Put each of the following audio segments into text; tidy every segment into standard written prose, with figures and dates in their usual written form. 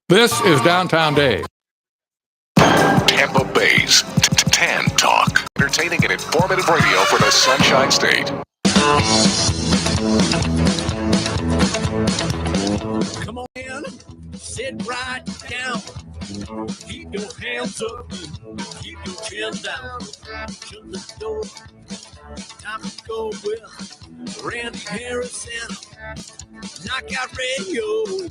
This is Downtown Dave. Tampa Bay's Tan Talk. Entertaining and informative radio for the Sunshine State. Come on in, sit right down. Keep your hands up, keep your chin down. Shut the door. Time to go with Randy Harris and Knockout Radio.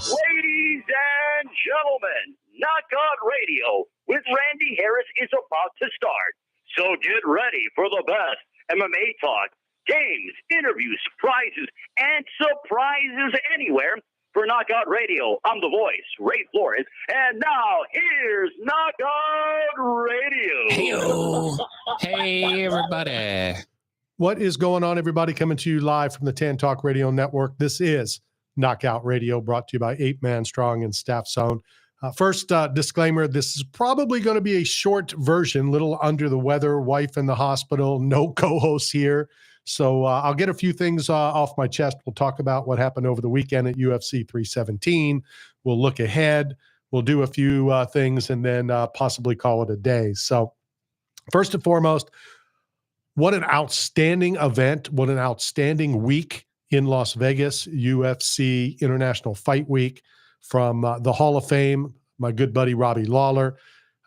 Ladies and gentlemen, Knockout Radio with Randy Harris is about to start. So get ready for the best MMA talk, games, interviews, prizes, and surprises anywhere. For Knockout Radio, I'm the voice, Ray Flores. And now, here's Knockout Radio. Hey, everybody. What is going on, everybody? Coming to you live from the Tan Talk Radio Network. This is Knockout Radio, brought to you by 8 Man Strong and Staff Zone. First disclaimer, this is probably going to be a short version, little under the weather, wife in the hospital, no co-hosts here. So I'll get a few things off my chest. We'll talk about what happened over the weekend at UFC 317. We'll look ahead. We'll do a few things and then possibly call it a day. So first and foremost, what an outstanding event. What an outstanding week in Las Vegas, UFC International Fight Week from the Hall of Fame, my good buddy Robbie Lawler.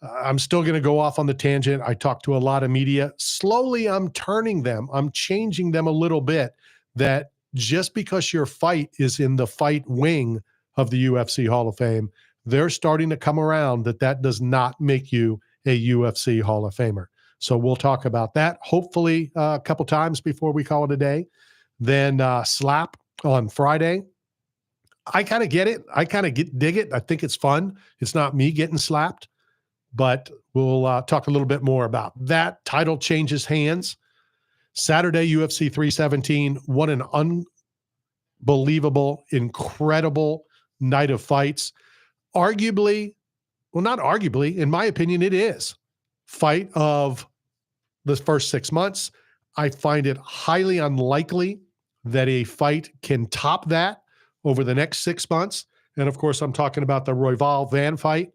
I'm still going to go off on the tangent. I talked to a lot of media. Slowly, I'm turning them. I'm changing them a little bit, that just because your fight is in the fight wing of the UFC Hall of Fame, they're starting to come around that does not make you a UFC Hall of Famer. So we'll talk about that, hopefully a couple times before we call it a day. Then Slap on Friday. I kind of get it. I kind of dig it. I think it's fun. It's not me getting slapped, but we'll talk a little bit more about that. Title changes hands. Saturday, UFC 317. What an unbelievable, incredible night of fights. Arguably, well, not arguably, in my opinion, it is fight of the first 6 months. I find it highly unlikely that a fight can top that over the next 6 months. And of course, I'm talking about the Royval Van fight.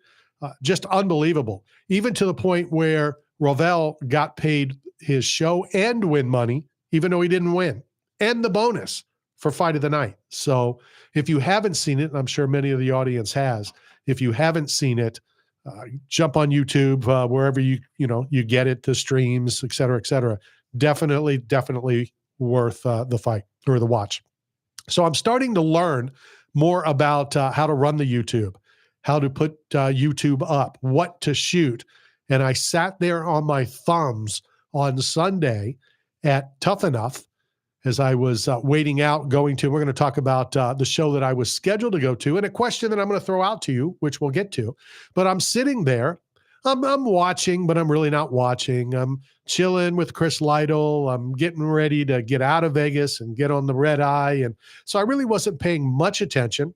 Just unbelievable. Even to the point where Royval got paid his show and win money, even though he didn't win, and the bonus for fight of the night. So if you haven't seen it, and I'm sure many of the audience has, if you haven't seen it, jump on YouTube, wherever you get it, to streams, et cetera, et cetera. Definitely worth the fight or the watch. So I'm starting to learn more about how to run the YouTube, how to put YouTube up, what to shoot. And I sat there on my thumbs on Sunday at Tough Enough as I was waiting out, we're going to talk about the show that I was scheduled to go to, and a question that I'm going to throw out to you, which we'll get to. But I'm sitting there, I'm watching, but I'm really not watching. I'm chilling with Chris Lytle. I'm getting ready to get out of Vegas and get on the red eye. And so I really wasn't paying much attention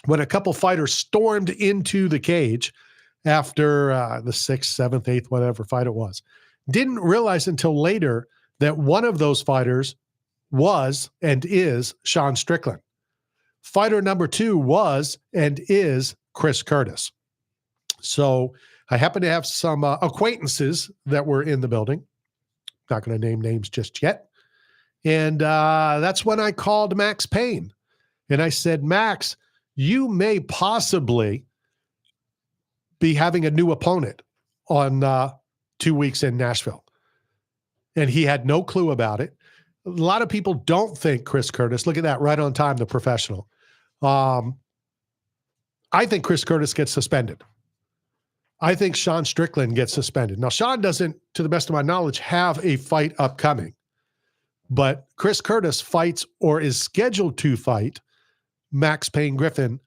when a couple fighters stormed into the cage after the 6th, 7th, 8th, whatever fight it was. Didn't realize until later that one of those fighters was and is Sean Strickland. Fighter number 2 was and is Chris Curtis. So I happen to have some acquaintances that were in the building. Not going to name names just yet. And that's when I called Max Payne. And I said, Max, you may possibly be having a new opponent on 2 weeks in Nashville. And he had no clue about it. A lot of people don't think Chris Curtis, look at that, right on time, the professional. I think Chris Curtis gets suspended. I think Sean Strickland gets suspended. Now, Sean doesn't, to the best of my knowledge, have a fight upcoming. But Chris Curtis fights or is scheduled to fight Max Payne Griffin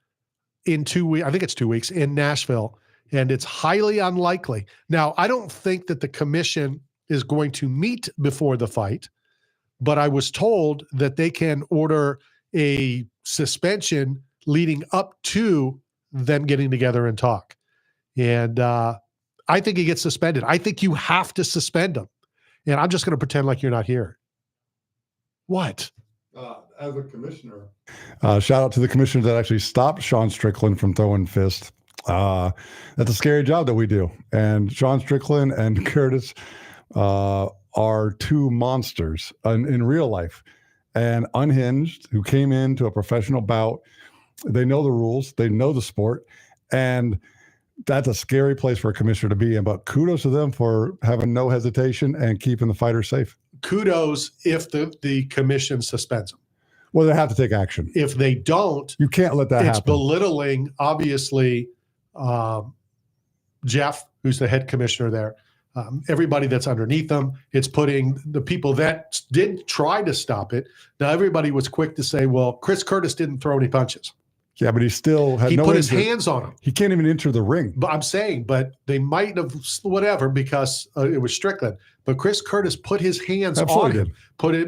in 2 weeks. I think it's 2 weeks in Nashville. And it's highly unlikely. Now, I don't think that the commission is going to meet before the fight, but I was told that they can order a suspension leading up to them getting together and talk. And I think he gets suspended. I think you have to suspend him. And I'm just going to pretend like you're not here. What? As a commissioner, Shout out to the commissioners that actually stopped Sean Strickland from throwing fists. That's a scary job that we do. And Sean Strickland and Curtis are two monsters in real life and unhinged who came into a professional bout. They know the rules. They know the sport. And that's a scary place for a commissioner to be in. But kudos to them for having no hesitation and keeping the fighters safe. Kudos if the commission suspends them. Well, they have to take action. If they don't, you can't let that happen. It's belittling, obviously, Jeff, who's the head commissioner there, everybody that's underneath them. It's putting the people that did try to stop it. Now, everybody was quick to say, well, Chris Curtis didn't throw any punches. Yeah, but he still had put his hands on him. He can't even enter the ring. But I'm saying, but they might have whatever because it was Strickland. But Chris Curtis put his hands on him,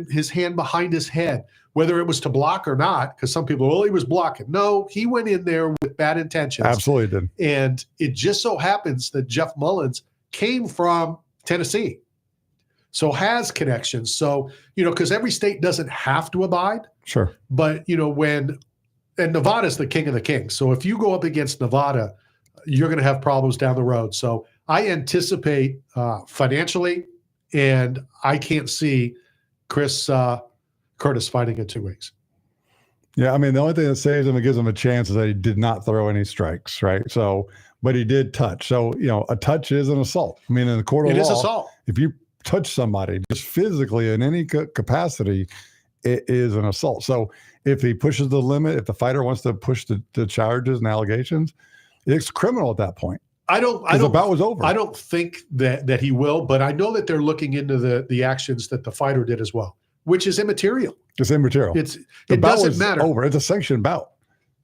his hand behind his head, whether it was to block or not, because some people, well, he was blocking. No, he went in there with bad intentions. Absolutely did. And it just so happens that Jeff Mullins came from Tennessee, so has connections. So, because every state doesn't have to abide. Sure. But, and Nevada's the king of the kings. So if you go up against Nevada, you're going to have problems down the road. So I anticipate financially, and I can't see Chris Curtis fighting in 2 weeks. Yeah, I mean, the only thing that saves him and gives him a chance is that he did not throw any strikes, right? So, but he did touch. So, a touch is an assault. I mean, in the court of law, it is assault. If you touch somebody just physically in any capacity, it is an assault. So if he pushes the limit, if the fighter wants to push the charges and allegations, it's criminal at that point. The bout was over. I don't think that he will, but I know that they're looking into the actions that the fighter did as well, which is immaterial. It's immaterial. It doesn't matter. Over. It's a sanctioned bout.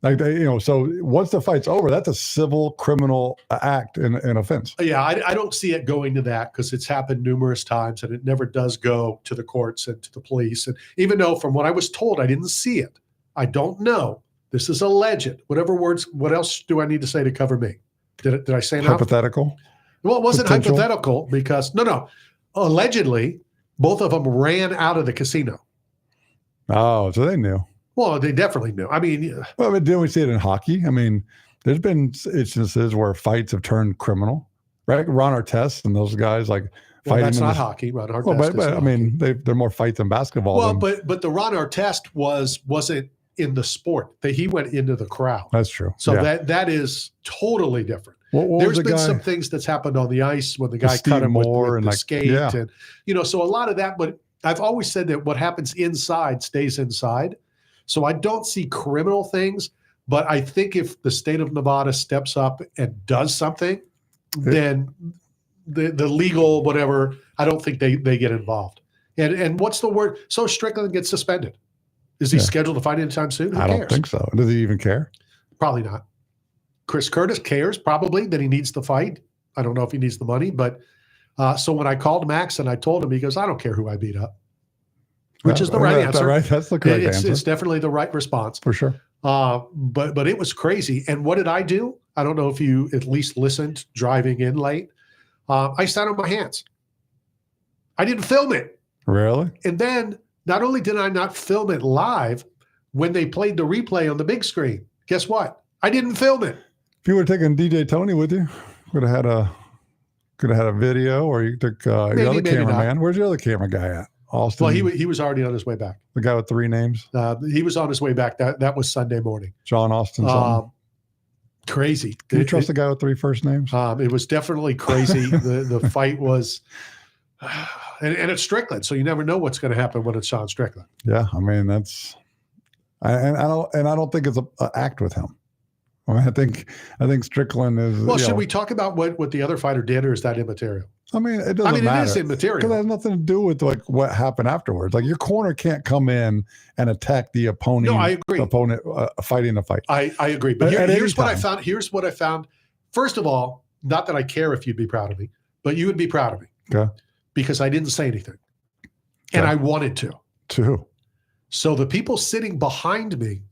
So once the fight's over, that's a civil criminal act and offense. Yeah, I don't see it going to that because it's happened numerous times and it never does go to the courts and to the police. And even though from what I was told, I didn't see it. I don't know. This is alleged. What else do I need to say to cover me? Did I say enough? Hypothetical? Well, it wasn't Potential? hypothetical because, no. Allegedly, both of them ran out of the casino. Oh, so they knew. Well, they definitely knew. I mean, but didn't we see it in hockey? I mean, there's been instances where fights have turned criminal, right? Ron Artest and those guys fighting. That's not hockey. Ron Artest. But I mean, they're more fights than basketball. Well, but the Ron Artest wasn't in the sport. He went into the crowd. That's true. So that is totally different. There's been some things that's happened on the ice when the guy cut him with the skate, and so a lot of that. But I've always said that what happens inside stays inside. So I don't see criminal things, but I think if the state of Nevada steps up and does something, then the legal whatever, I don't think they get involved. And what's the word? So Strickland gets suspended. Is he scheduled to fight anytime soon? Who I cares? don't think so. Does he even care? Probably not. Chris Curtis cares probably that he needs to fight. I don't know if he needs the money, but so when I called Max and I told him, he goes, I don't care who I beat up. Which is the right answer. Right? That's the correct answer. It's definitely the right response. For sure. But it was crazy. And what did I do? I don't know if you at least listened driving in late. I sat on my hands. I didn't film it. Really? And then not only did I not film it live, when they played the replay on the big screen, guess what? I didn't film it. If you would have taken DJ Tony with you, could have had a video, or you took your other cameraman. Where's your other camera guy at? Austin. Well, he was already on his way back. The guy with 3 names? He was on his way back. That was Sunday morning. John Austin. Crazy. Can you trust the guy with 3 first names? It was definitely crazy. The fight was, and it's Strickland, so you never know what's going to happen when it's Sean Strickland. Yeah, I mean I don't think it's an act with him. I think Strickland is. Well, should we talk about what the other fighter did, or is that immaterial? I mean, it doesn't matter. It is immaterial. Because it has nothing to do with what happened afterwards. Your corner can't come in and attack the opponent. No, I agree. Opponent fighting the fight. I agree. But here's what I found. Here's what I found. First of all, not that I care if you'd be proud of me, but you would be proud of me. Okay. Because I didn't say anything, and I wanted to. So the people sitting behind me,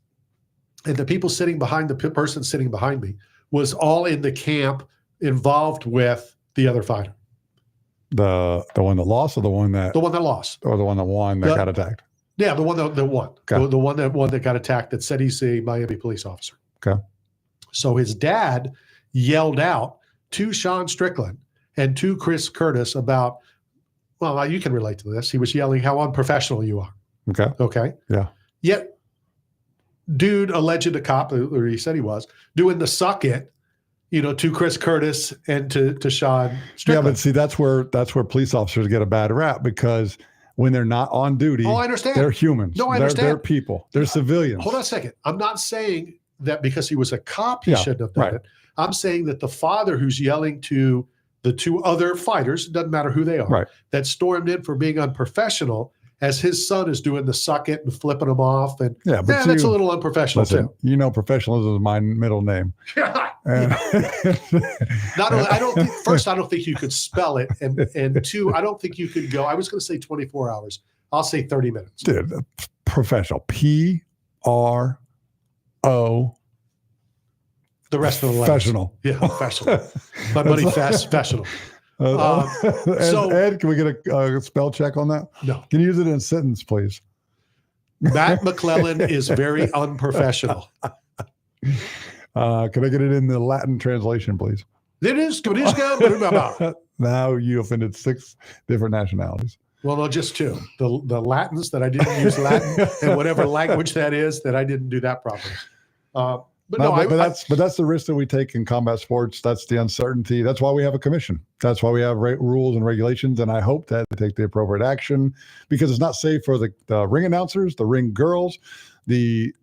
and the people sitting behind the person sitting behind me, was all in the camp involved with the other fighter. The one that lost, or the one that lost, or the one that won that got attacked? Yeah, the one that won. Okay. The one that got attacked that said he's a Miami police officer. Okay. So his dad yelled out to Sean Strickland and to Chris Curtis about, well, you can relate to this. He was yelling how unprofessional you are. Okay. Okay. Yeah. Yet, dude, alleged a cop, or he said he was, doing the suck it, to Chris Curtis and to Sean Strickland. Yeah, but see, that's where police officers get a bad rap, because when they're not on duty, I understand. They're humans. No, I understand. They're people. They're civilians. Hold on a second. I'm not saying that because he was a cop, he shouldn't have done it. I'm saying that the father who's yelling to the two other fighters, it doesn't matter who they are, that stormed in for being unprofessional, as his son is doing the suck it and flipping them off. And that's a little unprofessional too. Professionalism is my middle name. And Not only, I don't think you could spell it. And two, I don't think you could go, I was going to say 24 hours. I'll say 30 minutes. Dude, professional. PRO. The rest of the letters. Professional. Yeah, professional. My buddy professional. So Ed, can we get a spell check on that? No. Can you use it in a sentence, please? Matt McClellan is very unprofessional. Can I get it in the Latin translation, please? It is. Now you offended 6 different nationalities. Well, no, just 2. The Latins that I didn't use Latin, and whatever language that is that I didn't do that properly. But that's the risk that we take in combat sports. That's the uncertainty. That's why we have a commission. That's why we have rules and regulations. And I hope that they take the appropriate action, because it's not safe for the ring announcers, the ring girls, the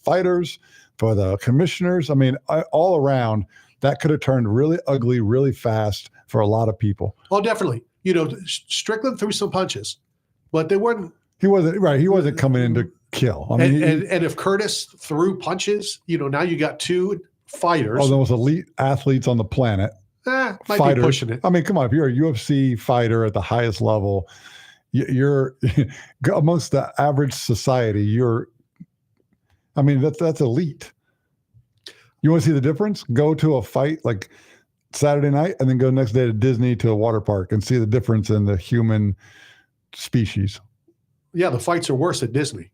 fighters, for the commissioners. I mean, all around, that could have turned really ugly really fast for a lot of people. Oh, definitely. Strickland threw some punches, but they weren't. He wasn't coming in to kill. I mean, and if Curtis threw punches, now you got 2 fighters. The most elite athletes on the planet. Might fighters. be pushing it. I mean, come on. If you're a UFC fighter at the highest level, you're amongst the average society. That's elite. You want to see the difference? Go to a fight like Saturday night and then go next day to Disney to a water park and see the difference in the human species. Yeah, the fights are worse at Disney.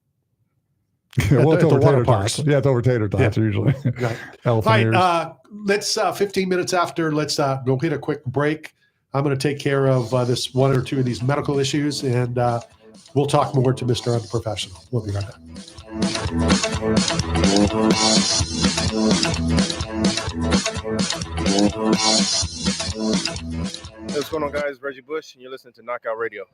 Well, it's over tater tots. Yeah, it's over tater tots usually. Right. Elephant ears. Let's 15 minutes after, let's go hit a quick break. I'm going to take care of this 1 or 2 of these medical issues, and we'll talk more to Mr. Unprofessional. We'll be right back. What's going on, guys? Reggie Bush, and you're listening to Knockout Radio.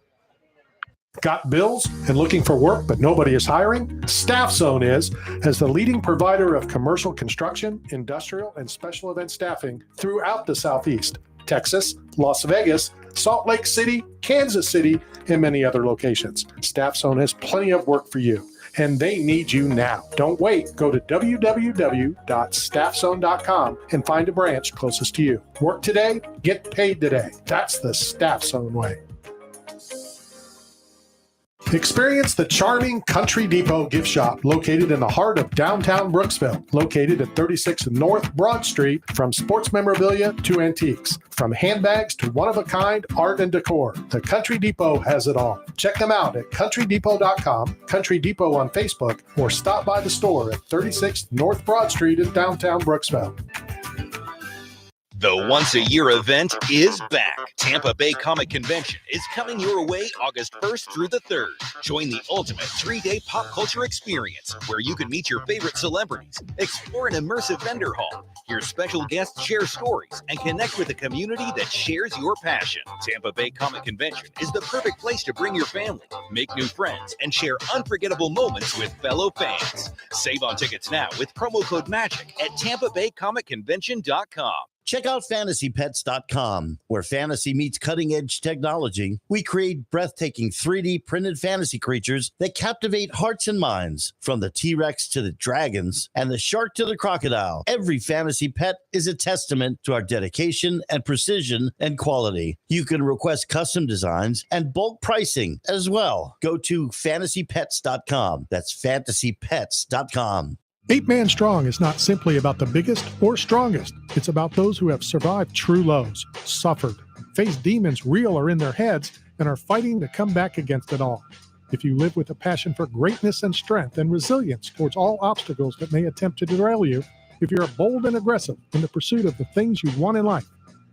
Got bills and looking for work, but nobody is hiring? Staff Zone is, as the leading provider of commercial construction, industrial, and special event staffing throughout the Southeast, Texas, Las Vegas, Salt Lake City, Kansas City, and many other locations. Staff Zone has plenty of work for you, and they need you now. Don't wait. Go to www.staffzone.com and find a branch closest to you. Work today, get paid today. That's the Staff Zone way. Experience the charming Country Depot gift shop located in the heart of downtown Brooksville, located at 36 North Broad Street. From sports memorabilia to antiques, from handbags to one-of-a-kind art and decor, the Country Depot has it all. Check them out at countrydepot.com, Country Depot on Facebook, or stop by the store at 36 North Broad Street in downtown Brooksville. The once-a-year event is back. Tampa Bay Comic Convention is coming your way August 1st through the 3rd. Join the ultimate 3-day pop culture experience where you can meet your favorite celebrities, explore an immersive vendor hall, hear special guests share stories, and connect with a community that shares your passion. Tampa Bay Comic Convention is the perfect place to bring your family, make new friends, and share unforgettable moments with fellow fans. Save on tickets now with promo code MAGIC at TampaBayComicConvention.com. Check out fantasypets.com, where fantasy meets cutting-edge technology. We create breathtaking 3D printed fantasy creatures that captivate hearts and minds, from the T-Rex to the dragons and the shark to the crocodile. Every fantasy pet is a testament to our dedication and precision and quality. You can request custom designs and bulk pricing as well. Go to fantasypets.com. That's fantasypets.com. 8-Man Strong is not simply about the biggest or strongest. It's about those who have survived true lows, suffered, faced demons real or in their heads, and are fighting to come back against it all. If you live with a passion for greatness and strength and resilience towards all obstacles that may attempt to derail you, if you're bold and aggressive in the pursuit of the things you want in life,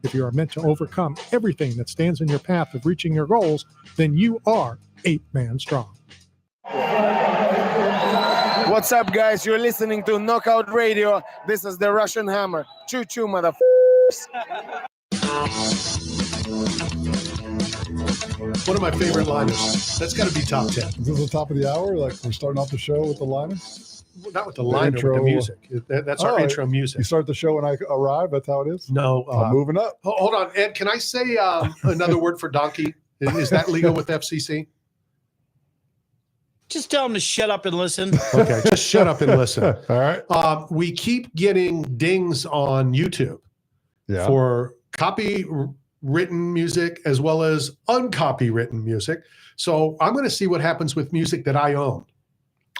if you are meant to overcome everything that stands in your path of reaching your goals, then you are 8-man strong. What's up, guys? You're listening to Knockout Radio. This is the Russian Hammer. Choo choo, motherfuckers. One of my favorite liners. That's got to be top 10. Is this the top of the hour? Like we're starting off the show with the liners? Not with the liner, with the music. That's our intro music. You start the show when I arrive? That's how it is? No. Moving up. Hold on. Ed, can I say another word for donkey? Is that legal with FCC? Just tell them to shut up and listen. Okay, just shut up and listen. All right. We keep getting dings on YouTube for copywritten music as well as uncopywritten music. So I'm going to see what happens with music that I own.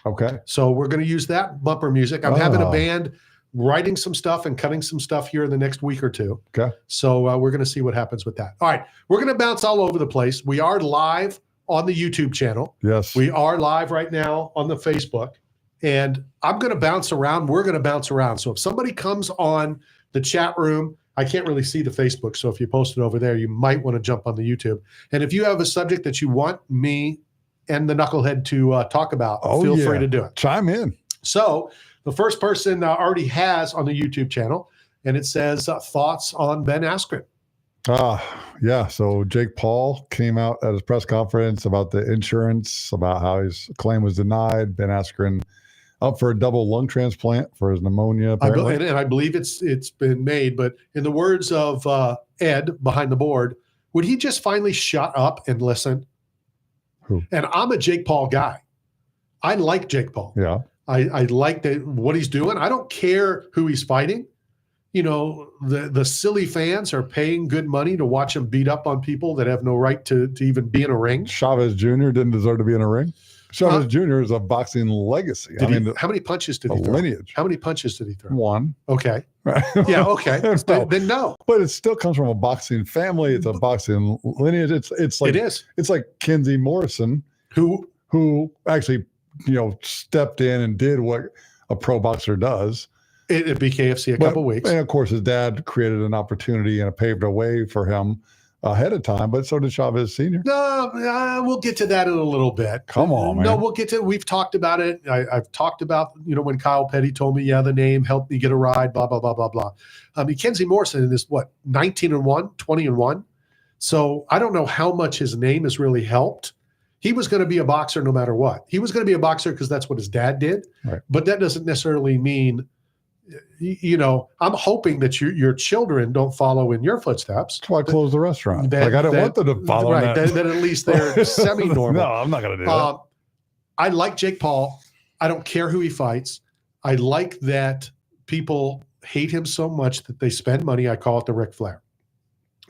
Okay. So we're going to use that bumper music. I'm having a band writing some stuff and cutting some stuff here in the next week or two. Okay. So we're going to see what happens with that. All right. We're going to bounce all over the place. We are live on the YouTube channel. Yes. We are live right now on the Facebook. And I'm going to bounce around. We're going to bounce around. So if somebody comes on the chat room, I can't really see the Facebook. So if you post it over there, you might want to jump on the YouTube. And if you have a subject that you want me and the Knucklehead to talk about, feel free to do it. Chime in. So the first person already has on the YouTube channel, and it says thoughts on Ben Askren. Yeah. So Jake Paul came out at his press conference about the insurance, about how his claim was denied. Ben Askren up for a double lung transplant for his pneumonia, apparently. And I believe it's been made. But in the words of Ed behind the board, would he just finally shut up and listen? Who? And I'm a Jake Paul guy. I like Jake Paul. Yeah. I like what he's doing. I don't care who he's fighting. You know, the silly fans are paying good money to watch him beat up on people that have no right to even be in a ring. Chavez Jr. didn't deserve to be in a ring. Chavez Jr. is a boxing legacy. How many punches did he throw? Lineage. How many punches did he throw? One. Okay. Yeah, okay. Then no. But it still comes from a boxing family. It's a boxing lineage. It's like it is. It's like Kenzie Morrison, who actually, stepped in and did what a pro boxer does. It beat KFC a couple weeks. And of course, his dad created an opportunity and paved a way for him ahead of time, but so did Chavez Sr. No, we'll get to that in a little bit. Come on, man. No, we'll get to it. We've talked about it. I've talked about, when Kyle Petty told me, the name helped me get a ride, blah, blah, blah, blah, blah. Kenzie Morrison is 19-1, 20-1. So I don't know how much his name has really helped. He was going to be a boxer no matter what. He was going to be a boxer because that's what his dad did. Right. But that doesn't necessarily mean, I'm hoping that your children don't follow in your footsteps. That's why I closed the restaurant. I don't want them to follow that. That at least they're semi-normal. No, I'm not going to do that. I like Jake Paul. I don't care who he fights. I like that people hate him so much that they spend money. I call it the Ric Flair.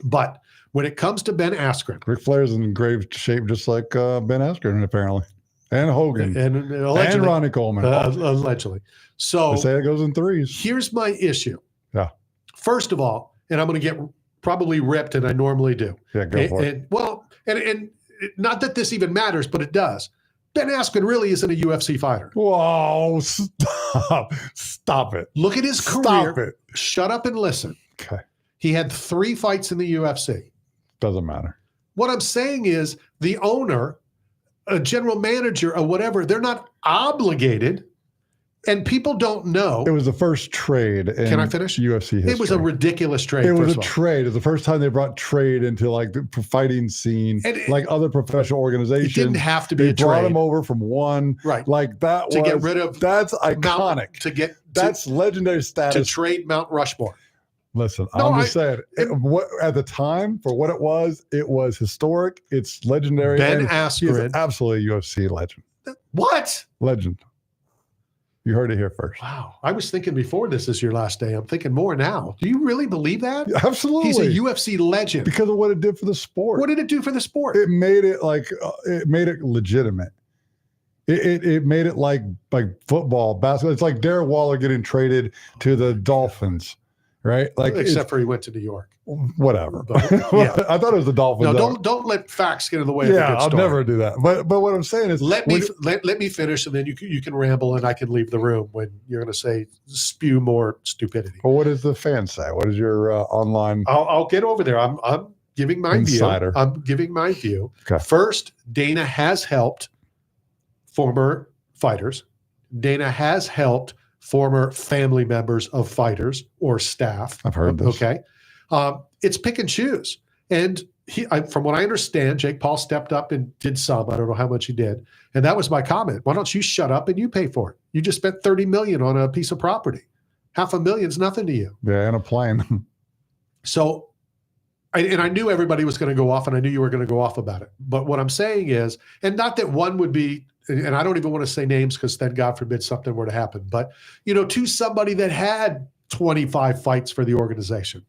But when it comes to Ben Askren. Ric Flair's in grave shape just like Ben Askren, apparently. And Hogan. And Ronnie Coleman. Allegedly. So they say it goes in threes. Here's my issue. Yeah. First of all, and I'm going to get probably ripped, and I normally do. Yeah, go for it. And not that this even matters, but it does. Ben Askren really isn't a UFC fighter. Whoa, stop it. Look at his career. Stop it. Shut up and listen. Okay. He had 3 fights in the UFC. Doesn't matter. What I'm saying is the owner, a general manager or whatever, they're not obligated, and people don't know. It was the first trade in Can I finish? UFC history. It was a ridiculous trade. It was a trade. It was the first time they brought trade into like the fighting scene, like other professional organizations. It didn't have to be a trade. They brought him over from one. Right. Like that to get rid of. That's iconic. That's legendary status. To trade Mount Rushmore. Listen, I'm just saying, at the time, for what it was historic. It's legendary. Ben Askren. He's absolutely a UFC legend. What? Legend. You heard it here first. Wow. I was thinking before this is your last day. I'm thinking more now. Do you really believe that? Absolutely. He's a UFC legend. Because of what it did for the sport. What did it do for the sport? It made it legitimate. It made it like football, basketball. It's like Darren Waller getting traded to the Dolphins. right? Like, except for he went to New York. Whatever. But, yeah. I thought it was the Dolphins. No, don't let facts get in the way of a good I'll story. never do that. But what I'm saying is, let me finish, and then you can ramble, and I can leave the room when you're going to say spew more stupidity. Well, what does the fans say? What is your online? I'll get over there. I'm giving my Insider. view. I'm giving my view. Okay. First, Dana has helped former fighters. Dana has helped former family members of fighters or staff. I've heard this. Okay. It's pick and choose. And from what I understand, Jake Paul stepped up and did some. I don't know how much he did. And that was my comment. Why don't you shut up and you pay for it? You just spent $30 million on a piece of property. $500,000 is nothing to you. Yeah, and a plane. So, I knew everybody was going to go off, and I knew you were going to go off about it. But what I'm saying is, and not that one would be, and I don't even want to say names because then God forbid something were to happen, but, to somebody that had 25 fights for the organization.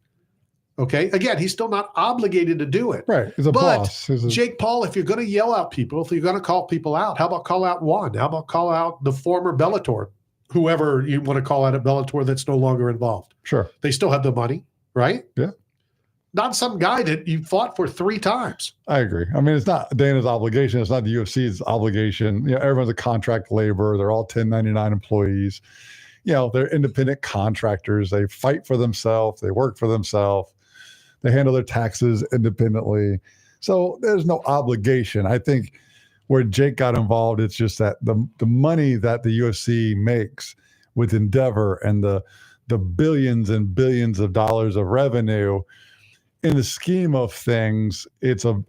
Okay. Again, he's still not obligated to do it. Right. He's a boss. Jake Paul, if you're going to yell out people, if you're going to call people out, how about call out one? How about call out the former Bellator, whoever you want to call out at Bellator that's no longer involved? Sure. They still have the money, right? Yeah. Not some guy that you fought for 3 times. I agree. I mean, it's not Dana's obligation. It's not the UFC's obligation. Everyone's a contract laborer. They're all 1099 employees. They're independent contractors. They fight for themselves. They work for themselves. They handle their taxes independently. So there's no obligation. I think where Jake got involved, it's just that the money that the UFC makes with Endeavor and the billions and billions of dollars of revenue, in the scheme of things, it's a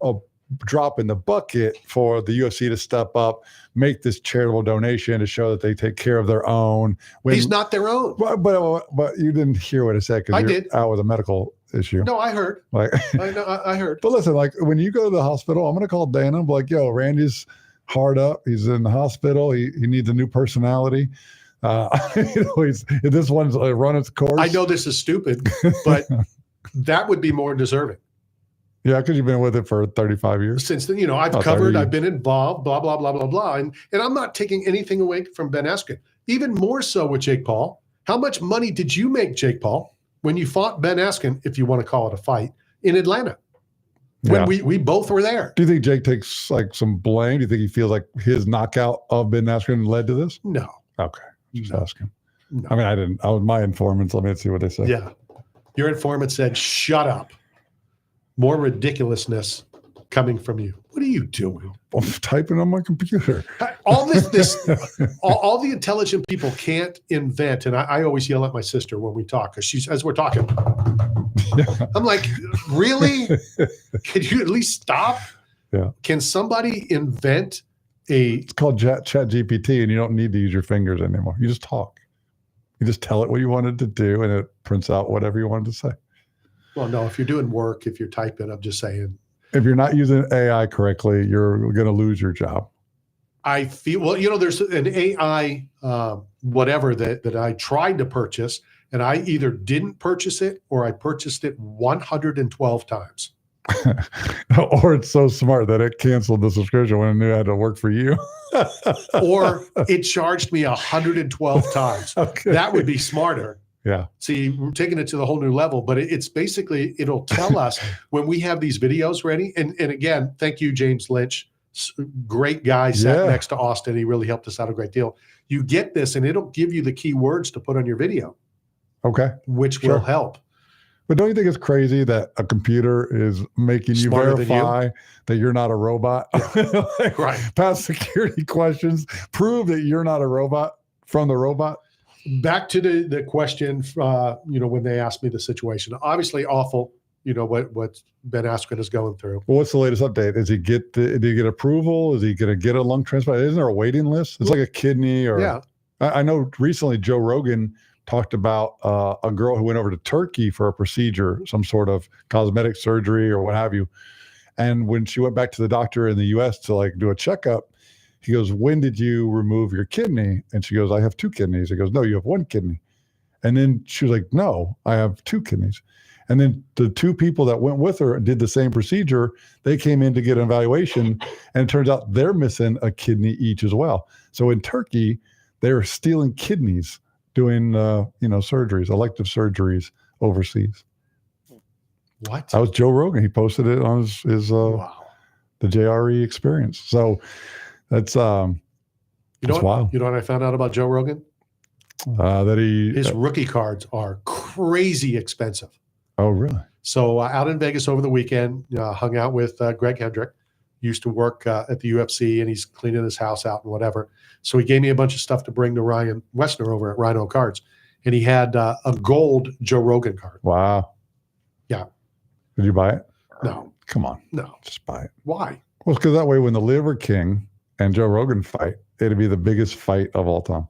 drop in the bucket for the UFC to step up, make this charitable donation to show that they take care of their own. He's not their own. But you didn't hear what I said because you're did. out with a medical issue. No, I heard. I heard. But listen, like when you go to the hospital, I'm going to call Dana and be like, yo, Randy's hard up. He's in the hospital. He needs a new personality. This one's run its course. I know this is stupid, but that would be more deserving. Yeah, because you've been with it for 35 years. Since then, I've covered, I've been involved, blah, blah, blah, blah, blah. And I'm not taking anything away from Ben Askren. Even more so with Jake Paul. How much money did you make, Jake Paul, when you fought Ben Askren, if you want to call it a fight, in Atlanta? When we both were there. Do you think Jake takes like some blame? Do you think he feels like his knockout of Ben Askren led to this? No. Okay. Just asking. No. I mean, I didn't. I was my informants. Let me see what they say. Yeah. Your informant said, shut up. More ridiculousness coming from you. What are you doing? I'm typing on my computer. All all the intelligent people can't invent. And I always yell at my sister when we talk because as we're talking, I'm like, really? Can you at least stop? Yeah. Can somebody invent It's called Chat GPT, and you don't need to use your fingers anymore. You just talk. You just tell it what you wanted to do, and it prints out whatever you wanted to say. Well, no, if you're doing work, if you're typing, I'm just saying. If you're not using AI correctly, you're going to lose your job. I feel, there's an AI, whatever that I tried to purchase, and I either didn't purchase it or I purchased it 112 times. Or it's so smart that it canceled the subscription when it knew it had to work for you. Or it charged me 112 times. Okay. That would be smarter. Yeah. See, we're taking it to the whole new level, but it's basically, it'll tell us when we have these videos ready. And again, thank you, James Lynch. Great guy, sat next to Austin. He really helped us out a great deal. You get this and it'll give you the key words to put on your video. Okay. Which will help. But don't you think it's crazy that a computer is making you verify that you're not a robot? Yeah. Right. Pass security questions, prove that you're not a robot from the robot. Back to the question, when they asked me the situation, obviously awful, what Ben Askren is going through. Well, what's the latest update? Did he get approval? Is he going to get a lung transplant? Isn't there a waiting list? It's like a kidney or. Yeah. I know recently Joe Rogan talked about a girl who went over to Turkey for a procedure, some sort of cosmetic surgery or what have you. And when she went back to the doctor in the US to do a checkup, he goes, when did you remove your kidney? And she goes, I have 2 kidneys. He goes, no, you have 1 kidney. And then she was like, no, I have 2 kidneys. And then the 2 people that went with her and did the same procedure, they came in to get an evaluation. And it turns out they're missing a kidney each as well. So in Turkey, they're stealing kidneys, doing, surgeries, elective surgeries overseas. What? That was Joe Rogan. He posted it on his Wow. the JRE experience. So that's wild. You know what I found out about Joe Rogan? That his rookie cards are crazy expensive. Oh, really? So out in Vegas over the weekend, hung out with Greg Hendrick. Used to work at the UFC, and he's cleaning his house out and whatever. So he gave me a bunch of stuff to bring to Ryan Wessner over at Rhino Cards, and he had a gold Joe Rogan card. Wow. Yeah. Did you buy it? No. Come on. No. Just buy it. Why? Well, because that way when the Liver King and Joe Rogan fight, it'd be the biggest fight of all time.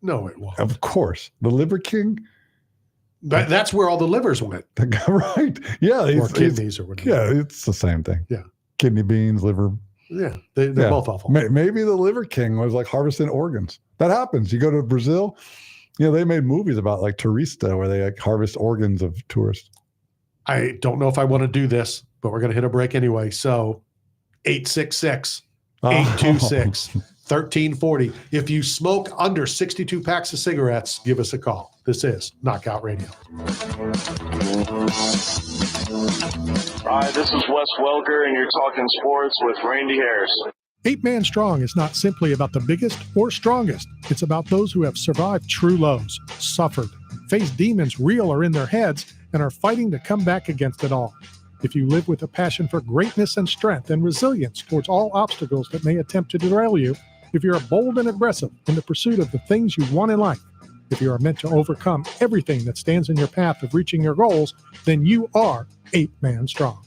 No, it won't. Of course. The Liver King. That's where all the livers went. Right. Yeah. Or kidneys or whatever. Yeah, it's the same thing. Yeah. Kidney beans, liver. Yeah. They're both awful. Maybe the Liver King was like harvesting organs. That happens. You go to Brazil, they made movies about like Turista where they like harvest organs of tourists. I don't know if I want to do this, but we're going to hit a break anyway. So 866-826-1340. If you smoke under 62 packs of cigarettes, give us a call. This is Knockout Radio. Hi, this is Wes Welker, and you're talking sports with Randy Harris. 8-Man Strong is not simply about the biggest or strongest. It's about those who have survived true lows, suffered, faced demons real or in their heads, and are fighting to come back against it all. If you live with a passion for greatness and strength and resilience towards all obstacles that may attempt to derail you, if you're bold and aggressive in the pursuit of the things you want in life, if you are meant to overcome everything that stands in your path of reaching your goals, then you are 8-Man Strong.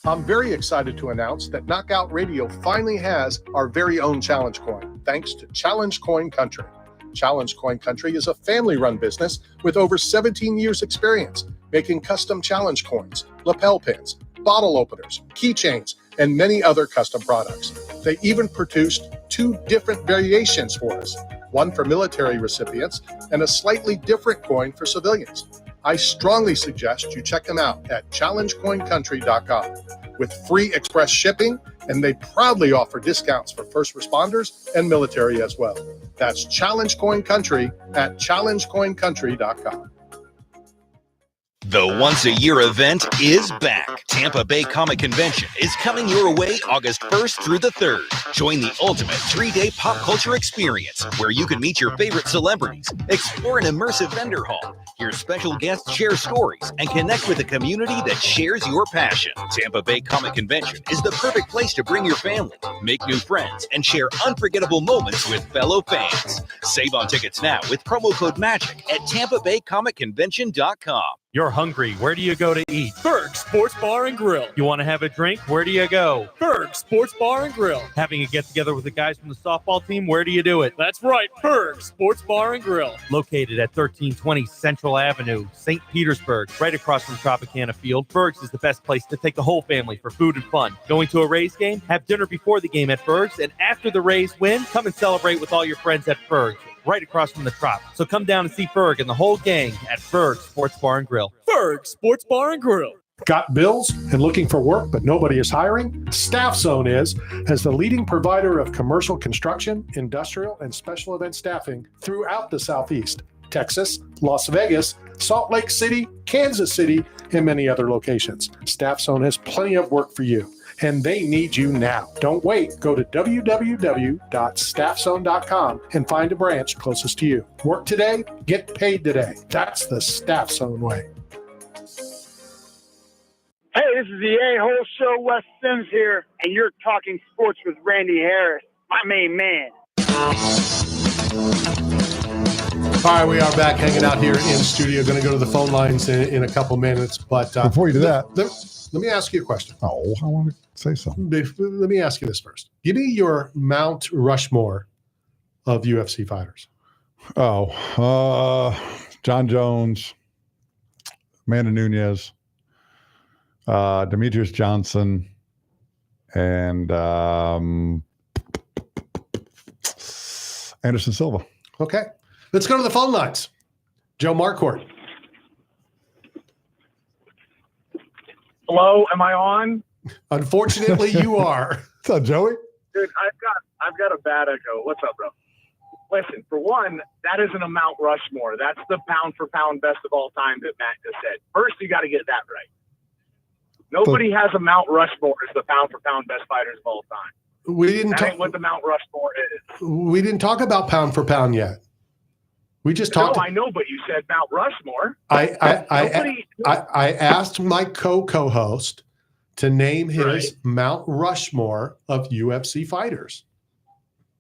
I'm very excited to announce that Knockout Radio finally has our very own Challenge Coin, thanks to Challenge Coin Country. Challenge Coin Country is a family-run business with over 17 years' experience making custom challenge coins, lapel pins, bottle openers, keychains, and many other custom products. They even produced 2 different variations for us, one for military recipients and a slightly different coin for civilians. I strongly suggest you check them out at challengecoincountry.com with free express shipping, and they proudly offer discounts for first responders and military as well. That's Challenge Coin Country at challengecoincountry.com. The once-a-year event is back. Tampa Bay Comic Convention is coming your way August 1st through the 3rd. Join the ultimate 3-day pop culture experience where you can meet your favorite celebrities, explore an immersive vendor hall, hear special guests share stories, and connect with a community that shares your passion. Tampa Bay Comic Convention is the perfect place to bring your family, make new friends, and share unforgettable moments with fellow fans. Save on tickets now with promo code MAGIC at TampaBayComicConvention.com. You're hungry. Where do you go to eat? Berg Sports Bar and Grill. You want to have a drink? Where do you go? Berg Sports Bar and Grill. Having a get-together with the guys from the softball team? Where do you do it? That's right, Berg Sports Bar and Grill. Located at 1320 Central Avenue, St. Petersburg, right across from Tropicana Field. Berg's is the best place to take the whole family for food and fun. Going to a Rays game? Have dinner before the game at Berg's, and after the Rays win, come and celebrate with all your friends at Berg's, right across from the Trop. So come down and see Berg and the whole gang at Berg Sports Bar and Grill. Berg Sports Bar and Grill. Got bills and looking for work, but nobody is hiring? Staff Zone is, as the leading provider of commercial construction, industrial, and special event staffing throughout the Southeast, Texas, Las Vegas, Salt Lake City, Kansas City, and many other locations. Staff Zone has plenty of work for you, and they need you now. Don't wait. Go to www.staffzone.com and find a branch closest to you. Work today, get paid today. That's the Staff Zone way. Hey, this is the A-Hole Show. Wes Sims here, and you're talking sports with Randy Harris, my main man. All right, we are back hanging out here in studio. Going to go to the phone lines in a couple minutes. But before you do that, let me ask you a question. Oh, I want to say something. Let me ask you this first. Give me your Mount Rushmore of UFC fighters. John Jones, Amanda Nunes, Demetrius Johnson, and Anderson Silva. Okay. Let's go to the phone lines. Joe Marquardt. Hello, am I on? Unfortunately, you are. What's up, Joey? Dude, I've got a bad echo. What's up, bro? Listen, for one, that isn't a Mount Rushmore. That's the pound for pound best of all time that Matt just said. First, you got to get that right. Nobody has a Mount Rushmore as the pound for pound best fighters of all time. We didn't That ain't what the Mount Rushmore is. We didn't talk about pound for pound yet. We just talked. No, I know, but you said Mount Rushmore. I asked my co-host to name his Mount Rushmore of UFC fighters.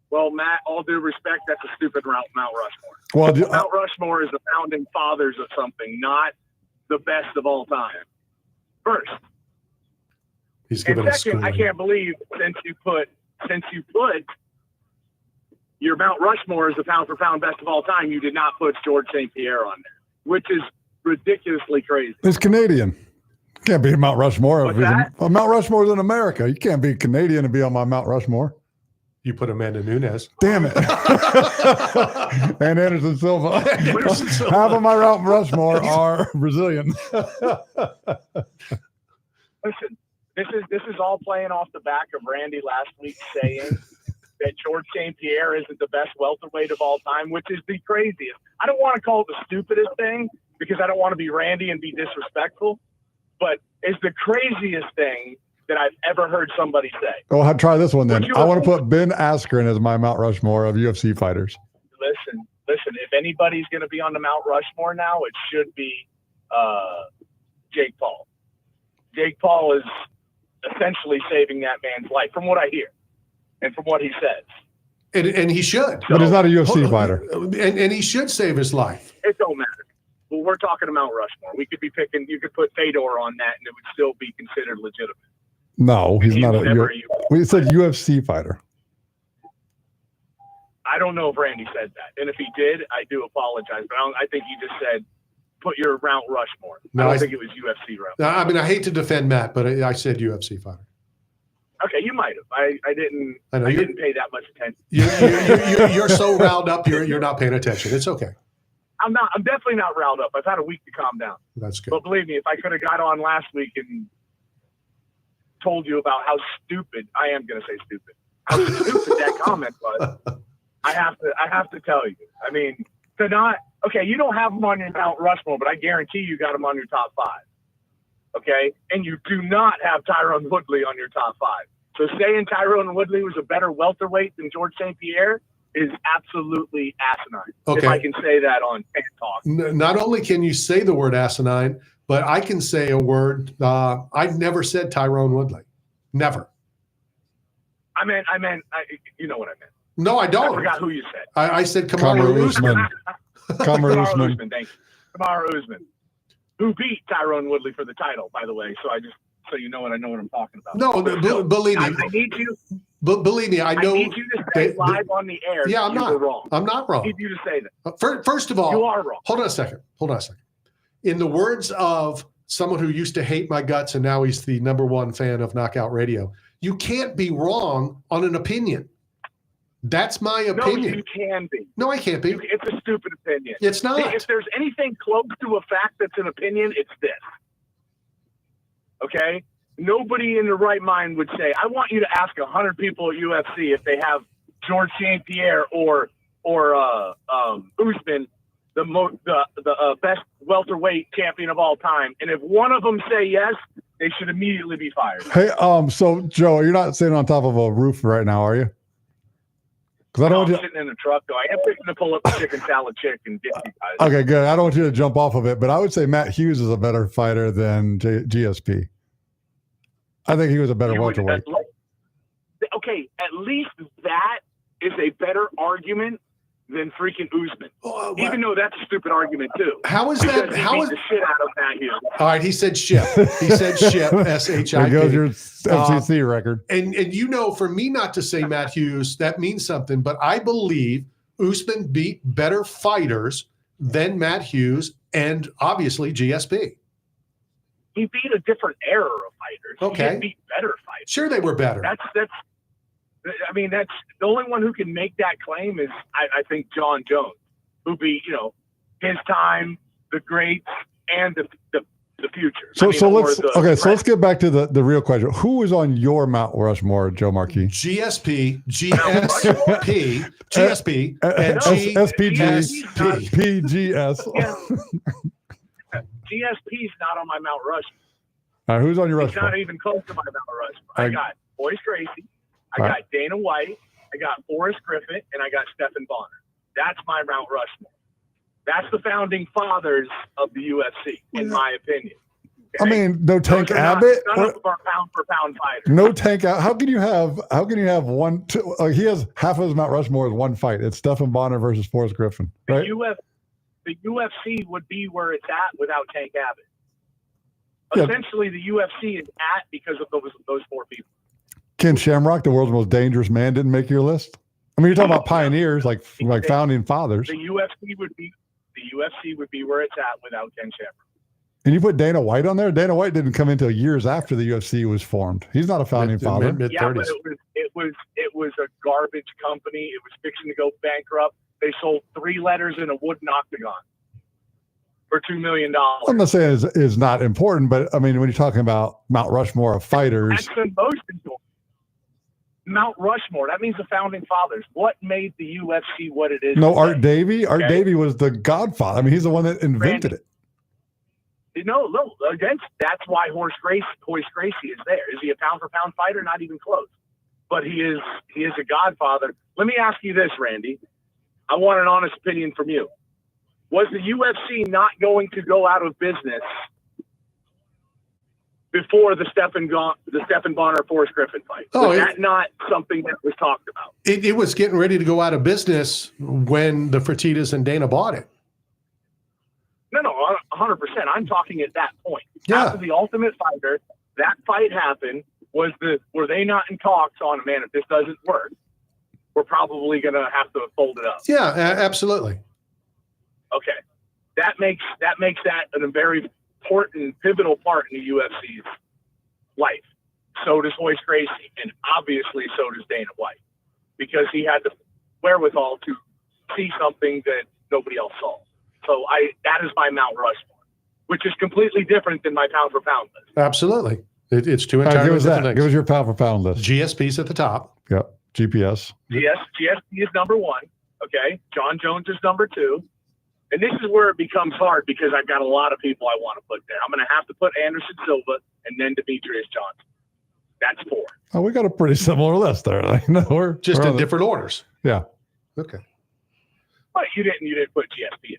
Well, Matt, all due respect, that's a stupid Mount Rushmore. Well, Mount Rushmore is the founding fathers of something, not the best of all time. First. He's And giving a second, I scream. can't believe since you put your Mount Rushmore as the pound for pound best of all time, you did not put George St. Pierre on there, which is ridiculously crazy. It's Canadian. Can't be Mount Rushmore. Mount Rushmore's in America. You can't be Canadian and be on my Mount Rushmore. You put Amanda Nunes. Damn it. And Anderson Silva. Half of my Mount Rushmore are Brazilian. Listen, this is all playing off the back of Randy last week saying that George St. Pierre isn't the best welterweight of all time, which is the craziest. I don't want to call it the stupidest thing because I don't want to be Randy and be disrespectful, but it's the craziest thing that I've ever heard somebody say. Well, try this one then. Would you I want to put Ben Askren as my Mount Rushmore of UFC fighters. Listen, if anybody's going to be on the Mount Rushmore now, it should be Jake Paul. Jake Paul is essentially saving that man's life, from what I hear and from what he says. And he should. But he's not a UFC fighter. And he should save his life. It don't matter. Well, we're talking about Mount Rushmore. We could be picking, you could put Fedor on that and it would still be considered legitimate. No, he's not a. We said UFC fighter. I don't know if Randy said that, and if he did, I do apologize. But I think he just said put your Mount Rushmore. No, I don't I- think it was UFC route. I mean, I hate to defend Matt, but I said UFC fighter. Okay, you might have. I didn't. I know, I you're- didn't pay that much attention. You're so riled up, you're not paying attention. It's okay. I'm not. I'm definitely not riled up. I've had a week to calm down. That's good. But believe me, if I could have got on last week and told you about how stupid I am going to say stupid, how stupid that comment was, I have to tell you. I mean, to not okay, you don't have them on your Mount Rushmore, but I guarantee you got them on your top 5. Okay, and you do not have Tyrone Woodley on your top 5. So saying Tyrone Woodley was a better welterweight than George St. Pierre is absolutely asinine. Okay. If I can say that on Fan Talk. Not only can you say the word asinine, but I can say a word. I've never said Tyrone Woodley. Never. I meant, you know what I meant. No, I don't. I forgot who you said. I said Kamaru Usman. Kamaru Usman. Thank you. Kamaru Usman, who beat Tyrone Woodley for the title, by the way. So you know what I know what I'm talking about. No, believe me. I need you. Believe me, I know. I need you to say live on the air. Yeah, I'm you not were wrong. I'm not wrong. I need you to say that. First of all, You are wrong. Hold on a second. In the words of someone who used to hate my guts and now he's the #1 fan of Knockout Radio, you can't be wrong on an opinion. That's my opinion. No, you can be. No, I can't be. It's a stupid opinion. It's not. If there's anything close to a fact that's an opinion, it's this. Okay? Nobody in their right mind would say, I want you to ask 100 people at UFC if they have George St. Pierre or Usman, the best welterweight champion of all time. And if one of them say yes, they should immediately be fired. Hey, so Joe, you're not sitting on top of a roof right now, are you? Because I don't I'm want you. sitting in the truck, though. I am fixing to pull up the chicken salad chick and get you guys. Okay, good. I don't want you to jump off of it, but I would say Matt Hughes is a better fighter than GSP. I think he was a better welterweight. Okay, at least that is a better argument than freaking Usman. Even though that's a stupid argument too. How is Because that? he How beat is the shit out of Matt Hughes? All right, he said ship. He said ship. SHIP. There goes your FCC record. And you know, for me not to say Matt Hughes, that means something. But I believe Usman beat better fighters than Matt Hughes and obviously GSP. He beat a different era of fighters. Okay. He didn't beat better fighters. Sure, they were better. That's. I mean, that's the only one who can make that claim is I think John Jones, who beat his time, the greats, and the the future. So let's present. let's get back to the real question. Who is on your Mount Rushmore, Joe Marquis? GSP, GSP, GSP, and SPG, PGS. GSP's not on my Mount Rushmore. All right, who's on your It's Rushmore? not even close to my Mount Rushmore. I got Boyce Gracie, I got Dana White, I got Forrest Griffin, and I got Stephen Bonner. That's my Mount Rushmore. That's the founding fathers of the UFC, in my opinion. I mean, no Tank Abbott. None of them are pound for pound fighters. No Tank. How can you have one? He has half of his Mount Rushmore is one fight. It's Stephen Bonner versus Forrest Griffin, right? The UFC would be where it's at without Tank Abbott. Yeah. Essentially, the UFC is at because of those four people. Ken Shamrock, the world's most dangerous man, didn't make your list. I mean, you're talking about pioneers, like founding fathers. The UFC would be where it's at without Ken Shamrock. And you put Dana White on there. Dana White didn't come until years after the UFC was formed. He's not a founding father. Yeah, but it was a garbage company. It was fixing to go bankrupt. They sold 3 letters in a wooden octagon for $2 million. I'm not saying is not important, but I mean, when you're talking about Mount Rushmore of fighters, That's the most important. Mount Rushmore. That means the founding fathers. What made the UFC what it is? no, today? Art Davie. Art Okay? Davie was the godfather. I mean, he's the one that invented it. No. That's why Boyce Gracie is there. Is he a pound for pound fighter? Not even close. But he is a godfather. Let me ask you this, Randy. I want an honest opinion from you. Was the UFC not going to go out of business before the Stephen Bonner Forrest Griffin fight? Was that not something that was talked about? It was getting ready to go out of business when the Fertittas and Dana bought it. No, 100%. I'm talking at that point. Yeah. After the Ultimate Fighter, that fight happened. Were they not in talks on, man, if this doesn't work, we're probably going to have to fold it up? Yeah, absolutely. Okay. That makes that a very important, pivotal part in the UFC's life. So does Boyce Gracie, and obviously so does Dana White, because he had the wherewithal to see something that nobody else saw. So that is my Mount Rushmore, which is completely different than my pound for pound list. Absolutely. It's two entirely different things. Give us your pound for pound list. GSP's at the top. Yep. GPS. GSP is number 1. Okay. John Jones is number 2. And this is where it becomes hard because I've got a lot of people I want to put there. I'm going to have to put Anderson Silva and then Demetrius Johnson. That's 4. Oh, we got a pretty similar list there. We're just in different orders. Yeah. Okay. But you didn't put GSP in there.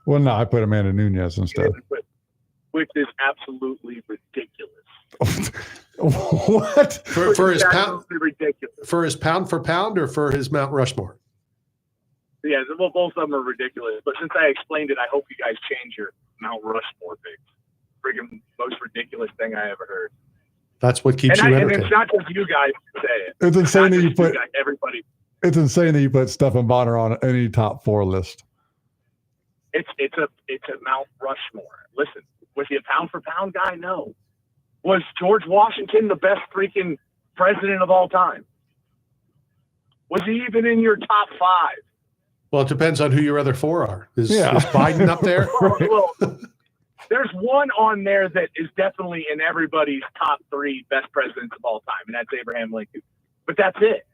Well, no, I put Amanda Nunes instead. Which is absolutely ridiculous. What? For his pound ridiculous. For his pound for pound or for his Mount Rushmore? Yeah, well, both of them are ridiculous. But since I explained it, I hope you guys change your Mount Rushmore picks. Friggin' most ridiculous thing I ever heard. That's what keeps you entertained. And it's not just you guys who say it. It's insane that you put everybody. It's insane that you put Stephen Bonner on any top 4 list. It's a Mount Rushmore. Listen, was he a pound for pound guy? No. Was George Washington the best freaking president of all time? Was he even in your top 5? Well, it depends on who your other 4 are. Is Biden up there? Well, there's one on there that is definitely in everybody's top 3 best presidents of all time, and that's Abraham Lincoln. But that's it.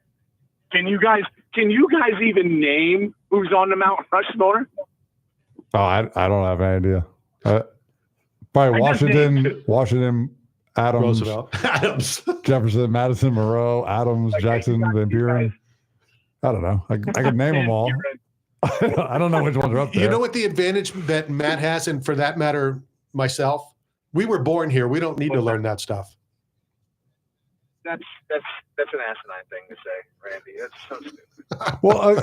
Can you guys even name who's on the Mount Rushmore? Oh, I don't have any idea. Probably Washington, Adams, Roosevelt, Adams, Jefferson, Madison, Monroe, Adams, Jackson, Van Buren. I don't know. I could name them all. I don't know which ones are up there. You know what the advantage that Matt has, and for that matter, myself? We were born here. We don't need to learn that stuff. That's an asinine thing to say, Randy. That's so stupid. Well,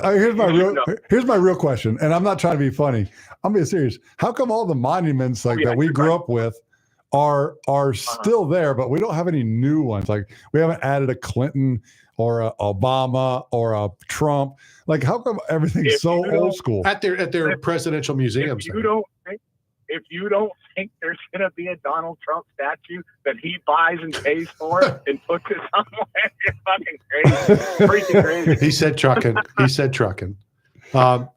here's my real question, and I'm not trying to be funny. I'm being serious. How come all the monuments that we grew up with are still there, but we don't have any new ones? Like we haven't added a Clinton or a Obama or a Trump. Like how come everything's so old school? At their presidential museums. If you don't think there's going to be a Donald Trump statue that he buys and pays for and puts it somewhere, you're fucking crazy. Freaking crazy. He said trucking.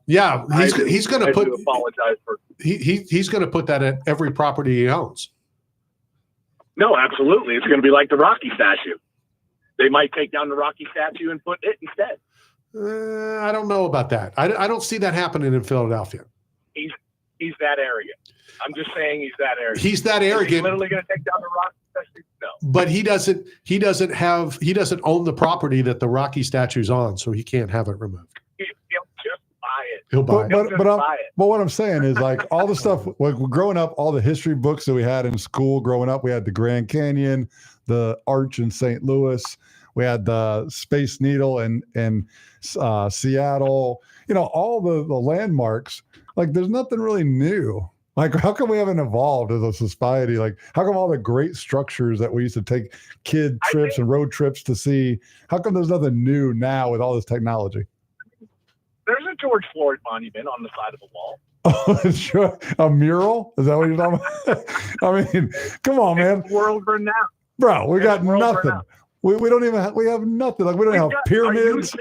Yeah, he's going to put. Apologize for. He's going to put that at every property he owns. No, absolutely. It's going to be like the Rocky statue. They might take down the Rocky statue and put it instead. I don't know about that. I don't see that happening in Philadelphia. He's that arrogant. I'm just saying he's that arrogant. He's that arrogant. Is he literally going to take down the Rocky statue? No. But he doesn't own the property that the Rocky statue's on, so he can't have it removed. He'll just buy it. He'll buy it. But what I'm saying is, like, all the stuff, like, growing up, all the history books that we had in school growing up, we had the Grand Canyon, the Arch in St. Louis, we had the Space Needle in Seattle, all the landmarks. Like, there's nothing really new. Like, how come we haven't evolved as a society? Like, how come all the great structures that we used to take kid trips and road trips to see, how come there's nothing new now with all this technology? There's a George Floyd monument on the side of the wall. Oh, sure. A mural? Is that what you're talking about? I mean, come on, man. World renowned. Bro, we got nothing. We don't even have, we have nothing. Like, we don't have pyramids.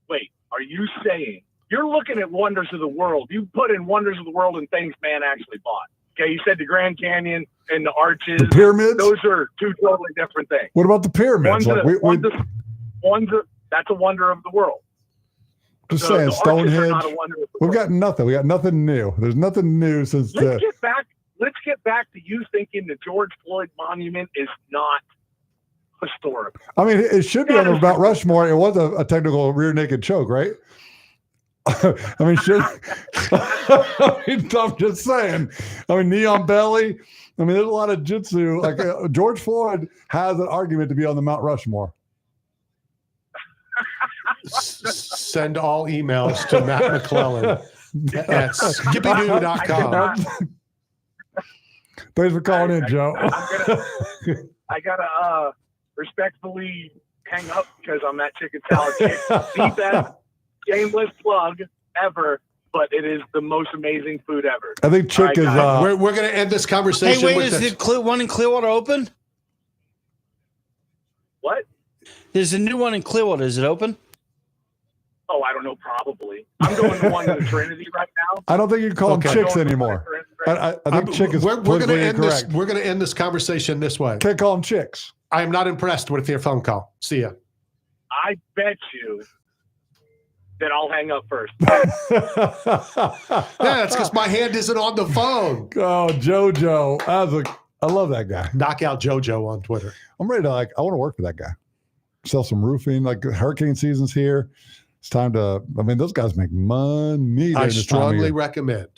Wait. Are you saying you're looking at wonders of the world? You put in wonders of the world and things man actually bought. Okay, you said the Grand Canyon and the arches. The pyramids? Those are two totally different things. What about the pyramids? That's a wonder of the world. Just saying, Stonehenge. We've got nothing. We got nothing new. There's nothing new since Let's get back to you thinking the George Floyd monument is not historic. I mean, it should be on the Mount Rushmore. It was a technical rear naked choke, right? I mean, I'm just saying. I mean, knee on belly. I mean, there's a lot of jitsu. Like, George Floyd has an argument to be on the Mount Rushmore. Send all emails to Matt McClellan at skippydoo.com. Thanks for calling in, Joe. I gotta respectfully hang up because I'm that chicken salad chick. The best shameless plug ever, but it is the most amazing food ever. I think chick is. We're going to end this conversation. Hey, wait, with is the one in Clearwater open? What? There's a new one in Clearwater. Is it open? Oh, I don't know. Probably. I'm going to one in the Trinity right now. I don't think you can call them chicks anymore. I think chick is. We're going to end incorrect. this. We're going to end this conversation this way. Can't call them chicks. I am not impressed with your phone call. See ya. I bet you that I'll hang up first. Yeah, that's because my hand isn't on the phone. Oh, JoJo. I love that guy. Knockout JoJo on Twitter. I'm ready to I want to work for that guy. Sell some roofing. Like, hurricane season's here. It's time to, those guys make money. I strongly recommend.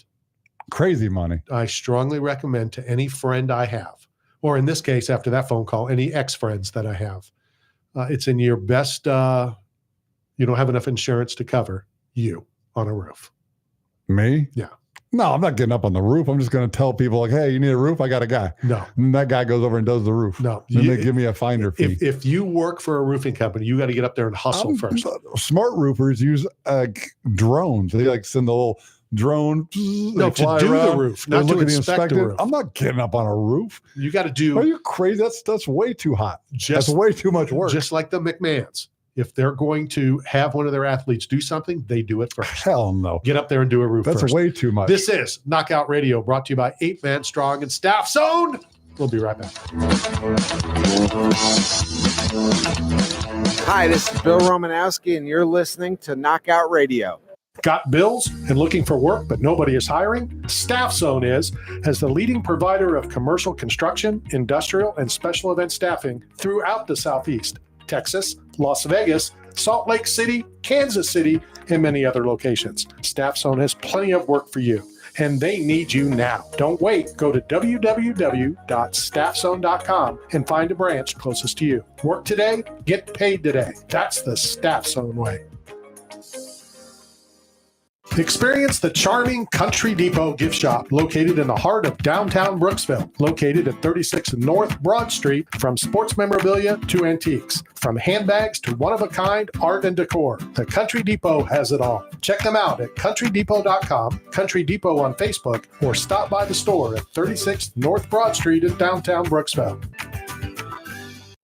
Crazy money. I strongly recommend to any friend I have, or in this case, after that phone call, any ex-friends that I have. It's in your best, you don't have enough insurance to cover you on a roof. Me? Yeah. No, I'm not getting up on the roof. I'm just going to tell people, like, hey, you need a roof? I got a guy. No. And that guy goes over and does the roof. No. Then they give me a finder fee. If you work for a roofing company, you got to get up there and hustle first. Smart roofers use drones. They send the little drone. No, to do the roof, not to inspect the roof. I'm not getting up on a roof. You got to do. Are you crazy? That's way too hot. That's way too much work. Just like the McMahons. If they're going to have one of their athletes do something, they do it first. Hell no. Get up there and do a roof first. That's way too much. This is Knockout Radio, brought to you by 8 Man Strong and Staff Zone. We'll be right back. Hi, this is Bill Romanowski, and you're listening to Knockout Radio. Got bills and looking for work, but nobody is hiring? Staff Zone is, as the leading provider of commercial construction, industrial, and special event staffing throughout the Southeast, Texas, Las Vegas, Salt Lake City, Kansas City, and many other locations. Staff Zone has plenty of work for you, and they need you now. Don't wait. Go to www.staffzone.com and find a branch closest to you. Work today, get paid today. That's the Staff Zone way. Experience the charming Country Depot gift shop located in the heart of downtown Brooksville, located at 36 North Broad Street. From sports memorabilia to antiques, from handbags to one-of-a-kind art and decor, the Country Depot has it all. Check them out at countrydepot.com, Country Depot on Facebook, or stop by the store at 36 North Broad Street in downtown Brooksville.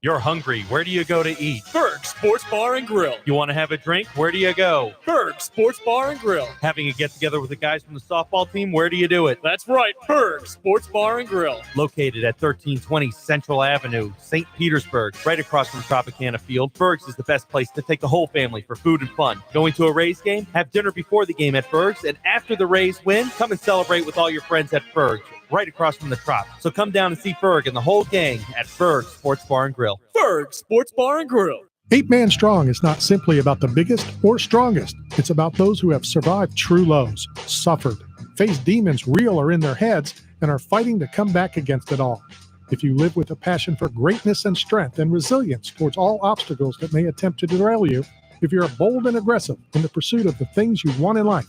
You're hungry. Where do you go to eat? Berg Sports Bar and Grill. You want to have a drink? Where do you go? Berg Sports Bar and Grill. Having a get-together with the guys from the softball team? Where do you do it? That's right, Berg Sports Bar and Grill. Located at 1320 Central Avenue, St. Petersburg, right across from Tropicana Field. Berg's is the best place to take the whole family for food and fun. Going to a Rays game? Have dinner before the game at Berg's, and after the Rays win, come and celebrate with all your friends at Berg's, right across from the Trop. So come down and see Berg and the whole gang at Berg Sports Bar and Grill. Berg Sports Bar and Grill. 8 Man Strong is not simply about the biggest or strongest. It's about those who have survived true lows, suffered, faced demons real or in their heads, and are fighting to come back against it all. If you live with a passion for greatness and strength and resilience towards all obstacles that may attempt to derail you, if you're bold and aggressive in the pursuit of the things you want in life,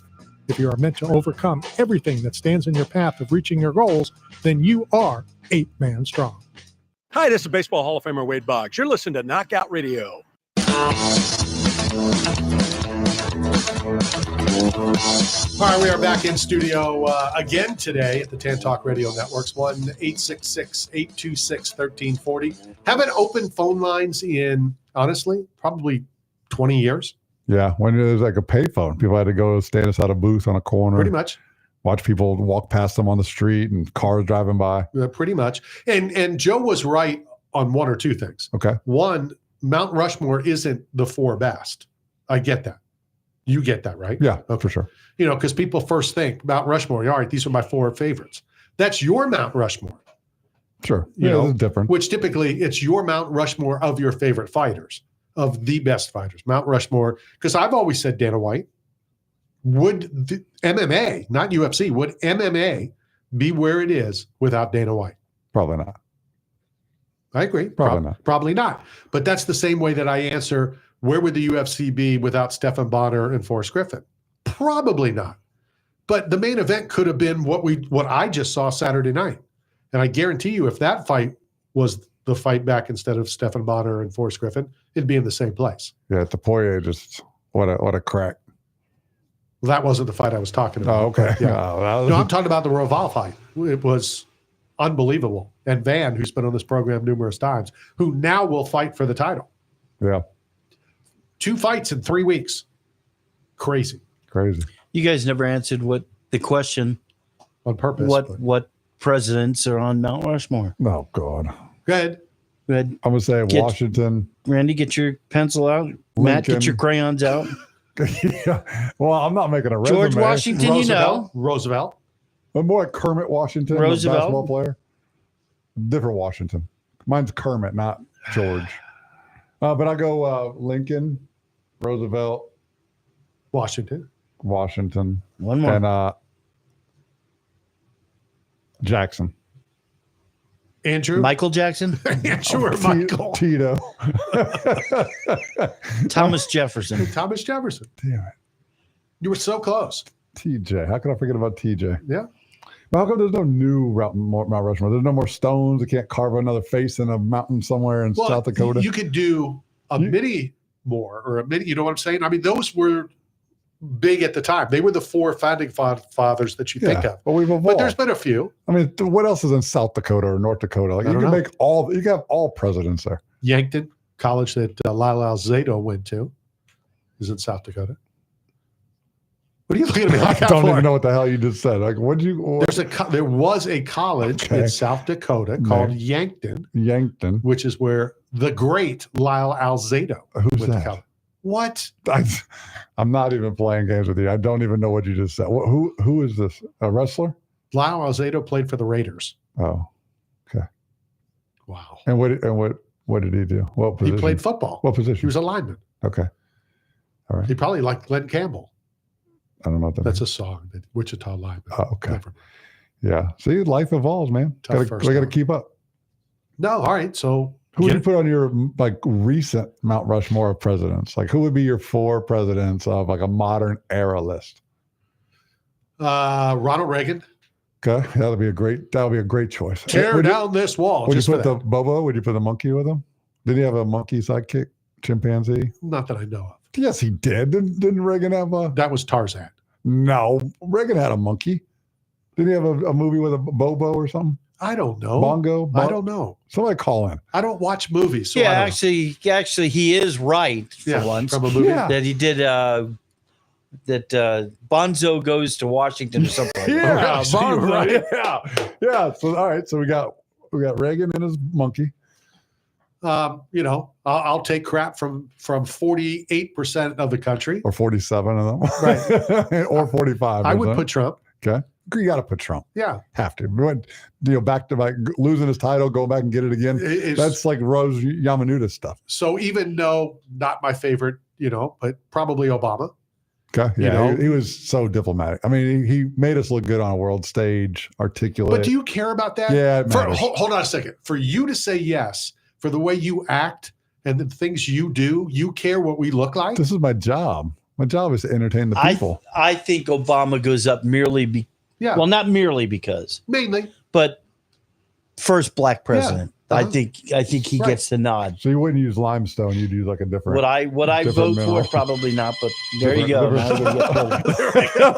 if you are meant to overcome everything that stands in your path of reaching your goals, then you are 8 Man Strong. Hi, this is Baseball Hall of Famer Wade Boggs. You're listening to Knockout Radio. All right, we are back in studio again today at the Tan Talk Radio Networks. 1-866-826-1340. Haven't opened phone lines in, honestly, probably 20 years. Yeah, when it was like a payphone, people had to go stand inside a booth on a corner. Pretty much. Watch people walk past them on the street and cars driving by. Pretty much. And Joe was right on one or two things. Okay. One, Mount Rushmore isn't the 4 best. I get that. You get that, right? Yeah, for sure. You know, because people first think Mount Rushmore, all right, these are my 4 favorites. That's your Mount Rushmore. Sure. You know, it's different. Which typically it's your Mount Rushmore of your favorite fighters, of the best fighters. Mount Rushmore, because I've always said Dana White. Would the MMA, not UFC, would MMA be where it is without Dana White? Probably not. I agree. Probably not. Probably not. But that's the same way that I answer, where would the UFC be without Stephan Bonner and Forrest Griffin? Probably not. But the main event could have been what I just saw Saturday night. And I guarantee you, if that fight was the fight back instead of Stephan Bonner and Forrest Griffin, it'd be in the same place. Yeah, Tapoya just what a crack. Well, that wasn't the fight I was talking about. Oh, okay. Yeah. No, No, I'm talking about the Roval fight. It was unbelievable. And Van, who's been on this program numerous times, who now will fight for the title. Yeah. 2 fights in 3 weeks. Crazy. You guys never answered what the question on purpose. What presidents are on Mount Rushmore? Oh, God. Go ahead. I'm going to say Washington. Randy, get your pencil out. Matt, get your crayons out. Yeah. Well, I'm not making a resume. George Washington, Roosevelt. But more like Kermit Washington, Roosevelt. the basketball player. Different Washington. Mine's Kermit, not George. But I'll go Lincoln, Roosevelt, Washington. One more. And Jackson. Andrew. Michael Jackson. Andrew or Michael. Tito. Thomas Jefferson. Thomas Jefferson. Damn it. You were so close. TJ. How could I forget about TJ? Yeah. Well, how come there's no new Mount Rushmore? There's no more stones. They can't carve another face in a mountain somewhere in South Dakota. You could do a mini more or a mini. You know what I'm saying? I mean, those were big at the time. They were the 4 founding fathers that you think of. But we've evolved. But there's been a few. I mean, what else is in South Dakota or North Dakota? Like you can make all. You can have all presidents there. Yankton College that Lyle Alzado went to is in South Dakota. What are you looking at me like? I don't even know what the hell you just said. Like, what you? There was a college in South Dakota called Yankton, which is where the great Lyle Alzado Who's went that? to college. What? I'm not even playing games with you. I don't even know what you just said. Who is this? A wrestler? Lyle Alzado played for the Raiders. Oh, okay. Wow. And what did he do? What position? He played football. What position? He was a lineman. Okay. All right. He probably liked Glenn Campbell. I don't know what that That's means. a song, that Wichita lineman. Oh, okay. Yeah. See, life evolves, man. We got to keep up. No, all right. So who would you put on your recent Mount Rushmore of presidents? Like who would be your 4 presidents of like a modern era list? Ronald Reagan. Okay, that'll be a great choice. Tear down this wall. Would you put the Bobo? Would you put the monkey with him? Did he have a monkey sidekick? Chimpanzee? Not that I know of. Yes, he did. Didn't Reagan have a? That was Tarzan. No, Reagan had a monkey. Didn't he have a movie with a Bobo or something? I don't know. Bongo? I don't know. Somebody call in. I don't watch movies. So yeah, I don't actually, he is right for once. From a movie? Yeah. That he did that Bonzo goes to Washington or something. Like Yeah, that. So you're Bonzo. right. Yeah. So all right. So we got Reagan and his monkey. I'll take crap from 48% of the country. Or 47 of them. Right. Or 45. I would put Trump. Okay. You got to put Trump. Yeah. Have to. Back to back, losing his title, go back and get it again. That's like Rose Yamanuda stuff. So even though not my favorite, but probably Obama. Okay. Yeah. He was so diplomatic. I mean, he made us look good on a world stage, articulate. But do you care about that? Yeah. It matters. Hold on a second. For you to say yes, for the way you act and the things you do, you care what we look like? This is my job. My job is to entertain the people. I think Obama goes up merely well, not merely because. Mainly. But first black president. Yeah. I think he gets the nod. So you wouldn't use limestone, you'd use like a different. Would I vote mineral. for? Probably not, but there you go.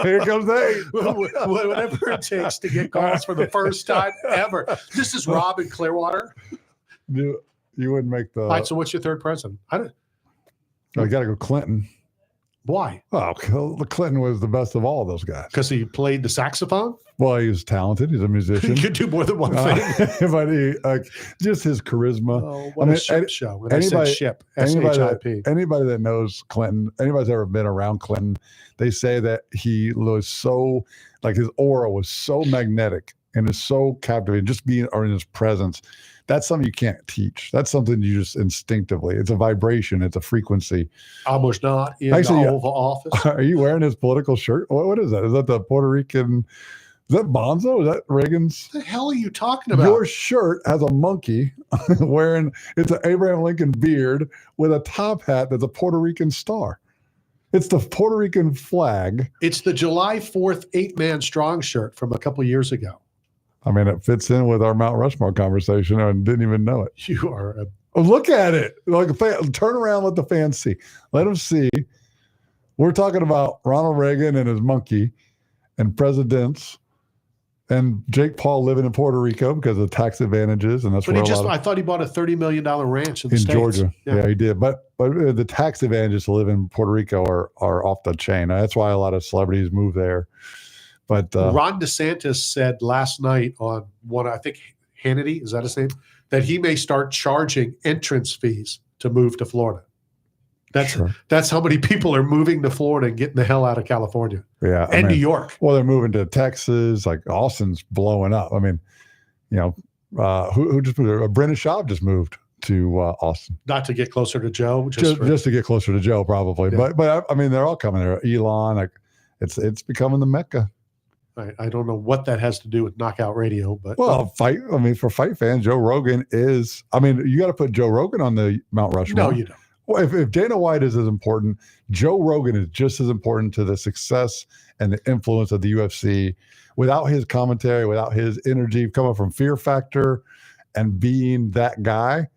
Here comes Dave. Whatever it takes to get calls for the first time ever. This is Rob in Clearwater. You wouldn't make the. All right, so what's your third president? I got to go Clinton. Why? Oh, Clinton was the best of all of those guys. Because he played the saxophone? Well, he was talented. He's a musician. He could do more than one thing. But he, just his charisma. Oh, what a ship show. And I said ship, S-H-I-P. Anybody that knows Clinton, anybody's ever been around Clinton, they say that he was so, like his aura was so magnetic and is so captivating, just being or in his presence. That's something you can't teach. That's something you just instinctively. It's a vibration. It's a frequency. Almost not in the Oval Office. Are you wearing his political shirt? What is that? Is that the Puerto Rican? Is that Bonzo? Is that Reagan's? What the hell are you talking about? Your shirt has a monkey wearing, it's an Abraham Lincoln beard with a top hat that's a Puerto Rican star. It's the Puerto Rican flag. It's the July 4th 8-man strong shirt from a couple years ago. I mean, it fits in with our Mount Rushmore conversation and didn't even know it. You are look at it. Like a fan, turn around, let the fans see. Let them see. We're talking about Ronald Reagan and his monkey and presidents and Jake Paul living in Puerto Rico because of tax advantages. And that's but where I thought he bought a $30 million ranch in the States. Georgia. Yeah, he did. But the tax advantages to live in Puerto Rico are off the chain. That's why a lot of celebrities move there. But Ron DeSantis said last night on I think Hannity, is that his name? That he may start charging entrance fees to move to Florida. That's how many people are moving to Florida and getting the hell out of California. Yeah. And New York. Well, they're moving to Texas. Like Austin's blowing up. I mean, who just moved? Brendan Schaub just moved to Austin. Not to get closer to Joe. Just to get closer to Joe, probably. Yeah. But I mean, they're all coming there. Elon, like it's becoming the Mecca. I don't know what that has to do with Knockout Radio, but for fight fans, Joe Rogan is. I mean, you got to put Joe Rogan on the Mount Rushmore. No, you don't. Well, if Dana White is as important, Joe Rogan is just as important to the success and the influence of the UFC. Without his commentary, without his energy coming from Fear Factor and being that guy,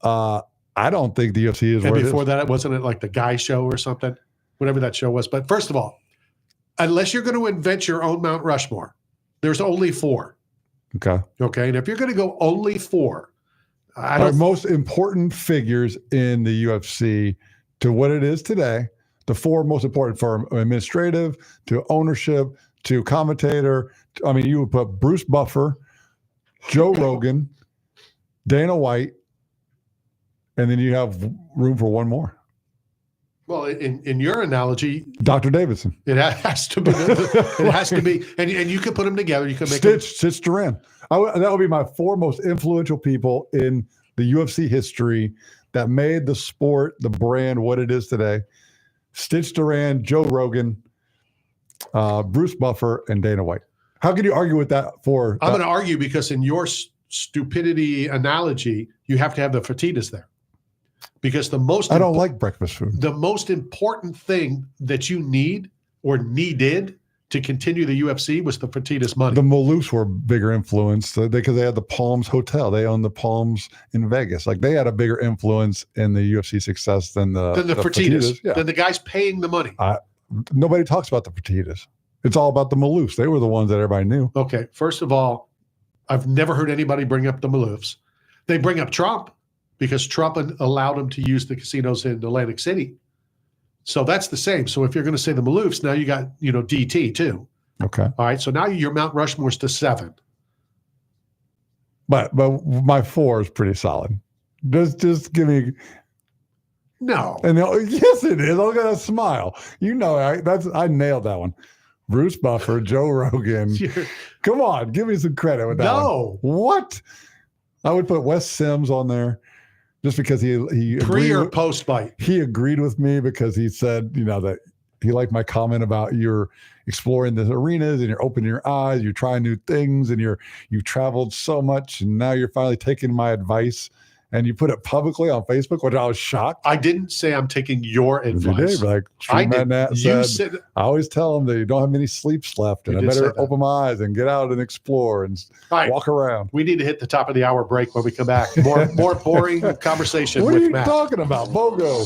I don't think the UFC is. And where before that, wasn't it like the Guy Show or something? Whatever that show was. But first of all, unless you're going to invent your own Mount Rushmore, there's only 4. Okay. And if you're going to go only 4, our most important figures in the UFC to what it is today, the 4 most important from administrative to ownership to commentator. I mean, you would put Bruce Buffer, Joe Rogan, Dana White, and then you have room for one more. Well, in your analogy, Dr. Davidson. It has to be. It has to be, and you can put them together. You can make Stitch Duran. That would be my 4 most influential people in the UFC history that made the sport, the brand, what it is today. Stitch Duran, Joe Rogan, Bruce Buffer, and Dana White. How can you argue with that? I'm going to argue because in your stupidity analogy, you have to have the Fertitas there. Because I don't like breakfast food. The most important thing that you need or needed to continue the UFC was the Fertitas money. The Maloofs were bigger influence because they had the Palms Hotel. They owned the Palms in Vegas. Like they had a bigger influence in the UFC success than the Fertitas. Yeah. Than the guys paying the money. Nobody talks about the Fertitas. It's all about the Maloofs. They were the ones that everybody knew. Okay. First of all, I've never heard anybody bring up the Maloofs. They bring up Trump because Trump allowed them to use the casinos in Atlantic City. So that's the same. So if you're going to say the Maloofs, now you got, DT too. Okay. All right. So now your Mount Rushmore's to 7. But my 4 is pretty solid. Just give me. No. And yes, it is. Look at that smile. I nailed that one. Bruce Buffer, Joe Rogan. Come on, give me some credit with that. No. One. What? I would put Wes Sims on there just because he pre or post fight. He agreed with me because he said, that he liked my comment about you're exploring the arenas and you're opening your eyes, you're trying new things, and you've traveled so much, and now you're finally taking my advice. And you put it publicly on Facebook, which I was shocked. I didn't say I'm taking your advice. I always tell them that you don't have many sleeps left, and I better open my eyes and get out and explore and walk around. We need to hit the top of the hour break when we come back. More boring conversation with Matt. What are you talking about? Bongo.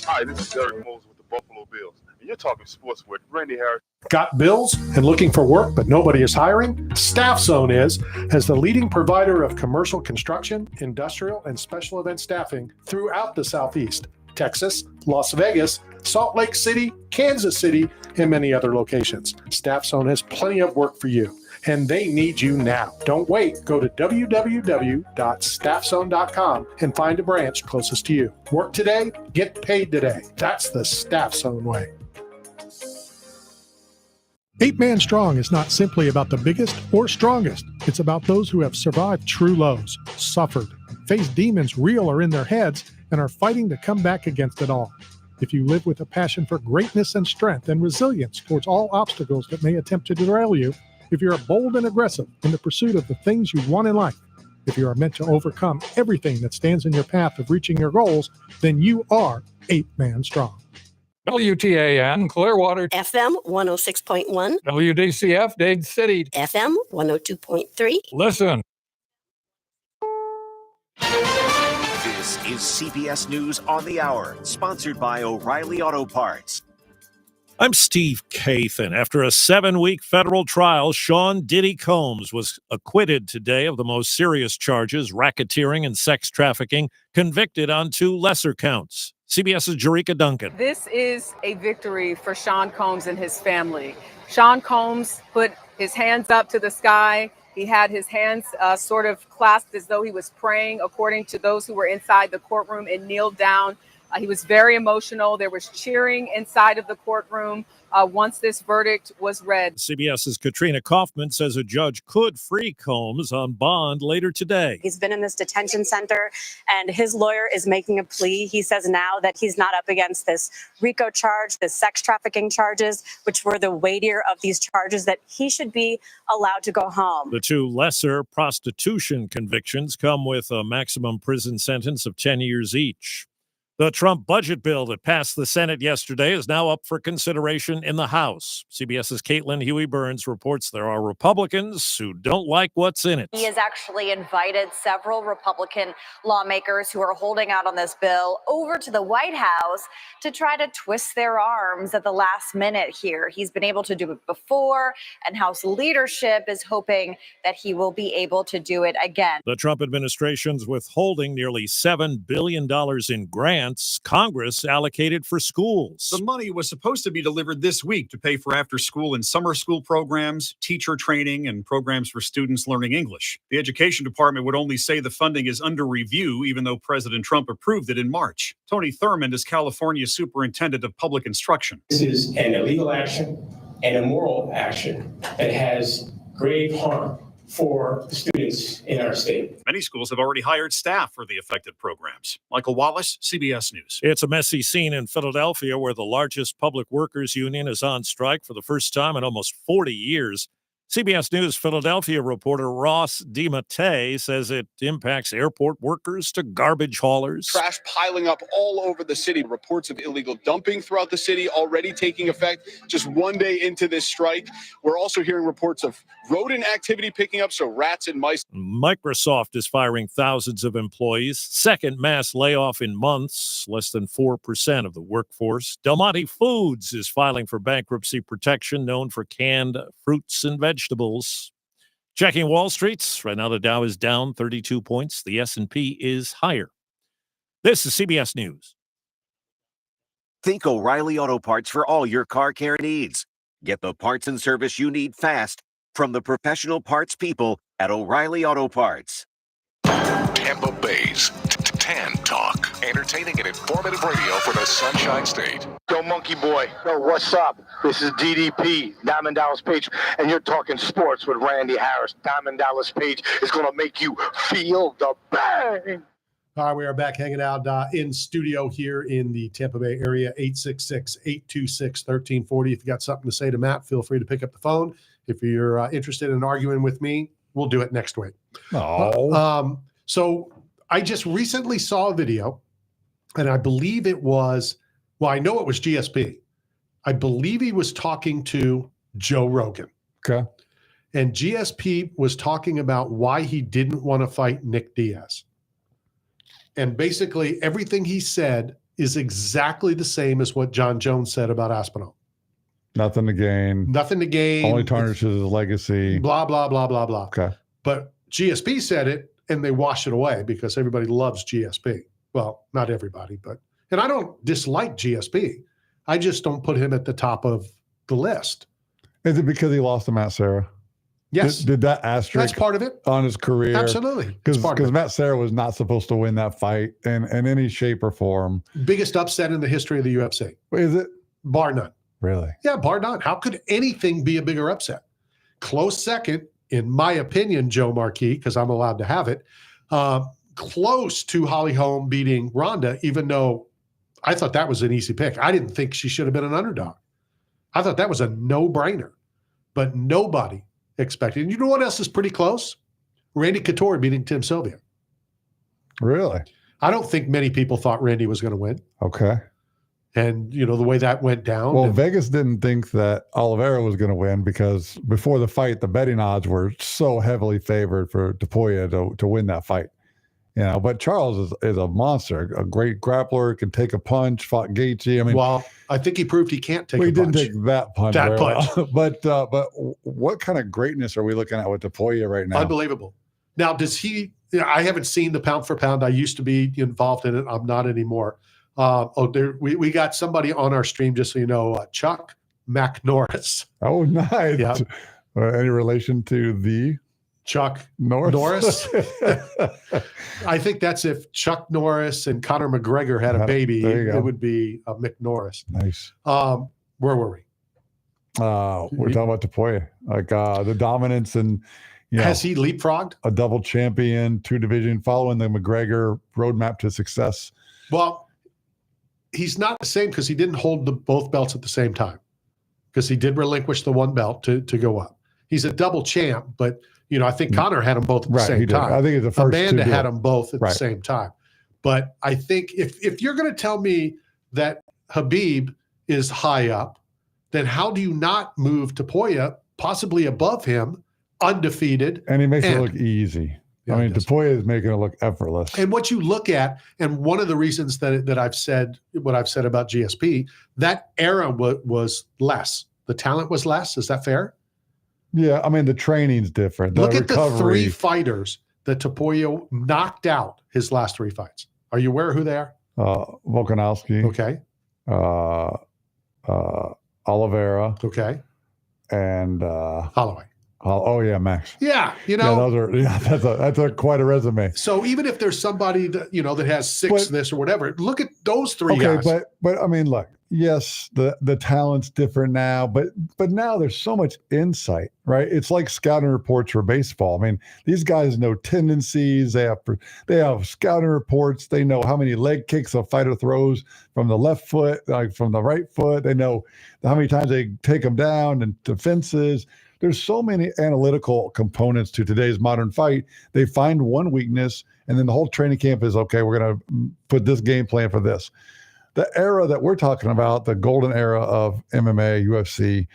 Hi, this is Derek Moses with the Buffalo Bills, and you're talking sports with Randy Harris. Got bills and looking for work, but nobody is hiring? Staff Zone is, as the leading provider of commercial construction, industrial, and special event staffing throughout the Southeast, Texas, Las Vegas, Salt Lake City, Kansas City, and many other locations. Staff Zone has plenty of work for you, and they need you now. Don't wait. Go to www.staffzone.com and find a branch closest to you. Work today, get paid today. That's the Staff Zone way. 8 Man Strong is not simply about the biggest or strongest. It's about those who have survived true lows, suffered, faced demons real or in their heads, and are fighting to come back against it all. If you live with a passion for greatness and strength and resilience towards all obstacles that may attempt to derail you, if you're bold and aggressive in the pursuit of the things you want in life, if you are meant to overcome everything that stands in your path of reaching your goals, then you are 8 Man Strong. WTAN, Clearwater. FM 106.1. WDCF, Dade City. FM 102.3. Listen. This is CBS News on the Hour, sponsored by O'Reilly Auto Parts. I'm Steve Kathan. After a 7-week federal trial, Sean Diddy Combs was acquitted today of the most serious charges, racketeering and sex trafficking, convicted on 2 lesser counts. CBS's Jerika Duncan. This is a victory for Sean Combs and his family. Sean Combs put his hands up to the sky. He had his hands sort of clasped as though he was praying, according to those who were inside the courtroom, and kneeled down. He was very emotional. There was cheering inside of the courtroom once this verdict was read. CBS's Katrina Kaufman says a judge could free Combs on bond later today. He's been in this detention center, and his lawyer is making a plea. He says now that he's not up against this RICO charge, the sex trafficking charges, which were the weightier of these charges, that he should be allowed to go home. The 2 lesser prostitution convictions come with a maximum prison sentence of 10 years each. The Trump budget bill that passed the Senate yesterday is now up for consideration in the House. CBS's Caitlin Huey-Burns reports there are Republicans who don't like what's in it. He has actually invited several Republican lawmakers who are holding out on this bill over to the White House to try to twist their arms at the last minute here. He's been able to do it before, and House leadership is hoping that he will be able to do it again. The Trump administration's withholding nearly $7 billion in grants Congress allocated for schools. The money was supposed to be delivered this week to pay for after-school and summer school programs, teacher training, and programs for students learning English. The Education Department would only say the funding is under review, even though President Trump approved it in March. Tony Thurmond is California's Superintendent of Public Instruction. This is an illegal action and a moral action that has grave harm for the students in our state. Many schools have already hired staff for the affected programs. Michael Wallace, CBS News. It's a messy scene in Philadelphia where the largest public workers union is on strike for the first time in almost 40 years. CBS News Philadelphia reporter Ross DiMattei says it impacts airport workers to garbage haulers. Trash piling up all over the city. Reports of illegal dumping throughout the city already taking effect just one day into this strike. We're also hearing reports of rodent activity picking up, so rats and mice. Microsoft is firing thousands of employees. Second mass layoff in months, less than 4% of the workforce. Del Monte Foods is filing for bankruptcy protection, known for canned fruits and vegetables. Checking Wall Street. Right now, the Dow is down 32 points. The S&P is higher. This is CBS News. Think O'Reilly Auto Parts for all your car care needs. Get the parts and service you need fast from the professional parts people at O'Reilly Auto Parts. Tampa Bay's Tan Talk. Entertaining and informative radio for the Sunshine State. Yo, Monkey Boy. Yo, what's up? This is DDP, Diamond Dallas Page, and you're talking sports with Randy Harris. Diamond Dallas Page is going to make you feel the bang. All right, we are back hanging out in studio here in the Tampa Bay area, 866-826-1340. If you got something to say to Matt, feel free to pick up the phone. If you're interested in arguing with me, we'll do it next week. So I just recently saw a video, and I believe it was, well, I know it was GSP. I believe he was talking to Joe Rogan. Okay. And GSP was talking about why he didn't want to fight Nick Diaz. And basically everything he said is exactly the same as what John Jones said about Aspinall. Nothing to gain. Nothing to gain. Only tarnishes his legacy. Blah, blah, blah, blah, blah. Okay. But GSP said it, and they wash it away because everybody loves GSP. Well, not everybody, but, and I don't dislike GSP. I just don't put him at the top of the list. Is it because he lost to Matt Serra? Yes. Did that asterisk That's part of it. on his career? Absolutely. Because Matt Serra was not supposed to win that fight in any shape or form. Biggest upset in the history of the UFC. Is it? Bar none. Really? Yeah, bar none. How could anything be a bigger upset? Close second, in my opinion, Joe Marquis, because I'm allowed to have it, close to Holly Holm beating Ronda, even though I thought that was an easy pick. I didn't think she should have been an underdog. I thought that was a no-brainer, but nobody expected. And you know what else is pretty close? Randy Couture beating Tim Sylvia. Really? I don't think many people thought Randy was going to win. Okay. And, you know, the way that went down. Well, Vegas didn't think that Oliveira was going to win because before the fight, the betting odds were so heavily favored for Tapoya to win that fight. You know, but Charles is a monster, a great grappler, can take a punch, fought Gaethje. I mean, well, I think he proved he can't take a punch. He didn't take that punch. That punch. Well. But what kind of greatness are we looking at with Tapoya right now? Unbelievable. Now, does he, you know, I haven't seen the pound for pound. I used to be involved in it. I'm not anymore. We got somebody on our stream, just so you know, Chuck McNorris. Oh, nice. Yeah. Any relation to the Chuck Norris? I think that's if Chuck Norris and Conor McGregor had a baby, it would be McNorris. Nice. Where were we? We're talking about Tapoya, like the dominance and, you know, has he leapfrogged? A double champion, 2-division, following the McGregor roadmap to success. Well, he's not the same because he didn't hold both belts at the same time, because he did relinquish the one belt to go up. He's a double champ, but you know, I think Conor had them both at the same time. I think it's the first Amanda two had them both at the same time. But I think if you're going to tell me that Habib is high up, then how do you not move Tapoya possibly above him, undefeated? And he makes it look easy. Yeah, I mean, Tapoya is making it look effortless. And what you look at, and one of the reasons that I've said what I've said about GSP, that era was less. The talent was less. Is that fair? Yeah, I mean, the training's different. Look at the 3 fighters that Tapoya knocked out his last 3 fights. Are you aware of who they are? Volkanovski. Okay. Oliveira. Okay. And Holloway. Oh yeah, Max. Yeah, you know, that's quite a resume. So even if there's somebody that, you know, that has 6 this or whatever, look at those 3 guys. But I mean, look, yes, the talent's different now, but now there's so much insight, right? It's like scouting reports for baseball. I mean, these guys know tendencies. They have scouting reports. They know how many leg kicks a fighter throws from the left foot, like from the right foot. They know how many times they take them down and defenses. there's so many analytical components to today's modern fight. They find one weakness, and then the whole training camp is, okay, we're going to put this game plan for this. The era that we're talking about, the golden era of MMA, UFC,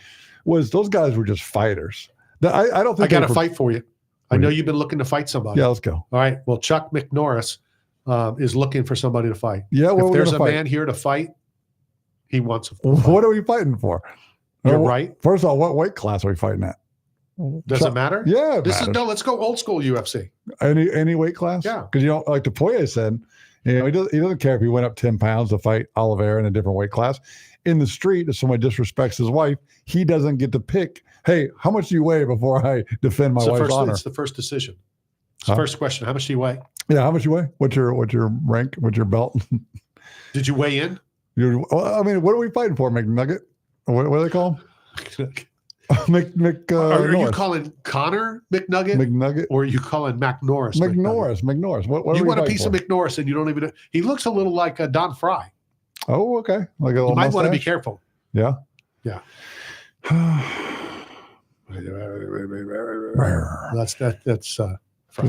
was those guys were just fighters. I don't think I got a fight for you. I know you've been looking to fight somebody. Yeah, let's go. All right. Well, Chuck McNorris is looking for somebody to fight. Yeah, well, if there's a fight. man here to fight, he wants to fight. What are we fighting for? You're right. First of all, what weight class are we fighting at? Does it matter? Yeah, let's go old school UFC. Any weight class? Yeah. Because like Tapoya said, he doesn't care if he went up 10 pounds to fight Oliveira in a different weight class. In the street, if somebody disrespects his wife, he doesn't get to pick, hey, how much do you weigh before I defend my wife's honor? It's the first decision. It's the first question. How much do you weigh? Yeah, how much do you weigh? What's your rank? What's your belt? Did you weigh in? I mean, what are we fighting for, McNugget? What do they call him? Are you calling Connor McNugget? McNugget? Or are you calling Mac Norris? McNorris. What you want a fighting piece for? of McNorris and you don't even. He looks a little like Don Fry. Oh, okay. Like a little You might want to be mustache? careful. Yeah. Yeah. That's Is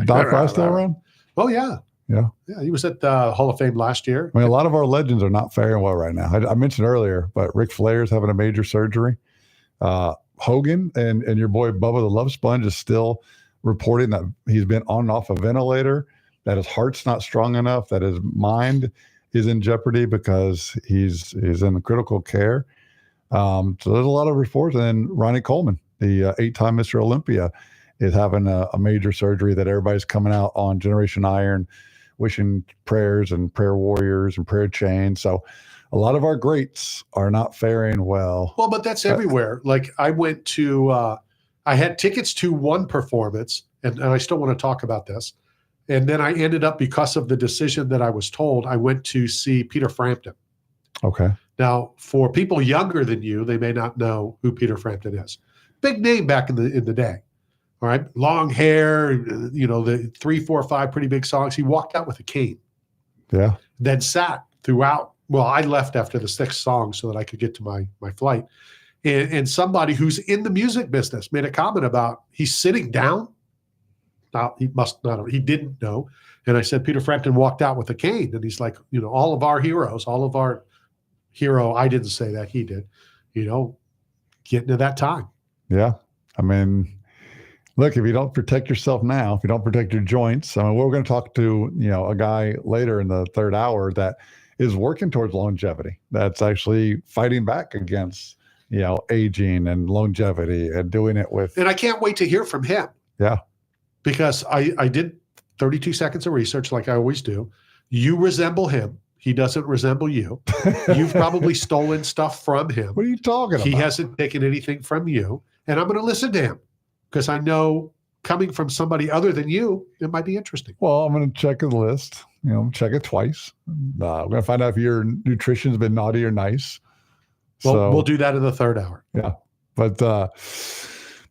Don Fry still around? Oh yeah. Yeah. Yeah, he was at the Hall of Fame last year. I mean, a lot of our legends are not faring well right now. I mentioned earlier, but Ric Flair's having a major surgery. Hogan and your boy Bubba the Love Sponge is still reporting that he's been on and off a ventilator, that his heart's not strong enough, that his mind is in jeopardy because he's in critical care. So there's a lot of reports. And then Ronnie Coleman, the 8-time Mr. Olympia, is having a major surgery that everybody's coming out on Generation Iron, wishing prayers and prayer warriors and prayer chains. So a lot of our greats are not faring well. Well, but that's everywhere. Like I went to, I had tickets to one performance, and I still want to talk about this. And then I ended up, because of the decision that I was told, I went to see Peter Frampton. Okay. Now, for people younger than you, they may not know who Peter Frampton is. Big name back in the day. All right. Long hair, the 3, 4, 5 pretty big songs. He walked out with a cane. Yeah. Then sat throughout. Well, I left after the 6th song so that I could get to my flight. And somebody who's in the music business made a comment about he's sitting down. Now, he must not, he didn't know. And I said, Peter Frampton walked out with a cane. And he's like, all of our heroes, all of our hero, I didn't say that, he did, getting to that time. Yeah. I mean, look, if you don't protect yourself now, if you don't protect your joints, I mean, we're going to talk to, a guy later in the 3rd hour that is working towards longevity, that's actually fighting back against, aging and longevity and doing it with. And I can't wait to hear from him. Yeah. Because I did 32 seconds of research like I always do. You resemble him. He doesn't resemble you. You've probably stolen stuff from him. What are you talking about? He hasn't taken anything from you. And I'm going to listen to him because I know coming from somebody other than you, it might be interesting. Well, I'm going to check the list, check it twice. I'm going to find out if your nutrition's been naughty or nice. Well, we'll do that in the 3rd hour. Yeah. But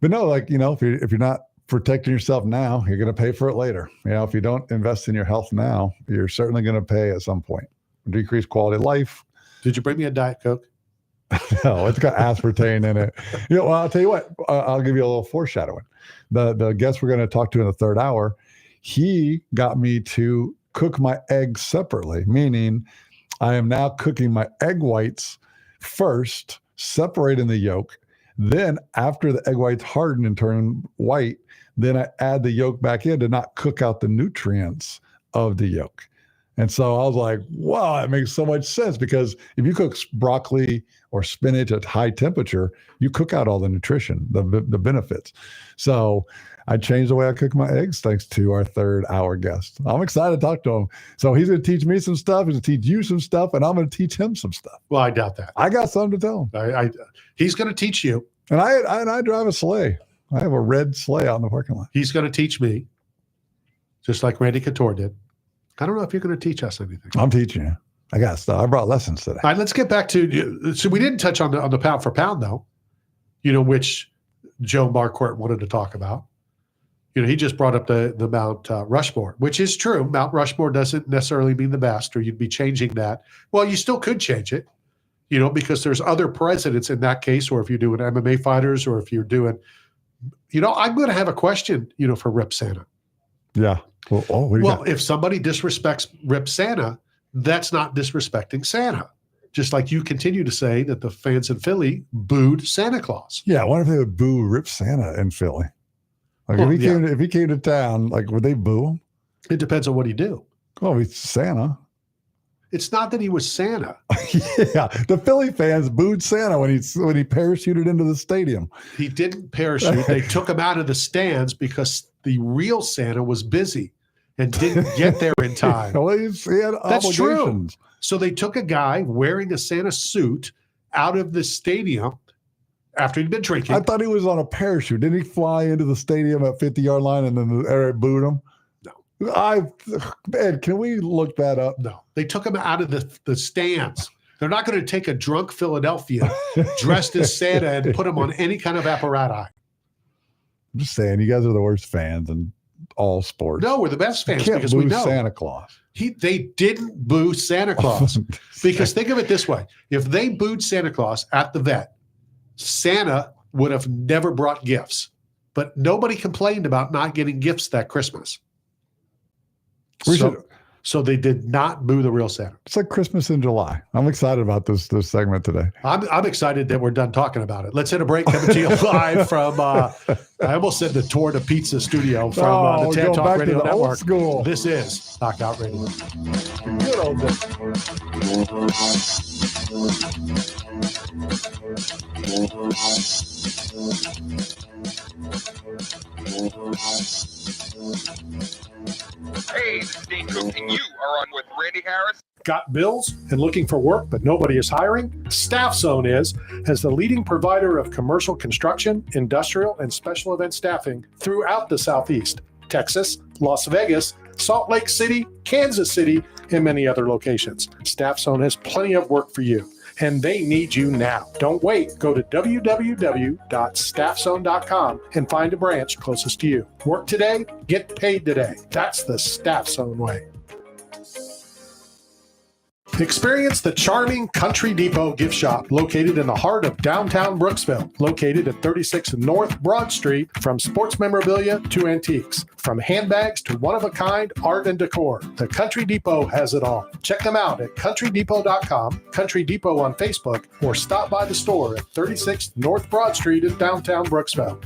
no, if you're not protecting yourself now, you're going to pay for it later. If you don't invest in your health now, you're certainly going to pay at some point. Decreased quality of life. Did you bring me a Diet Coke? No, it's got aspartame in it. Well, I'll tell you what, I'll give you a little foreshadowing. The guest we're going to talk to in the 3rd hour, he got me to cook my eggs separately, meaning I am now cooking my egg whites first, separating the yolk. Then after the egg whites harden and turn white, then I add the yolk back in to not cook out the nutrients of the yolk. And so I was like, wow, that makes so much sense, because if you cook broccoli or spinach at high temperature, you cook out all the nutrition, the benefits. So I changed the way I cook my eggs thanks to our 3rd hour guest. I'm excited to talk to him. So he's going to teach me some stuff, he's going to teach you some stuff, and I'm going to teach him some stuff. Well, I doubt that. I got something to tell him. He's going to teach you. And I drive a sleigh. I have a red sleigh out in the parking lot. He's going to teach me, just like Randy Couture did. I don't know if you're going to teach us anything. I'm teaching you. I got stuff. I brought lessons today. All right, let's get back to. So we didn't touch on the pound for pound though, which Joe Marquardt wanted to talk about. He just brought up the Mount Rushmore, which is true. Mount Rushmore doesn't necessarily mean the best, or you'd be changing that. Well, you still could change it, because there's other presidents in that case, or if you're doing MMA fighters, or if you're doing I'm going to have a question, for Rip Santa. Yeah. Well, if somebody disrespects Rip Santa, that's not disrespecting Santa. Just like you continue to say that the fans in Philly booed Santa Claus. Yeah, I wonder if they would boo Rip Santa in Philly. Like if he came to town, like would they boo him? It depends on what he do. Well, he's Santa. It's not that he was Santa. Yeah, the Philly fans booed Santa when he parachuted into the stadium. He didn't parachute. They took him out of the stands because the real Santa was busy and didn't get there in time. Well, he had That's obligations. true. So they took a guy wearing a Santa suit out of the stadium after he'd been drinking. I thought he was on a parachute. Didn't he fly into the stadium at 50-yard line and then the air booed him? No. Ed, can we look that up? No. They took him out of the stands. They're not going to take a drunk Philadelphia dressed as Santa and put him on any kind of apparatus. I'm just saying, you guys are the worst fans in all sports. No, we're the best fans You can't because we boo know. Santa Claus. They didn't boo Santa Claus because think of it this way. If they booed Santa Claus at the vet, Santa would have never brought gifts. But nobody complained about not getting gifts that Christmas. So they did not boo the real Santa. It's like Christmas in July. I'm excited about this segment today. I'm excited that we're done talking about it. Let's hit a break. Coming to you live from, I almost said the Tour de Pizza studio from the Tan Talk Radio Network. School. This is Knockout Radio. Good old day. Hey, this is Dane Cook, and you are on with Randy Harris. Got bills and looking for work, but nobody is hiring? Staff Zone is, as the leading provider of commercial construction, industrial, and special event staffing throughout the Southeast, Texas, Las Vegas, Salt Lake City, Kansas City, and many other locations. Staff Zone has plenty of work for you, and they need you now. Don't wait. Go to www.staffzone.com and find a branch closest to you. Work today, get paid today. That's the Staff Zone way. Experience the charming Country Depot gift shop located in the heart of downtown Brooksville, located at 36 North Broad Street. From sports memorabilia to antiques, from handbags to one-of-a-kind art and decor, the Country Depot has it all. Check them out at countrydepot.com, Country Depot on Facebook, or stop by the store at 36 North Broad Street in downtown Brooksville.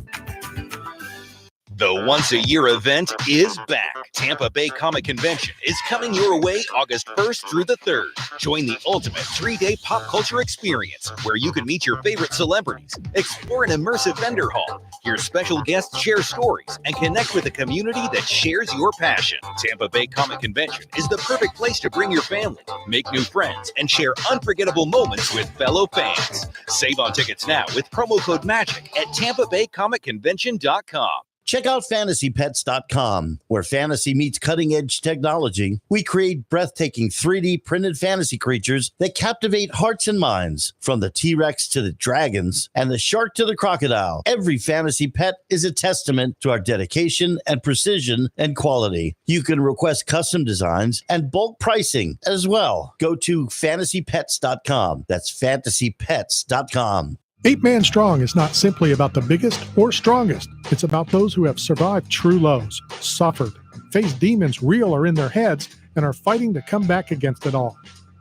The once-a-year event is back. Tampa Bay Comic Convention is coming your way August 1st through the 3rd. Join the ultimate 3-day pop culture experience where you can meet your favorite celebrities, explore an immersive vendor hall, hear special guests share stories, and connect with a community that shares your passion. Tampa Bay Comic Convention is the perfect place to bring your family, make new friends, and share unforgettable moments with fellow fans. Save on tickets now with promo code MAGIC at TampaBayComicConvention.com. Check out fantasypets.com, where fantasy meets cutting-edge technology. We create breathtaking 3D printed fantasy creatures that captivate hearts and minds. From the T-Rex to the dragons and the shark to the crocodile, every fantasy pet is a testament to our dedication and precision and quality. You can request custom designs and bulk pricing as well. Go to fantasypets.com. That's fantasypets.com. 8 Man Strong is not simply about the biggest or strongest. It's about those who have survived true lows, suffered, faced demons real or in their heads, and are fighting to come back against it all.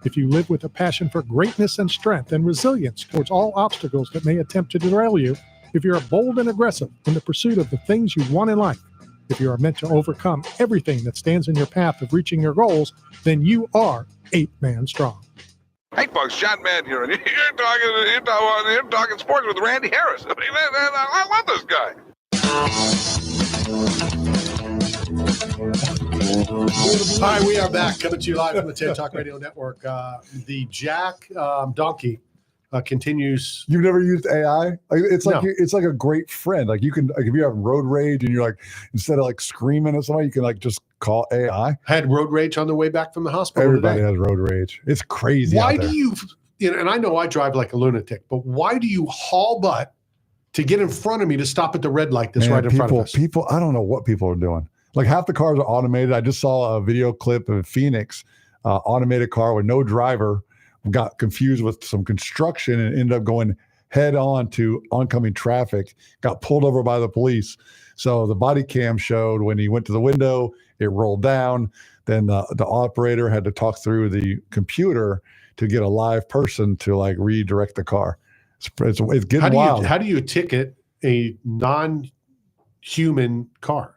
If you live with a passion for greatness and strength and resilience towards all obstacles that may attempt to derail you, if you're bold and aggressive in the pursuit of the things you want in life, if you are meant to overcome everything that stands in your path of reaching your goals, then you are 8 Man Strong. Hey, folks, John Madden here, and you're talking sports with Randy Harris. I mean, I love this guy. Hi, we are back coming to you live from the Tan Talk Radio Network. The Jack Donkey continues. You've never used AI? It's like No. it's like a great friend. Like you can, like if you have road rage and you're like, instead of like screaming at somebody, you can like just call AI. I had road rage on the way back from the hospital Everybody today. has road rage. It's crazy. Why out there. do you, and I know I drive like a lunatic, but why do you haul butt to get in front of me to stop at the red light that's right in front of us? People, I don't know what people are doing. Like half the cars are automated. I just saw a video clip of Phoenix, automated car with no driver, got confused with some construction and ended up going head on to oncoming traffic, got pulled over by the police. So the body cam showed when he went to the window, it rolled down. Then the operator had to talk through the computer to get a live person to like redirect the car. It's getting wild. How do you ticket a non-human car?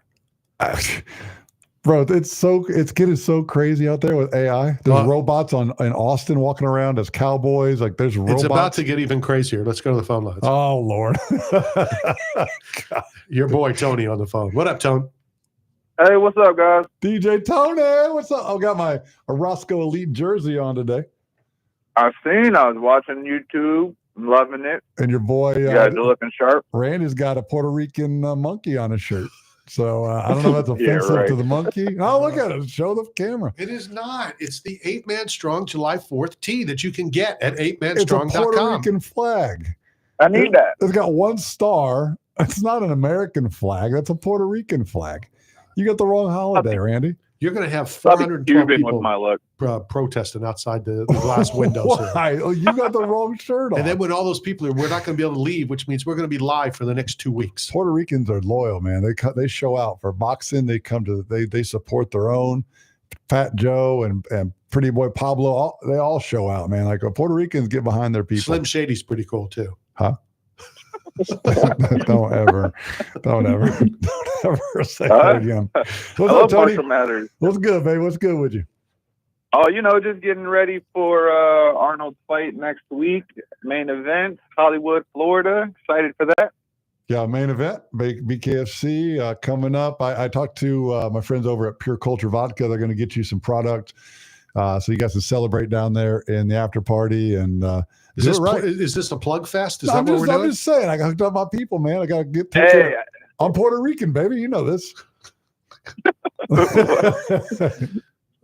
Bro, it's getting so crazy out there with AI. There's robots in Austin walking around as cowboys. Like there's robots. It's about to get even crazier. Let's go to the phone lines. Oh Lord. Your boy Tony on the phone. What up, Tone? Hey, what's up, guys? DJ Tony, what's up? I got my Orozco Elite jersey on today. I was watching YouTube, loving it. And your boy, you guys are looking sharp. Randy's got a Puerto Rican monkey on his shirt. So I don't know if that's offensive to the monkey. Oh, look at it. Show the camera. It is not. It's the 8-Man Strong July 4th tee that you can get at 8manstrong.com. It's a Puerto Rican flag. I need that. It's got one star. It's not an American flag. That's a Puerto Rican flag. You got the wrong holiday, Randy. You're going to have 412 people with my look. Protesting outside the glass windows. Why? Oh, you got the wrong shirt on. And then when all those people are, we're not going to be able to leave, which means we're going to be live for the next 2 weeks. Puerto Ricans are loyal, man. They show out for boxing. They come to they support their own. Fat Joe and Pretty Boy Pablo, they all show out, man. Like Puerto Ricans get behind their people. Slim Shady's pretty cool too. Huh? Don't ever say that again. What's up, Tony? Matters. What's good, babe? What's good with you? Oh, just getting ready for Arnold's fight next week. Main event, Hollywood, Florida. Excited for that. Yeah, main event, BKFC coming up. I talked to my friends over at Pure Culture Vodka. They're going to get you some product, so you guys can celebrate down there in the after party. And is this a plug fest? Is that what we're doing? I'm just saying. I got hooked up my people, man. I got to get picture. Hey, I'm Puerto Rican, baby. You know this.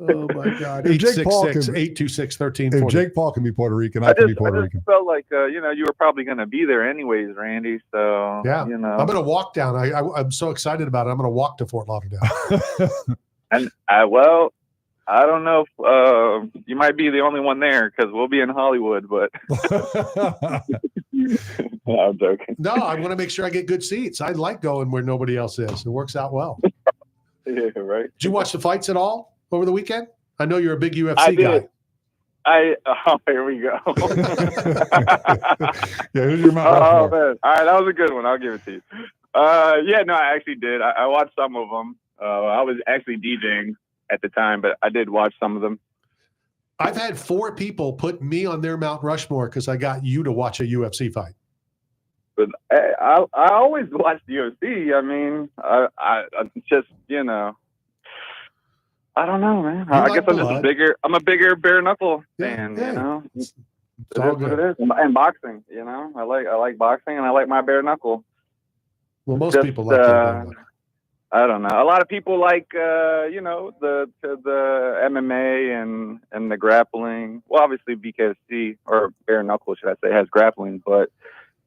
Oh my God! 866-826-1340. If Jake Paul can be Puerto Rican, I can be Puerto Rican. Felt like you were probably going to be there anyways, Randy. So yeah, I'm going to walk down. I'm so excited about it. I'm going to walk to Fort Lauderdale. And I don't know if you might be the only one there because we'll be in Hollywood, but no, I'm joking. No, I want to make sure I get good seats. I like going where nobody else is. It works out well. Yeah, right. Did you watch the fights at all over the weekend? I know you're a big UFC guy. Here we go. Yeah, who's your Mount Rushmore? Man. All right, that was a good one. I'll give it to you. I actually did. I watched some of them. I was actually DJing at the time, but I did watch some of them. I've had 4 people put me on their Mount Rushmore because I got you to watch a UFC fight. But I always watch the UFC. I mean, I just, I don't know, man. I guess I'm just I'm a bigger bare knuckle fan, It's all good. What it is. And boxing, I like boxing and I like my bare knuckle. Well, most people like that. I don't know. A lot of people like, the MMA and the grappling. Well, obviously BKFC or bare knuckle, should I say, has grappling, but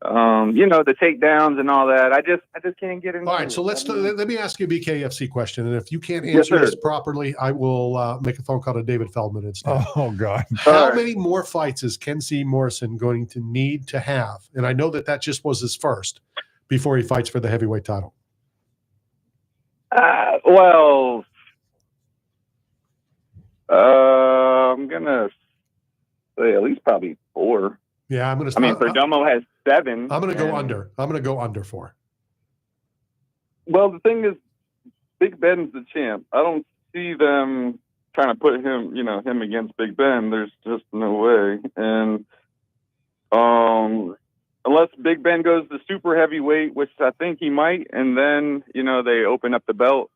the takedowns and all that. I just can't get into. All right, so let me ask you a BKFC question, and if you can't answer this properly, I will make a phone call to David Feldman instead. Oh God! How many more fights is Ken C. Morrison going to need to have? And I know that just was his first before he fights for the heavyweight title. I'm gonna say at least probably 4. Yeah, Perdomo has 7. I'm gonna go under. I'm gonna go under 4. Well, the thing is, Big Ben's the champ. I don't see them trying to put him, him against Big Ben. There's just no way. And unless Big Ben goes to super heavyweight, which I think he might, and then, they open up the belt.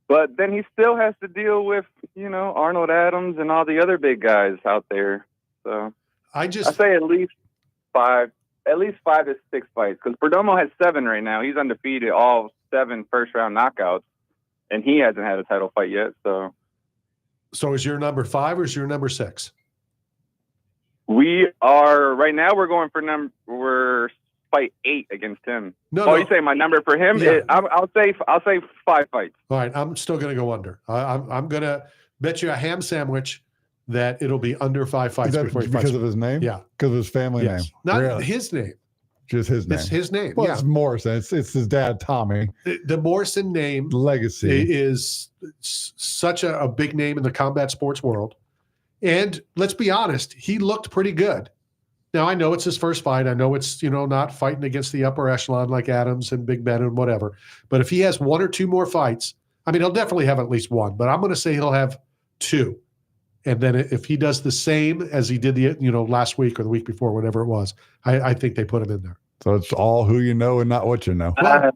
But then he still has to deal with, Arnold Adams and all the other big guys out there. So I say at least 5 to 6 fights, because Perdomo has 7 right now. He's undefeated, all 7 first-round knockouts, and he hasn't had a title fight yet. So is your number 5 or is your number 6? We are right now. We're going for we're fight 8 against him. No. You say my number for him? Yeah. I'll say 5 fights. All right, I'm still going to go under. I'm going to bet you a ham sandwich that it'll be under 5 fights Is that before he because fights. of his name? Yeah. Because of his family name? Not Really? his name. Just his name. It's his name. Well, yeah. it's Morrison. It's his dad, Tommy. The Morrison name Legacy is such a big name in the combat sports world. And let's be honest, he looked pretty good. Now, I know it's his first fight. I know it's, not fighting against the upper echelon like Adams and Big Ben and whatever. But if he has one or two more fights, I mean, he'll definitely have at least one, but I'm going to say he'll have two. And then if he does the same as he did last week or the week before, whatever it was, I think they put him in there. So it's all who you know and not what you know. I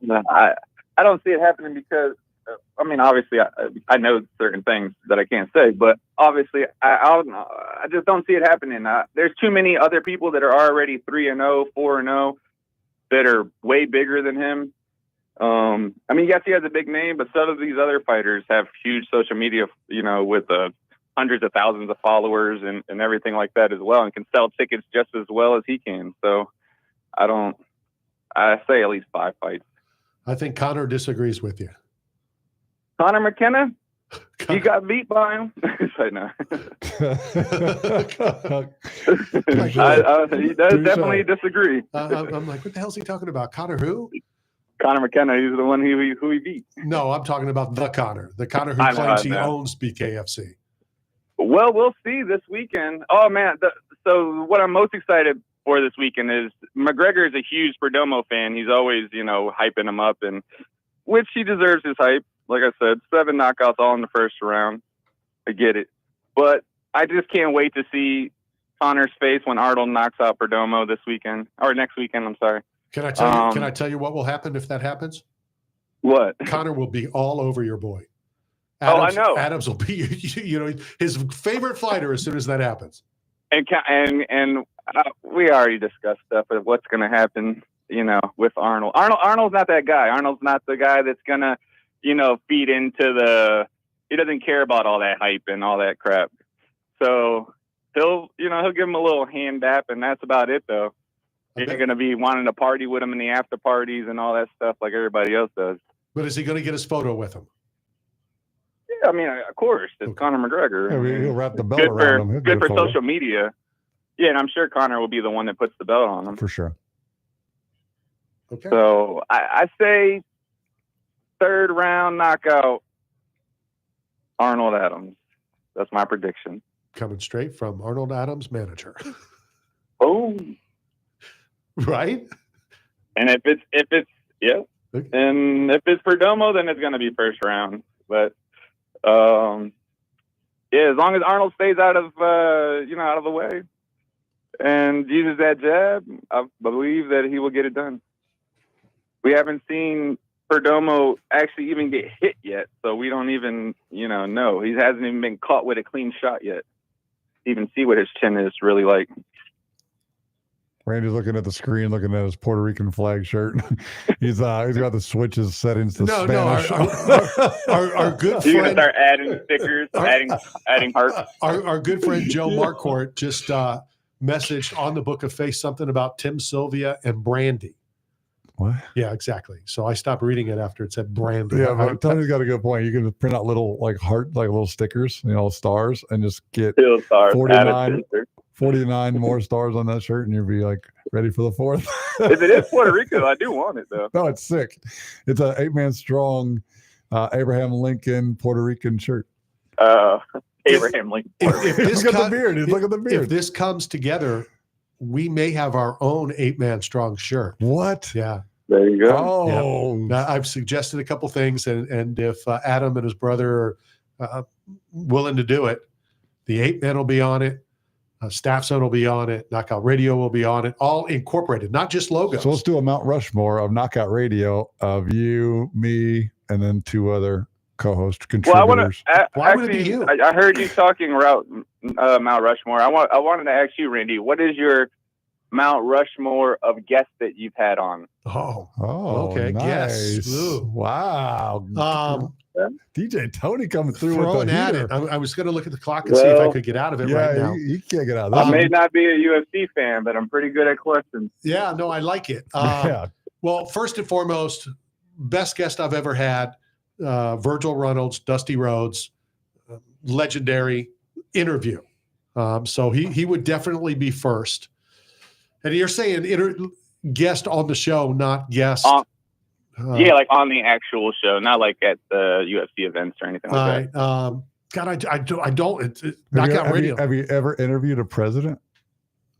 don't see it happening because, obviously I know certain things that I can't say, but obviously I just don't see it happening. There's too many other people that are already 3-0, 4-0 that are way bigger than him. Yes, he has a big name, but some of these other fighters have huge social media, with hundreds of thousands of followers and everything like that as well, and can sell tickets just as well as he can. So I say at least 5 fights. I think Connor disagrees with you. Conor McKenna, you got beat by him. I know. He does definitely disagree. I'm like, what the hell is he talking about? Connor who? Conor McKenna. He's the one who he beat. No, I'm talking about the Connor who claims he owns BKFC. Well, we'll see this weekend. Oh, man. So what I'm most excited for this weekend is McGregor is a huge Perdomo fan. He's always, hyping him up, and which he deserves his hype. Like I said, 7 knockouts all in the first round. I get it. But I just can't wait to see Conor's face when Arnold knocks out Perdomo this weekend, or next weekend, I'm sorry. Can I tell you what will happen if that happens? What? Connor will be all over your boy. Adams, I know. Adams will be, his favorite fighter as soon as that happens. And we already discussed stuff of what's going to happen, with Arnold. Arnold's not that guy. Arnold's not the guy that's going to, feed into he doesn't care about all that hype and all that crap. So he'll give him a little hand dap, and that's about it, though. He's going to be wanting to party with him in the after parties and all that stuff like everybody else does. But is he going to get his photo with him? Yeah, of course. It's Conor McGregor. Yeah, he'll wrap the belt around him. Good for social media. Yeah, and I'm sure Conor will be the one that puts the belt on him. For sure. Okay. So I say 3rd round knockout, Arnold Adams. That's my prediction. Coming straight from Arnold Adams' manager. Oh. Right? And if it's yeah. Okay. And if it's Perdomo, then it's going to be 1st round. But as long as Arnold stays out of the way and uses that jab, I believe that he will get it done. We haven't seen Perdomo actually even get hit yet, so we don't even, know. He hasn't even been caught with a clean shot yet. Even see what his chin is really like. Randy's looking at the screen, looking at his Puerto Rican flag shirt. he's got the switches settings to Spanish. Our good friend. You're gonna start adding stickers, adding hearts. Our good friend Joe Marquardt just messaged on the Book of Face something about Tim Sylvia and Brandy. What? Yeah, exactly. So I stopped reading it after it said Brandy. Yeah, but Tony's got a good point. You can just print out little little stickers, stars, and just get 49 more stars on that shirt, and you'll be ready for the 4th. If it is Puerto Rico, I do want it though. No, it's sick. It's an 8-man strong Abraham Lincoln Puerto Rican shirt. Abraham Lincoln. Look at the beard. Look at the beard. If this comes together, we may have our own 8-man strong shirt. What? Yeah. There you go. Oh. Yeah. Now, I've suggested a couple things, and if Adam and his brother are willing to do it, the 8-man will be on it. Staff Zone will be on it. Knockout Radio will be on it. All incorporated, not just logos. So let's do a Mount Rushmore of Knockout Radio of you, me, and then 2 other co-host contributors. Well, Why would it be you? I heard you talking about Mount Rushmore. I wanted to ask you, Randy, what is your Mount Rushmore of guests that you've had on? Oh, okay. Nice. Yes. Wow. DJ Tony coming through throwing with the at heater. it. I was going to look at the clock and see if I could get out of it right now. You can't get out of I that. may not be a UFC fan, but I'm pretty good at questions. Yeah, no, I like it. Well, first and foremost, best guest I've ever had, Virgil Reynolds, Dusty Rhodes, legendary interview. So he would definitely be first. And you're saying guest on the show, not guest. Yeah, like on the actual show, not like at the UFC events or anything like that. God, I don't. Knockout Radio. Have you ever interviewed a president?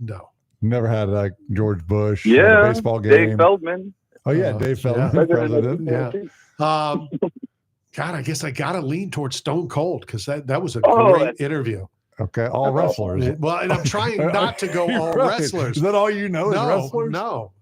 No. Never had like George Bush. Yeah, a baseball game. Dave Feldman. Oh yeah, Dave Feldman, president. Yeah. God, I guess I gotta lean towards Stone Cold because that was a great interview. Okay, all wrestlers. Well, and I'm trying not to go all Right. wrestlers. Is that all you know is wrestlers? No,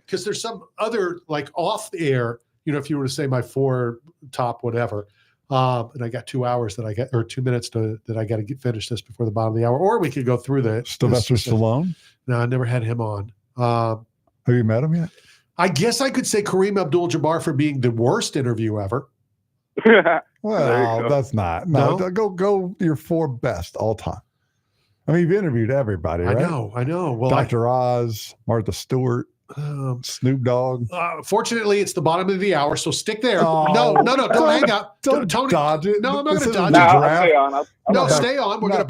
because there's some other like off the air. If you were to say my 4 top whatever, and I got 2 hours or 2 minutes that I got to finish this before the bottom of the hour, or we could go through the Sylvester Stallone. No, I never had him on. Have you met him yet? I guess I could say Kareem Abdul-Jabbar for being the worst interview ever. Well, that's not. No, go your 4 best all time. I mean, you've interviewed everybody, right? I know. Well, Dr. Oz, Martha Stewart, Snoop Dogg. Fortunately, it's the bottom of the hour, so stick there. Oh, no, don't hang up. Don't Tony, dodge it. No, I'm not going to dodge it. Stay on. We're going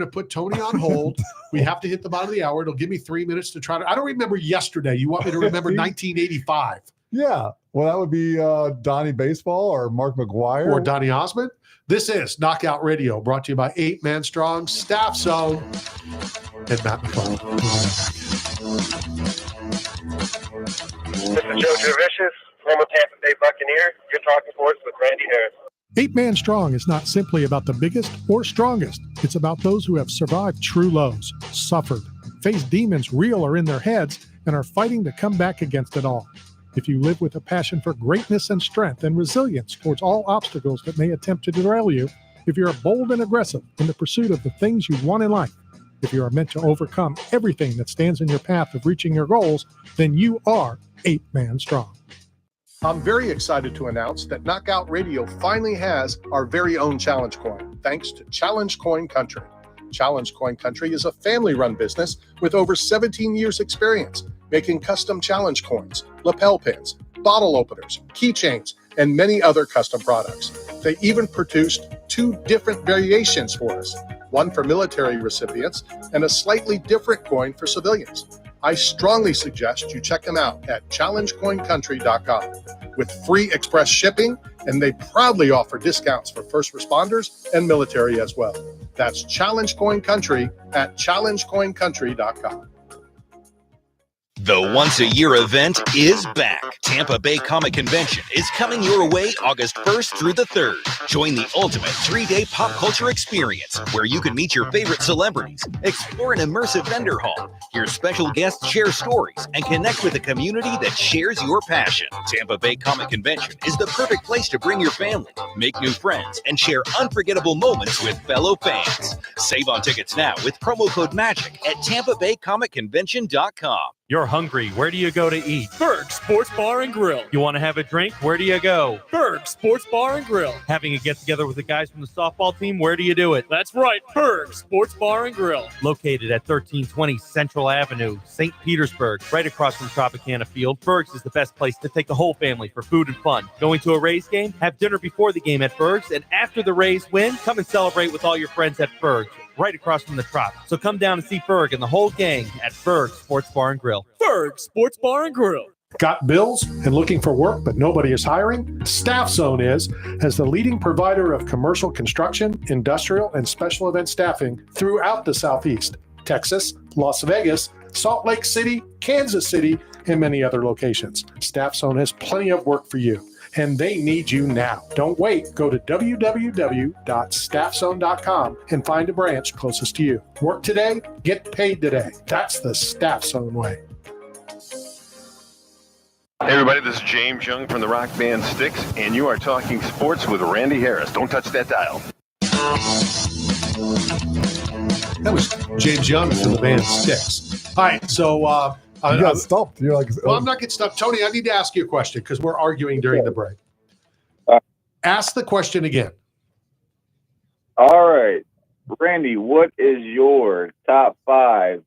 to put Tony on hold. We have to hit the bottom of the hour. It'll give me 3 minutes to try to. I don't remember yesterday. You want me to remember 1985? Yeah. Well, that would be Donnie Baseball or Mark McGuire or Donnie Osmond. This is Knockout Radio, brought to you by 8 Man Strong, Staff Zone, and Matt McCall. This is Joe Trevicius, former Tampa Bay Buccaneer. You're talking sports with Randy Harris. 8 Man Strong is not simply about the biggest or strongest. It's about those who have survived true lows, suffered, faced demons real or in their heads, and are fighting to come back against it all. If you live with a passion for greatness and strength and resilience towards all obstacles that may attempt to derail you, if you're bold and aggressive in the pursuit of the things you want in life, if you are meant to overcome everything that stands in your path of reaching your goals, then you are 8 Man Strong. I'm very excited to announce that Knockout Radio finally has our very own Challenge Coin, thanks to Challenge Coin Country. Challenge Coin Country is a family-run business with over 17 years' experience making custom challenge coins, lapel pins, bottle openers, keychains, and many other custom products. They even produced 2 different variations for us, one for military recipients and a slightly different coin for civilians. I strongly suggest you check them out at challengecoincountry.com with free express shipping, and they proudly offer discounts for first responders and military as well. That's Challenge Coin Country at challengecoincountry.com. The once-a-year event is back. Tampa Bay Comic Convention is coming your way August 1st through the 3rd. Join the ultimate 3-day pop culture experience where you can meet your favorite celebrities, explore an immersive vendor hall, hear special guests share stories, and connect with a community that shares your passion. Tampa Bay Comic Convention is the perfect place to bring your family, make new friends, and share unforgettable moments with fellow fans. Save on tickets now with promo code MAGIC at TampaBayComicConvention.com. You're hungry. Where do you go to eat? Berg Sports Bar and Grill. You want to have a drink? Where do you go? Berg Sports Bar and Grill. Having a get-together with the guys from the softball team? Where do you do it? That's right, Berg Sports Bar and Grill. Located at 1320 Central Avenue, St. Petersburg, right across from Tropicana Field, Berg's is the best place to take the whole family for food and fun. Going to a Rays game? Have dinner before the game at Berg's, and after the Rays win, come and celebrate with all your friends at Berg's, right across from the Trop. So come down and see Berg and the whole gang at Berg Sports Bar and Grill. Berg Sports Bar and Grill. Got bills and looking for work, but nobody is hiring? Staff Zone is, as the leading provider of commercial construction, industrial, and special event staffing throughout the Southeast, Texas, Las Vegas, Salt Lake City, Kansas City, and many other locations. Staff Zone has plenty of work for you, and they need you now. Don't wait. Go to www.staffzone.com and find a branch closest to you. Work today, get paid today. That's the Staff Zone way. Hey everybody, this is James Young from the rock band Styx, and you are talking sports with Randy Harris. Don't touch that dial. That was James Young from the band Styx. All right, so you got stumped. You're like, well, I'm not getting stumped. Tony, I need to ask you a question because we're arguing during the break. Ask the question again. All right. Randy, what is your top 5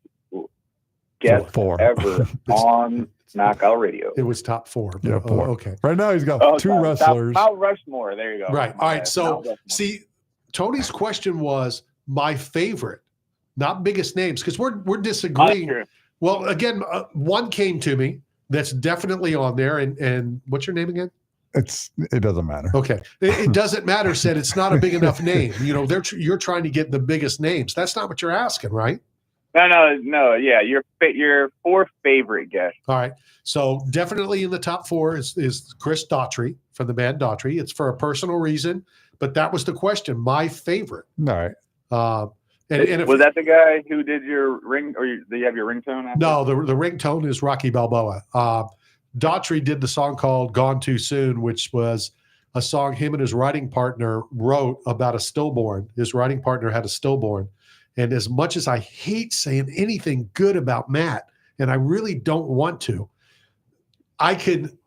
guests ever on Knockout Radio? It was top 4. Yeah, 4. Okay. Right now he's got 2 wrestlers. Mount Rushmore. There you go. Right. All right. So, see, Tony's question was my favorite, not biggest names, because we're disagreeing. Well, again, one came to me that's definitely on there, and what's your name again? It doesn't matter. Okay, it doesn't matter. Said it's not a big enough name. You know, you're trying to get the biggest names. That's not what you're asking, right? No. Yeah, your fourth favorite guest. All right. So definitely in the top 4 is Chris Daughtry from the band Daughtry. It's for a personal reason, but that was the question. My favorite. All right. And was that the guy who did your ring, or do you have your ringtone? After? No, the ringtone is Rocky Balboa. Daughtry did the song called "Gone Too Soon," which was a song him and his writing partner wrote about a stillborn. His writing partner had a stillborn. And as much as I hate saying anything good about Matt, and I really don't want to, I could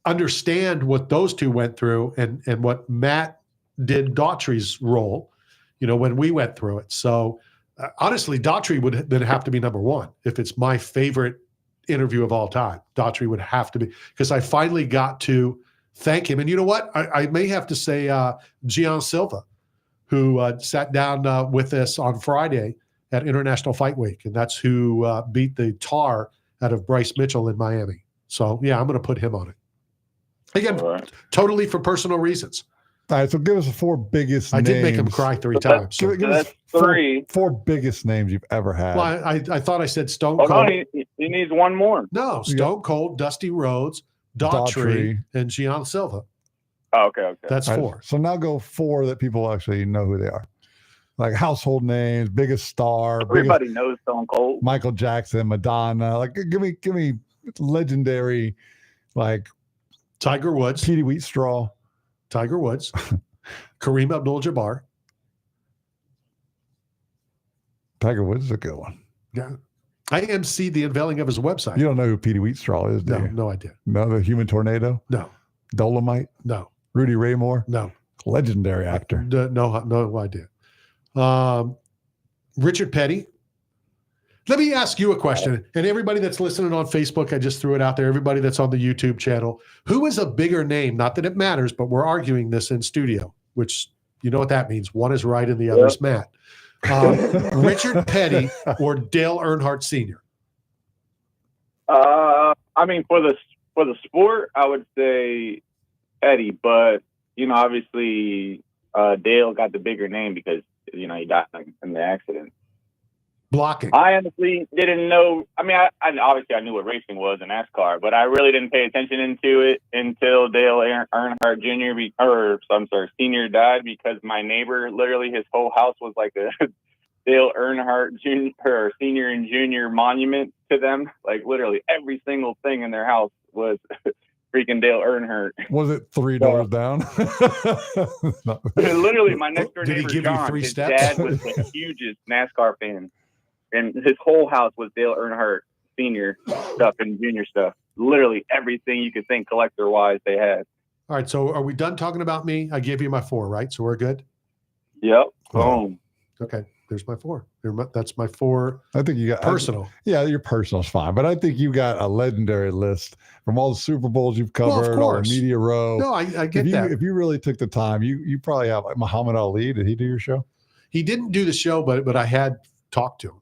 understand what those two went through and what Matt did Daughtry's role, you know, when we went through it. So honestly, Daughtry would then have to be number 1. If it's my favorite interview of all time, Daughtry would have to be, because I finally got to thank him. And you know what? I may have to say Gian Silva, who sat down with us on Friday at International Fight Week. And that's who beat the tar out of Bryce Mitchell in Miami. So, yeah, I'm going to put him on it. Again, totally for personal reasons. All right, so give us the 4 biggest names. I did make him cry 3 times. So. Give us 4 biggest names you've ever had. Well, I thought I said Stone Cold. No, he needs one more. No, Stone Cold, Dusty Rhodes, Daughtry, and Gian Silva. Oh, okay. That's 4. Right, so now go 4 that people actually know who they are. Like household names, biggest star. Everybody knows Stone Cold. Michael Jackson, Madonna. Like, give me legendary, like Tiger Woods, Petey Wheatstraw, Tiger Woods, Kareem Abdul-Jabbar. Tiger Woods is a good one. Yeah. I emceed the unveiling of his website. You don't know who Petey Wheatstraw is, do you? No idea. No, the Human Tornado? No. Dolomite? No. Rudy Raymore? No. Legendary actor. No idea. Richard Petty. Let me ask you a question. And everybody that's listening on Facebook, I just threw it out there. Everybody that's on the YouTube channel, who is a bigger name? Not that it matters, but we're arguing this in studio, which you know what that means. One is right and the other is Matt. Richard Petty or Dale Earnhardt Sr.? I mean, for the sport, I would say Petty, but you know, obviously Dale got the bigger name because you know he died in the accident. Blocking. I honestly didn't know. I mean, I obviously I knew what racing was in NASCAR, but I really didn't pay attention into it until Dale Earnhardt Senior died, because my neighbor, literally his whole house was like a Dale Earnhardt Senior and Junior monument to them. Like literally every single thing in their house was freaking Dale Earnhardt. Was it 3 doors down? No. Literally, my next door neighbor, John, his steps? dad was the hugest NASCAR fan. And his whole house was Dale Earnhardt Senior stuff and Junior stuff. Literally everything you could think collector-wise they had. All right, so are we done talking about me? I gave you my 4, right? So we're good? Yep. Boom. Okay, there's my 4. That's my 4. I think you got personal. Your personal's fine, but I think you got a legendary list from all the Super Bowls you've covered, all the media row. No, I get that. If you really took the time, you probably have like Muhammad Ali. Did he do your show? He didn't do the show, but I had talked to him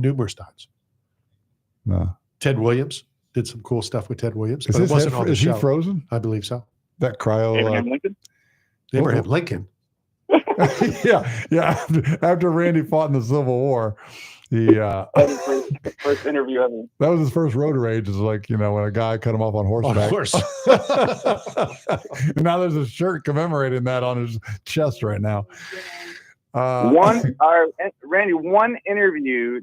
numerous times. No. Ted Williams did some cool stuff with Ted Williams. Is But it wasn't on the show. he frozen? I believe so. That cryo. Abraham Lincoln? Abraham Lincoln. yeah. After Randy fought in the Civil War, he first interview ever. That was his first road rage. Is like, you know, when a guy cut him off on horseback. Of course. And now there's a shirt commemorating that on his chest right now. Randy, one interview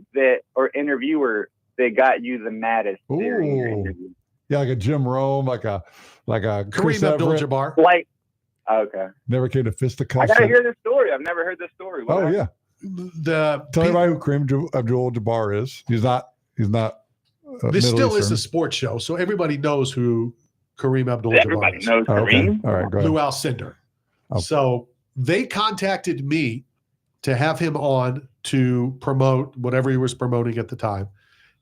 interviewer that got you the maddest during your interview. Yeah, like a Jim Rome, like a Kareem Abdul-Jabbar. Like, okay. Never came to fisticuffs. I gotta hear this story. I've never heard this story. Tell everybody who Kareem Abdul-Jabbar is. He's not. This still is a sports show, so everybody knows who Kareem Abdul-Jabbar is. Everybody knows Kareem. Okay. All right, go ahead. Lou Alcindor. Okay. So they contacted me to have him on to promote whatever he was promoting at the time.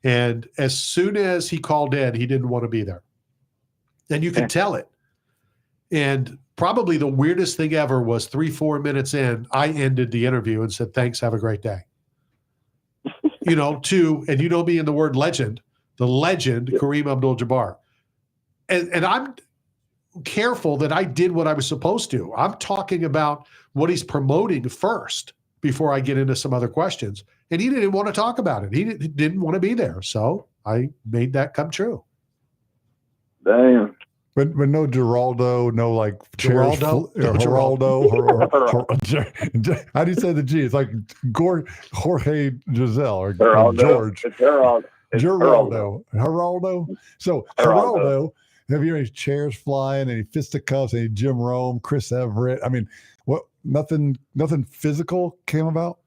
And as soon as he called in, he didn't want to be there. And you can tell it. And probably the weirdest thing ever was 3-4 minutes in, I ended the interview and said, thanks, have a great day. And you know me in the word legend, the legend, Kareem Abdul-Jabbar. And I'm careful that I did what I was supposed to. I'm talking about what he's promoting first before I get into some other questions. And he didn't want to talk about it. He didn't want to be there. So I made that come true. Damn. But no Geraldo, no like Geraldo? Geraldo. How do you say the G? It's like Jorge Giselle or George. It's Geraldo. Geraldo. So Geraldo, have you any chairs flying, any fisticuffs, any Jim Rome, Chris Everett? I mean, what? Nothing physical came about?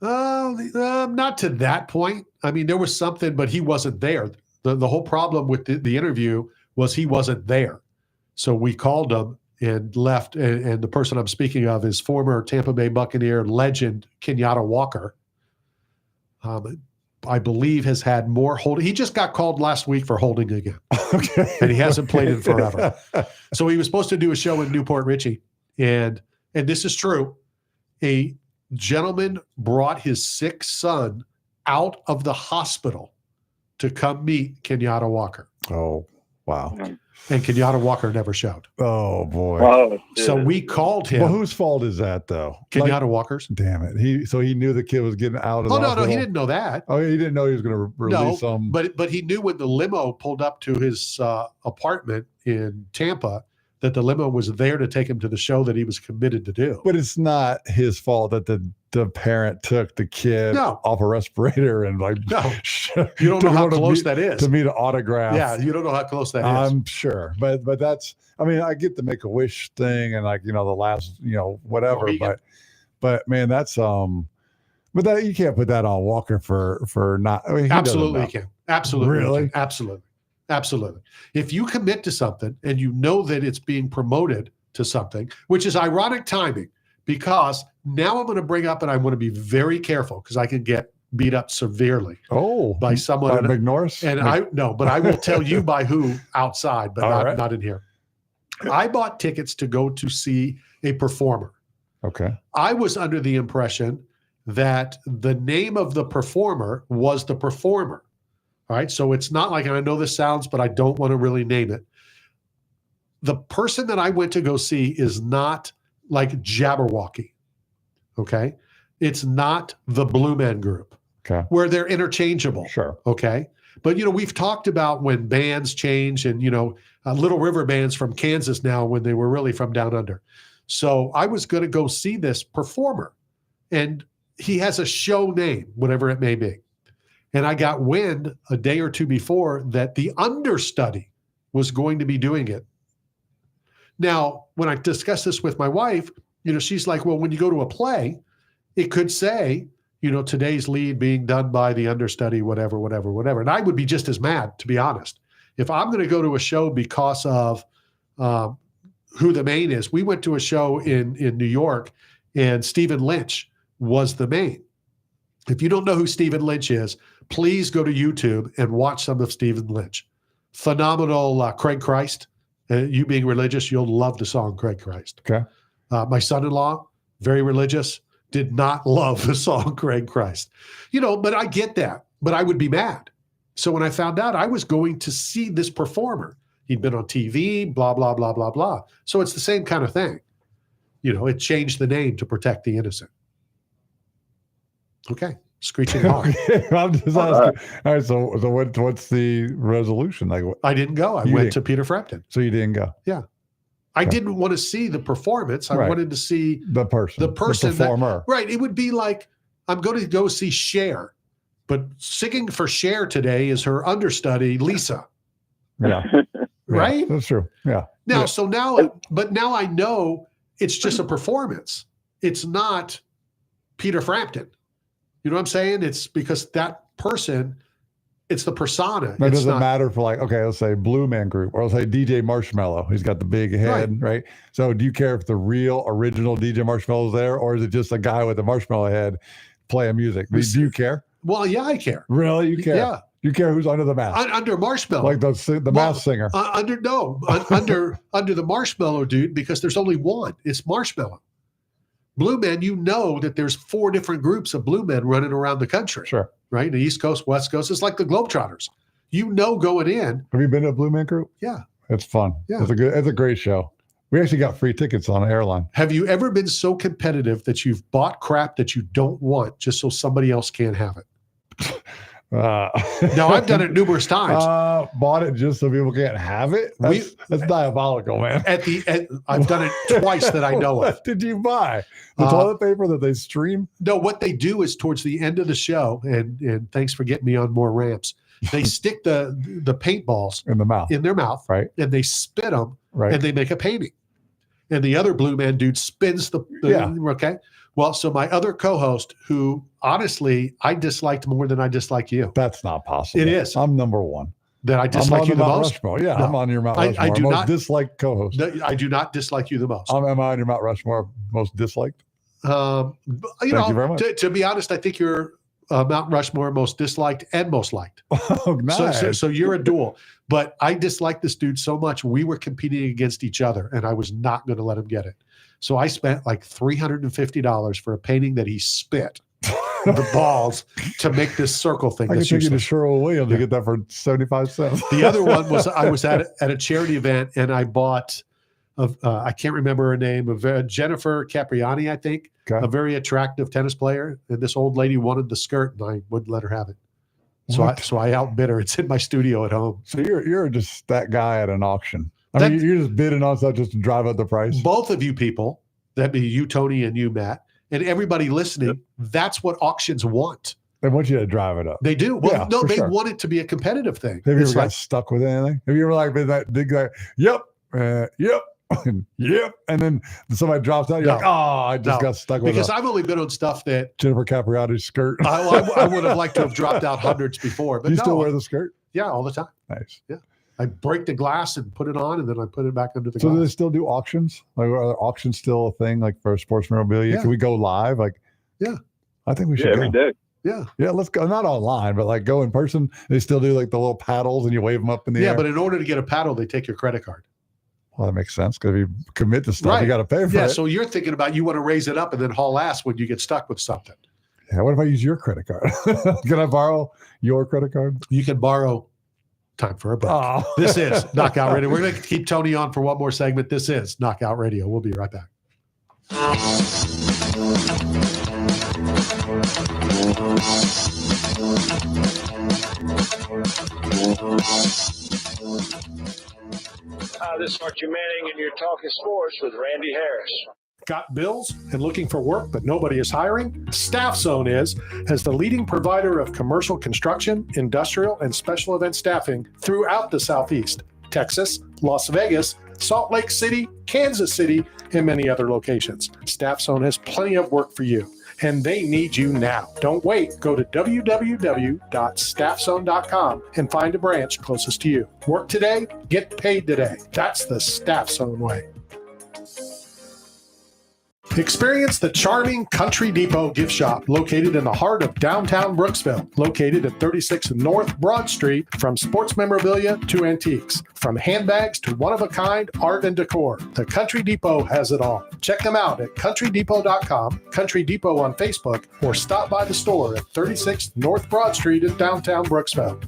Not to that point. I mean, there was something, but he wasn't there. The whole problem with the interview was he wasn't there. So we called him and left. And the person I'm speaking of is former Tampa Bay Buccaneer legend Kenyatta Walker. I believe has had more holding. He just got called last week for holding again. Okay. And he hasn't played in forever. So he was supposed to do a show in Newport Richie. And this is true. A gentleman brought his sick son out of the hospital to come meet Kenyatta Walker. Oh, wow. And Kenyatta Walker never showed. Oh, boy. Oh, so we called him. Well, whose fault is that, though? Kenyatta Walker's. Damn it. He knew the kid was getting out of the hospital. No, he didn't know that. Oh, he didn't know he was going to release him. But he knew when the limo pulled up to his apartment in Tampa that the limo was there to take him to the show that he was committed to do. But it's not his fault that the parent took the kid off a respirator and like, you don't know how close that is to meet an autograph. Yeah, you don't know how close that is. I'm sure, but that's. I mean, I get the Make-A-Wish thing and like the last whatever, but man, that's but that you can't put that on Walker for not. I mean, absolutely you can. Absolutely, really, absolutely. If you commit to something and you know that it's being promoted to something, which is ironic timing, because now I'm going to bring up, and I want to be very careful because I can get beat up severely. By someone. By McNorris? And but I will tell you by who outside, but not in here. I bought tickets to go to see a performer. Okay. I was under the impression that the name of the performer was the performer. All right. So it's not like, and I know this sounds, but I don't want to really name it. The person that I went to go see is not like Jabberwocky. Okay. It's not the Blue Man Group. Okay. Where they're interchangeable. Sure. Okay. But, we've talked about when bands change and, Little River bands from Kansas now when they were really from down under. So I was going to go see this performer, and he has a show name, whatever it may be. And I got wind a day or two before that the understudy was going to be doing it. Now, when I discussed this with my wife, she's like, well, when you go to a play, it could say, today's lead being done by the understudy, whatever. And I would be just as mad, to be honest. If I'm going to go to a show because of who the main is, we went to a show in New York, and Stephen Lynch was the main. If you don't know who Stephen Lynch is, please go to YouTube and watch some of Stephen Lynch. Phenomenal Craig Christ. You being religious, you'll love the song Craig Christ. Okay. My son-in-law, very religious, did not love the song Craig Christ. But I get that. But I would be mad. So when I found out I was going to see this performer, he'd been on TV, blah, blah, blah, blah, blah. So it's the same kind of thing. It changed the name to protect the innocent. Okay. Screeching hard. I'm just asking. All right. So what's the resolution? Like, I didn't go. I went to Peter Frampton. So you didn't go? Yeah. I didn't want to see the performance. I wanted to see the person, the performer. Right. It would be like, I'm going to go see Cher, but singing for Cher today is her understudy, Lisa. Yeah. Right? That's true. Yeah. Now I know it's just a performance. It's not Peter Frampton. You know what I'm saying? It's because that person, it's the persona. It doesn't matter for let's say Blue Man Group, or let's say DJ Marshmallow. He's got the big head, right? So do you care if the real original DJ Marshmallow is there, or is it just a guy with a marshmallow head playing music? Do you care? Well, yeah, I care. Really? You care? Yeah. You care who's under the mask? Under Marshmallow. Like the mask singer. Under the Marshmallow dude, because there's only one. It's Marshmallow. Blue men, you know that there's 4 different groups of blue men running around the country. Sure. Right? The East Coast, West Coast. It's like the Globetrotters. You know going in. Have you been to a Blue Man group? Yeah. It's fun. Yeah. It's a great show. We actually got free tickets on an airline. Have you ever been so competitive that you've bought crap that you don't want just so somebody else can't have it? No, I've done it numerous times. Bought it just so people can't have it? That's diabolical, man. I've done it twice that I know of. What did you buy? The toilet paper that they stream? No, what they do is towards the end of the show, and thanks for getting me on more ramps, they stick the paintballs in their mouth, right? And they spit them, right? And they make a painting. And the other blue man dude spins the okay. Well, so my other co-host, who honestly I disliked more than I dislike you. That's not possible. It is. I'm number one. That I dislike you the most. Rushmore. Yeah, no, I'm on your Mount Rushmore. I do most not disliked co-host. I do not dislike you the most. Am I on your Mount Rushmore most disliked? Thank you very much. To be honest, I think you're Mount Rushmore most disliked and most liked. Oh, nice. So you're a duel. But I dislike this dude so much. We were competing against each other, and I was not going to let him get it. So I spent like $350 for a painting that he spit the balls to make this circle thing. I could That's take you to useless. Sherwin-Williams to get that for 75 cents. The other one was I was at a charity event, and I bought I can't remember her name, Jennifer Capriani, I think, a very attractive tennis player. And this old lady wanted the skirt, and I wouldn't let her have it. So I outbid her. It's in my studio at home. So you're just that guy at an auction. I mean, you're just bidding on stuff just to drive up the price. Both of you people, that'd be you, Tony, and you, Matt, and everybody listening, that's what auctions want. They want you to drive it up. They do. Well, Yeah, no, for they sure. want it to be a competitive thing. Have you It's ever got like, stuck with anything? Have you ever been that big guy? Yep, yep, yep, and then somebody drops out. You're like, oh, I just got stuck with because I've only been on stuff that Jennifer Capriati's skirt. I would have liked to have dropped out hundreds before. But Do you no, still wear the skirt? Yeah, all the time. Nice. Yeah. I break the glass and put it on, and then I put it back under the So glass. do they still do auctions? Like, are auctions still a thing? Like for sports memorabilia, Yeah. can we go live? Like, yeah, I think we should. every day. Yeah, yeah. Let's go. Not online, but like go in person. They still do like the little paddles, and you wave them up in the air. Yeah, but in order to get a paddle, they take your credit card. Well, that makes sense because if you commit to stuff, you got to pay for Yeah, it. so you're thinking about you want to raise it up and then haul ass when you get stuck with something. Yeah, what if I use your credit card? Can I borrow your credit card? You can borrow. Time for a break. Oh. This is Knockout Radio. We're going to keep Tony on for one more segment. This is Knockout Radio. We'll be right back. This is Archie Manning, and you're talking sports with Randy Harris. Got bills and looking for work, but nobody is hiring? Staff Zone is, as the leading provider of commercial construction, industrial, and special event staffing throughout the Southeast, Texas, Las Vegas, Salt Lake City, Kansas City, and many other locations. Staff Zone has plenty of work for you, and they need you now. Don't wait. Go to www.staffzone.com and find a branch closest to you. Work today, get paid today. That's the Staff Zone way. Experience the charming Country Depot gift shop located in the heart of downtown Brooksville, located at 36 North Broad Street. From sports memorabilia to antiques, from handbags to one-of-a-kind art and decor, the Country Depot has it all. Check them out at countrydepot.com, Country Depot on Facebook, or stop by the store at 36 North Broad Street in downtown Brooksville.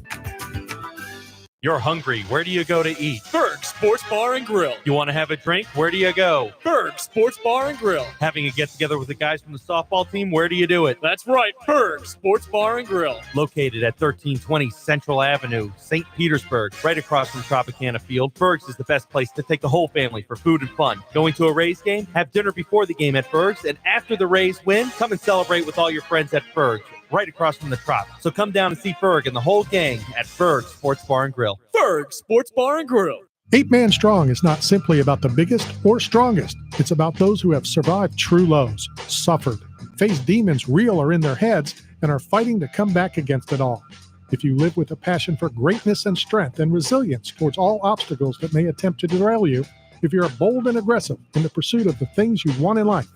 You're hungry. Where do you go to eat? Berg Sports Bar and Grill. You want to have a drink? Where do you go? Berg Sports Bar and Grill. Having a get-together with the guys from the softball team? Where do you do it? That's right, Berg Sports Bar and Grill. Located at 1320 Central Avenue, St. Petersburg, right across from Tropicana Field. Berg's is the best place to take the whole family for food and fun. Going to a Rays game? Have dinner before the game at Berg's, and after the Rays win, come and celebrate with all your friends at Berg's, right across from the Trop. So come down and see Ferg and the whole gang at Ferg Sports Bar and Grill. Ferg Sports Bar and Grill. 8-Man Strong is not simply about the biggest or strongest. It's about those who have survived true lows, suffered, faced demons real or in their heads, and are fighting to come back against it all. If you live with a passion for greatness and strength and resilience towards all obstacles that may attempt to derail you, if you're bold and aggressive in the pursuit of the things you want in life,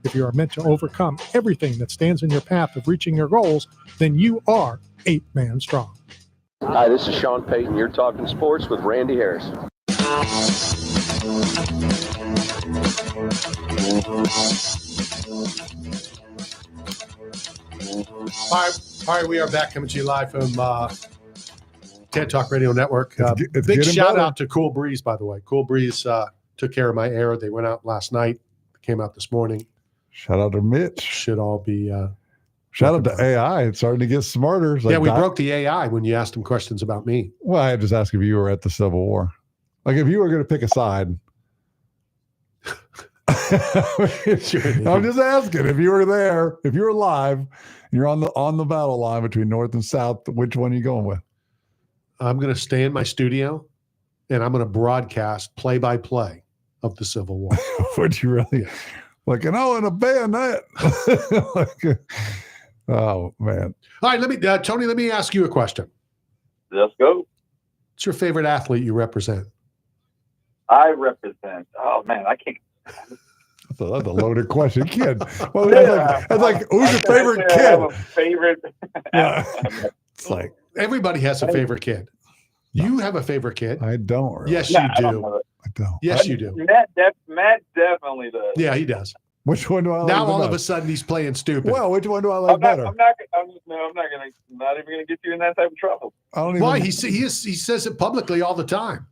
if you are meant to overcome everything that stands in your path of reaching your goals, then you are 8-Man Strong. Hi, this is Sean Payton. You're talking sports with Randy Harris. All right, we are back coming to you live from Can't Talk Radio Network. It's Big getting shout better. out to Cool Breeze, by the way. Cool Breeze took care of my air. They went out last night, came out this morning. Shout out to Mitch. Should all be. Shout out to AI. It's starting to get smarter. It's Yeah, like we broke the AI when you asked them questions about me. Well, I just asked if you were at the Civil War. Like, if you were going to pick a side. I'm just asking if you were there, if you're alive, you're on the battle line between North and South, which one are you going with? I'm going to stay in my studio and I'm going to broadcast play-by-play of the Civil War. Would you really? Like, in a bayonet. Oh, man. All right, Tony, let me ask you a question. Let's go. What's your favorite athlete you represent? I represent. Oh man, I can't. That's a loaded question, kid. Well, that's like who's your favorite kid? I have a favorite. Yeah. It's like everybody has a favorite kid. You have a favorite kid. I don't. Really. Yes, you do. I don't. Yes, you do. Matt definitely does. Yeah, he does. Which one do I like? Now the all of a best? sudden he's playing stupid. Well, which one do I like better? I'm not even gonna get you in that type of trouble. I don't even. Why? He says it publicly all the time.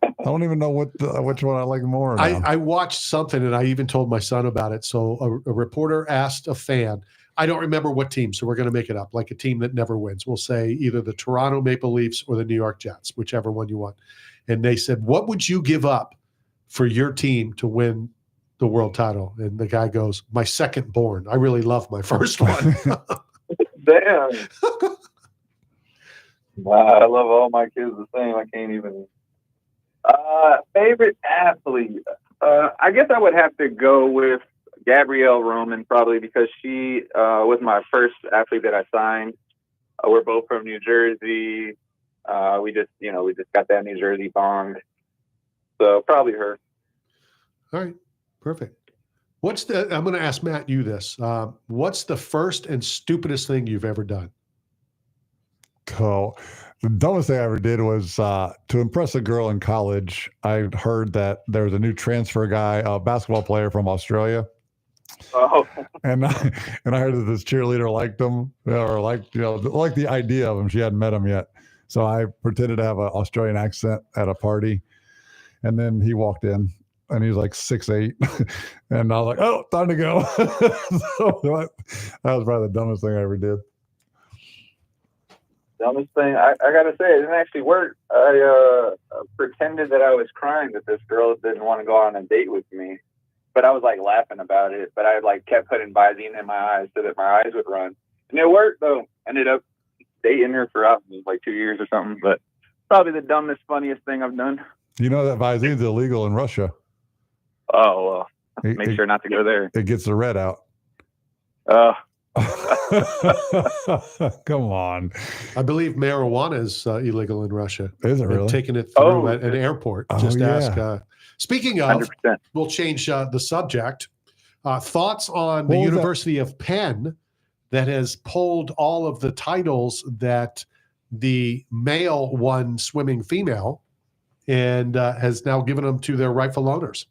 I don't even know which one I like more. Now. I watched something and I even told my son about it. So a reporter asked a fan, I don't remember what team, so we're going to make it up, like a team that never wins. We'll say either the Toronto Maple Leafs or the New York Jets, whichever one you want. And they said, what would you give up for your team to win the world title? And the guy goes, my second born. I really love my first one. Damn. Wow, I love all my kids the same. I can't even. Favorite athlete? I guess I would have to go with Gabrielle Roman, probably because she was my first athlete that I signed. We're both from New Jersey. We just got that New Jersey bond. So probably her. All right, perfect. I'm going to ask Matt you this. What's the first and stupidest thing you've ever done? Cool. The dumbest thing I ever did was to impress a girl in college. I heard that there was a new transfer guy, a basketball player from Australia. Oh. And I heard that this cheerleader liked him, or liked the idea of him. She hadn't met him yet. So I pretended to have an Australian accent at a party. And then he walked in and he was like 6'8". And I was like, oh, time to go. So that was probably the dumbest thing I ever did. Dumbest thing, I gotta say, it didn't actually work. I pretended that I was crying that this girl didn't want to go on a date with me, but I was like laughing about it. But I like kept putting Visine in my eyes so that my eyes would run, and it worked though. Ended up dating her for like 2 years or something. But probably the dumbest, funniest thing I've done. You know that Visine's illegal in Russia. Oh well, make sure not to go there. It gets the red out. Come on. I believe marijuana is illegal in Russia. Is it really? They're taking it through at an airport. Just ask. Speaking of, 100%. We'll change the subject. Thoughts on the What was University of Penn that has pulled all of the titles that the male won swimming female and has now given them to their rightful owners.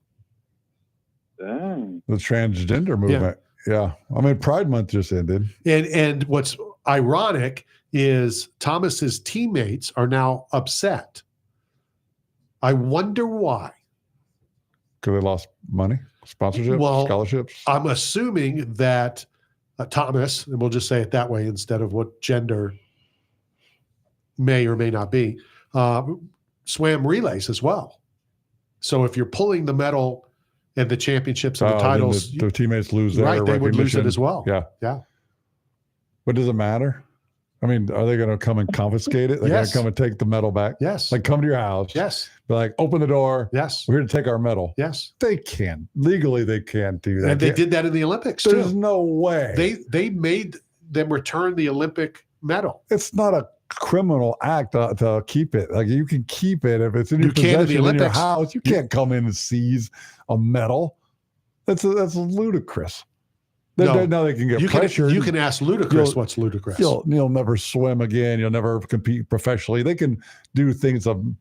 Dang. The transgender movement. Yeah. I mean, Pride Month just ended. And what's ironic is Thomas's teammates are now upset. I wonder why. Because they lost money, sponsorships, scholarships. I'm assuming that Thomas, and we'll just say it that way instead of what gender may or may not be, swam relays as well. So if you're pulling the medal and the championships and the titles, their teammates lose their right, they would lose it recognition. as well. Yeah. Yeah. But does it matter? I mean, are they going to come and confiscate it? They're going Yes. to come and take the medal back? Yes. Like come to your house. Yes. Be like, open the door. Yes. We're here to take our medal. Yes. They can. Legally, they can't do that. And they did that in the Olympics There's too. no way. They made them return the Olympic medal. It's not a criminal act to keep it. Like you can keep it if it's in your You can in the possession in your Olympics. house. You can't come in and seize a medal. That's ludicrous. Now they can get pressured. You can ask Ludacris what's ludicrous. You'll never swim again. You'll never compete professionally. They can do things to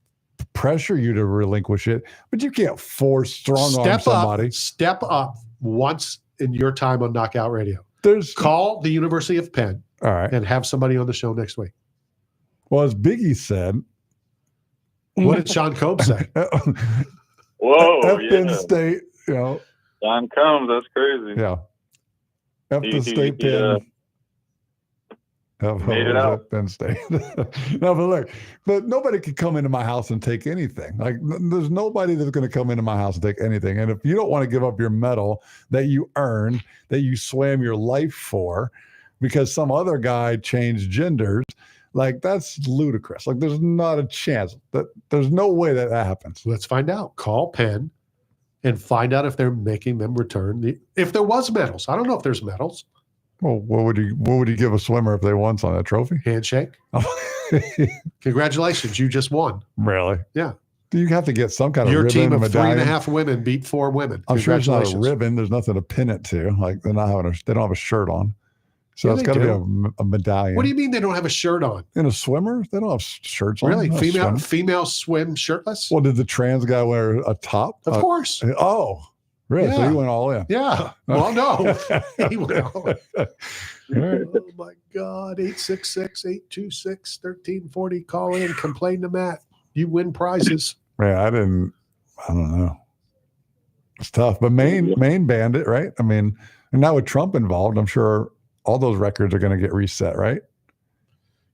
pressure you to relinquish it, but you can't force strong arm somebody. Step up once in your time on Knockout Radio. Call the University of Penn. All right. And have somebody on the show next week. Well, as Biggie said. What did Sean Cope say? Whoa, Penn State, John Combs, that's crazy. Yeah. Penn State Penn. Made it out. Penn State. No, but nobody can come into my house and take anything. Like, there's nobody that's going to come into my house and take anything. And if you don't want to give up your medal that you earned, that you swam your life for, because some other guy changed genders, like, that's ludicrous. Like, there's not a chance. There's no way that happens. Let's find out. Call Penn and find out if they're making them return if there was medals. I don't know if there's medals. Well, what would you give a swimmer if they won on that trophy? Handshake. Congratulations, you just won. Really? Yeah. You have to get some kind of your ribbon, team of medallion. 3.5 women beat 4 women. I'm sure it's not a ribbon. There's nothing to pin it to. Like, they don't have a shirt on. So it's got to be a medallion. What do you mean they don't have a shirt on? In a swimmer? They don't have shirts on. Really? Female swim shirtless? Well, did the trans guy wear a top? Of course. Oh, really? Yeah. So he went all in. Yeah. Well, no. He went all in. Oh, my God. 866-826-1340. Call in. Complain to Matt. You win prizes. Yeah, I don't know. It's tough. But Maine banned it, right? I mean, and now with Trump involved, I'm sure all those records are going to get reset, right?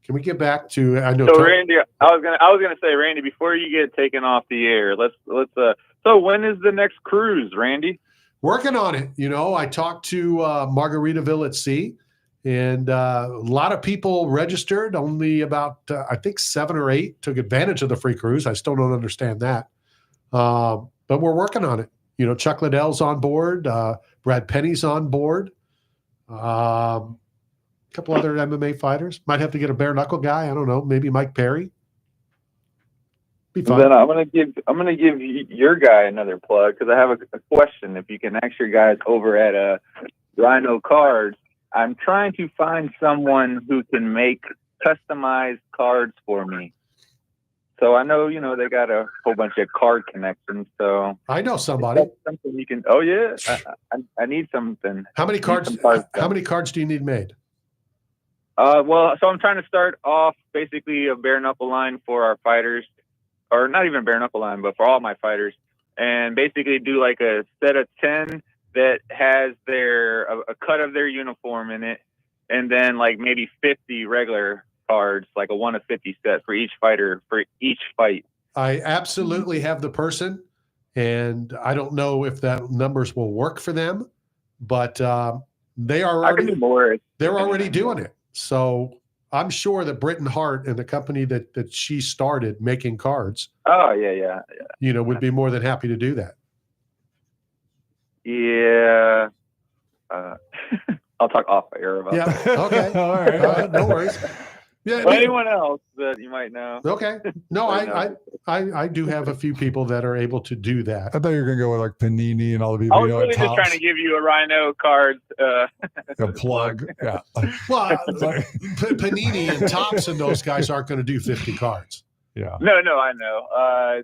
Can we get back to? I know. So Randy, I was gonna say, Randy, before you get taken off the air, let's. So when is the next cruise, Randy? Working on it. I talked to Margaritaville at Sea, and a lot of people registered. Only about I think 7 or 8 took advantage of the free cruise. I still don't understand that, but we're working on it. Chuck Liddell's on board. Brad Penny's on board. A couple other MMA fighters. Might have to get a bare knuckle guy. I don't know. Maybe Mike Perry. Be fun. Then I'm gonna give your guy another plug because I have a question. If you can ask your guys over at Rhino Cards, I'm trying to find someone who can make customized cards for me. So I know they got a whole bunch of card connections. So I know somebody. Something you can. Oh yeah, I need something. How many cards? How many cards do you need made? Well, so I'm trying to start off basically a bare knuckle line for our fighters, or not even a bare knuckle line, but for all my fighters, and basically do like a set of 10 that has a cut of their uniform in it, and then like maybe 50 regular cards, like a 1 of 50 set for each fighter for each fight. I absolutely have the person, and I don't know if that numbers will work for them, but they're already doing it. So I'm sure that Britton Hart and the company that she started making cards. Oh yeah. Would be more than happy to do that. Yeah. I'll talk off air about that. Yeah. Okay. All right. No worries. Yeah. Well, anyone else that you might know? Okay. No, I do have a few people that are able to do that. I thought you were going to go with like Panini and all the people. I was really just trying to give you a Rhino card. A plug. Yeah. Well, Panini and Topps and those guys aren't going to do 50 cards. Yeah. No, I know.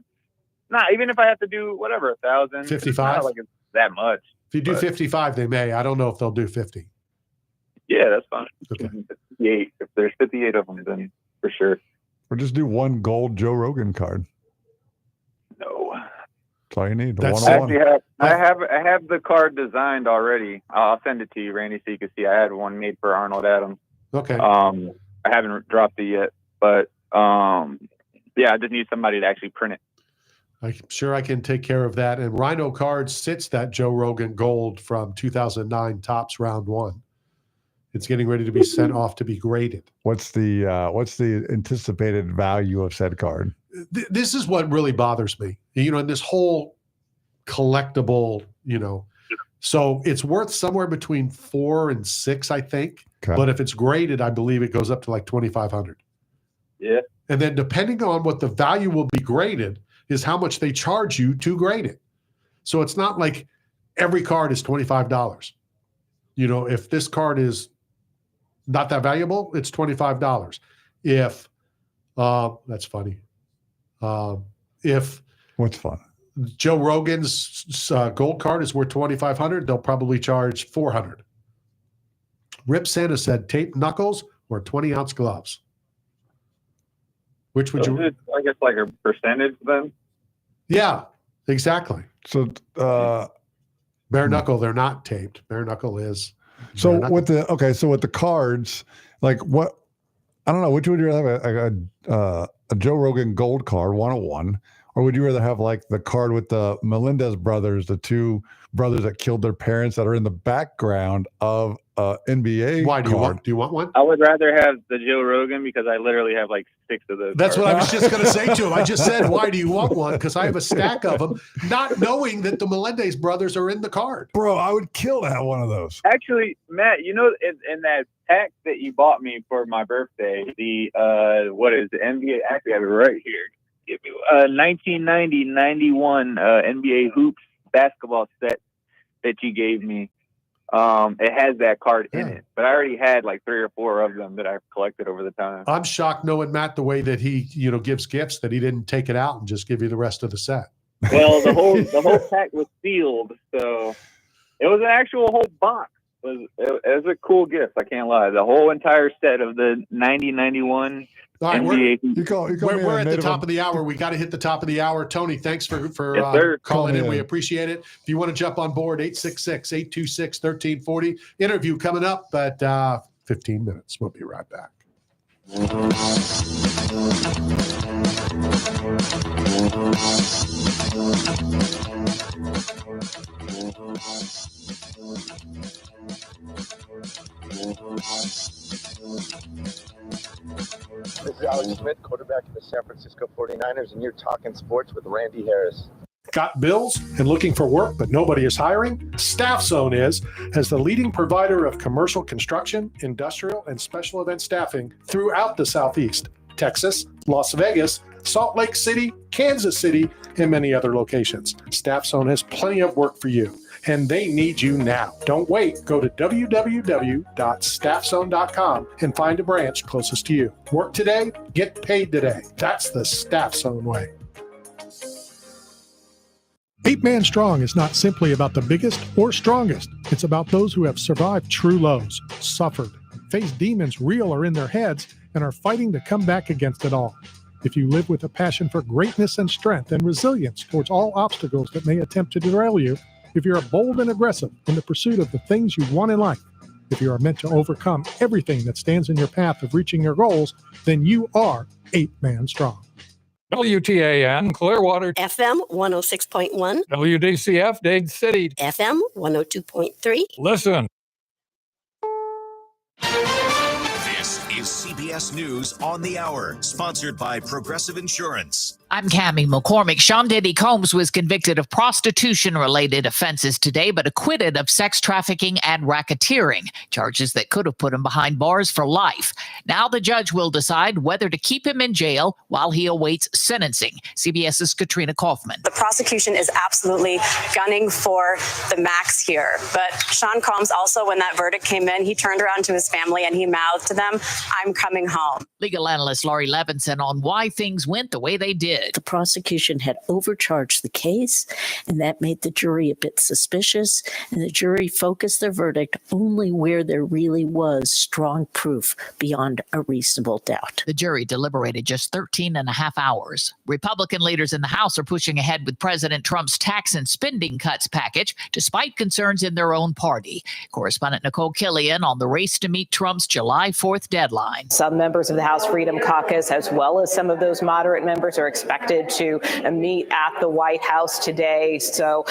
Not even if I have to do whatever 1,000. 55. Not like it's that much. If you do 55, they may. I don't know if they'll do 50. Yeah, that's fine. Okay. 58. If there's 58 of them, then for sure. Or just do one gold Joe Rogan card. No. That's all you need. I have the card designed already. I'll send it to you, Randy, so you can see. I had one made for Arnold Adams. Okay. I haven't dropped it yet, but yeah, I just need somebody to actually print it. I'm sure I can take care of that. And Rhino Cards sits that Joe Rogan gold from 2009 Topps round 1. It's getting ready to be sent off to be graded. What's the anticipated value of said card? This is what really bothers me. In this whole collectible, so it's worth somewhere between 4 and 6, I think. Okay. But if it's graded, I believe it goes up to like 2,500. Yeah. And then depending on what the value will be graded is how much they charge you to grade it. So it's not like every card is $25. if this card is not that valuable, it's $25. If that's funny. If what's fun? Joe Rogan's gold card is worth $2,500, they'll probably charge $400. Rip Santa said taped knuckles or 20-ounce gloves. Which would So you? is it, I guess, like a percentage then? Yeah, exactly. So bare knuckle, they're not taped. Bare knuckle is. So bare knuckle. with the cards, like what? I don't know. Which would you rather have? A Joe Rogan gold card 101, or would you rather have like the card with the Melendez brothers, the two brothers that killed their parents that are in the background of NBA? Why do card? you want one? I would rather have the Joe Rogan because I literally have like 6 of those. That's what I was cards. just going to say to him. I just said, why do you want one? Because I have a stack of them, not knowing that the Melendez brothers are in the card. Bro, I would kill to have one of those. Actually, Matt, in that pack that you bought me for my birthday, the what is the NBA? Actually, I have it right here. Give me 1990-91 NBA hoops basketball set that you gave me. It has that card in it, but I already had like 3 or 4 of them that I've collected over the time. I'm shocked knowing Matt the way that he, gives gifts, that he didn't take it out and just give you the rest of the set. Well, the whole pack was sealed, so it was an actual whole box. It was a cool gift. I can't lie. The whole entire set of the 90-91 All right, NBA. we're at the top of the hour. We got to hit the top of the hour. Tony, thanks for Yes, sir. calling in. Call We in. appreciate it. If you want to jump on board, 866-826-1340. Interview coming up at 15 minutes. We'll be right back. This is Alex Smith, quarterback of the San Francisco 49ers, and you're talking sports with Randy Harris. Got bills and looking for work, but nobody is hiring? Staff Zone is, as the leading provider of commercial construction, industrial, and special event staffing throughout the Southeast, Texas, Las Vegas, Salt Lake City, Kansas City, and many other locations. Staff Zone has plenty of work for you, and they need you now. Don't wait. Go to www.staffzone.com and find a branch closest to you. Work today, get paid today. That's the Staff Zone way. 8-Man Strong is not simply about the biggest or strongest. It's about those who have survived true lows, suffered, faced demons real or in their heads, and are fighting to come back against it all. If you live with a passion for greatness and strength and resilience towards all obstacles that may attempt to derail you, if you're bold and aggressive in the pursuit of the things you want in life, if you are meant to overcome everything that stands in your path of reaching your goals, then you are 8-Man Strong. WTAN, Clearwater. FM 106.1. WDCF, Dade City. FM 102.3. Listen. This is CBS News on the Hour, sponsored by Progressive Insurance. I'm Cammie McCormick. Sean Diddy Combs was convicted of prostitution-related offenses today, but acquitted of sex trafficking and racketeering, charges that could have put him behind bars for life. Now the judge will decide whether to keep him in jail while he awaits sentencing. CBS's Katrina Kaufman. The prosecution is absolutely gunning for the max here. But Sean Combs also, when that verdict came in, he turned around to his family and he mouthed to them, "I'm coming home." Legal analyst Laurie Levinson on why things went the way they did. The prosecution had overcharged the case, and that made the jury a bit suspicious, and the jury focused their verdict only where there really was strong proof beyond a reasonable doubt. The jury deliberated just 13 and a half hours. Republican leaders in the House are pushing ahead with President Trump's tax and spending cuts package, despite concerns in their own party. Correspondent Nicole Killian on the race to meet Trump's July 4th deadline. Some members of the House Freedom Caucus, as well as some of those moderate members, are expected to meet at the White House today. So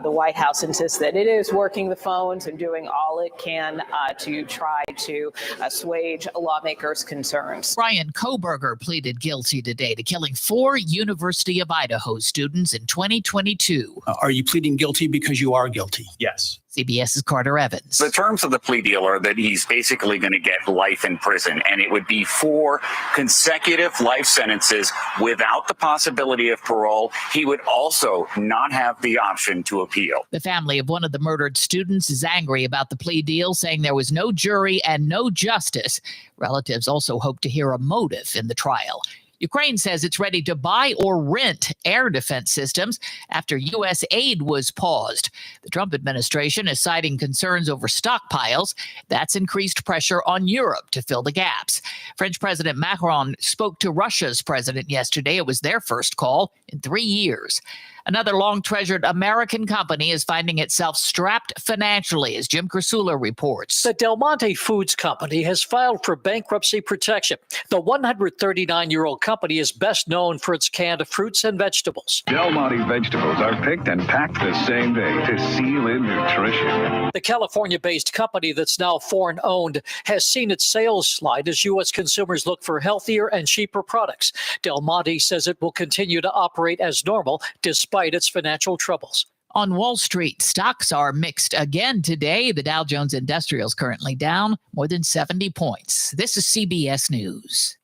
the White House insists that it is working the phones and doing all it can to try to assuage lawmakers' concerns. Brian Kohberger pleaded guilty today to killing 4 University of Idaho students in 2022. Are you pleading guilty because you are guilty? Yes. CBS's Carter Evans. The terms of the plea deal are that he's basically going to get life in prison, and it would be 4 consecutive life sentences without the possibility of parole, he would also not have the option to appeal. The family of one of the murdered students is angry about the plea deal, saying there was no jury and no justice. Relatives also hope to hear a motive in the trial. Ukraine says it's ready to buy or rent air defense systems after U.S. aid was paused. The Trump administration is citing concerns over stockpiles. That's increased pressure on Europe to fill the gaps. French President Macron spoke to Russia's president yesterday. It was their first call in 3 years. Another long-treasured American company is finding itself strapped financially, as Jim Kursula reports. The Del Monte Foods Company has filed for bankruptcy protection. The 139-year-old company is best known for its canned fruits and vegetables. Del Monte vegetables are picked and packed the same day to seal in nutrition. The California-based company that's now foreign-owned has seen its sales slide as U.S. consumers look for healthier and cheaper products. Del Monte says it will continue to operate as normal despite its financial troubles. On Wall Street, stocks are mixed again today. The Dow Jones Industrial is currently down more than 70 points. This is CBS News.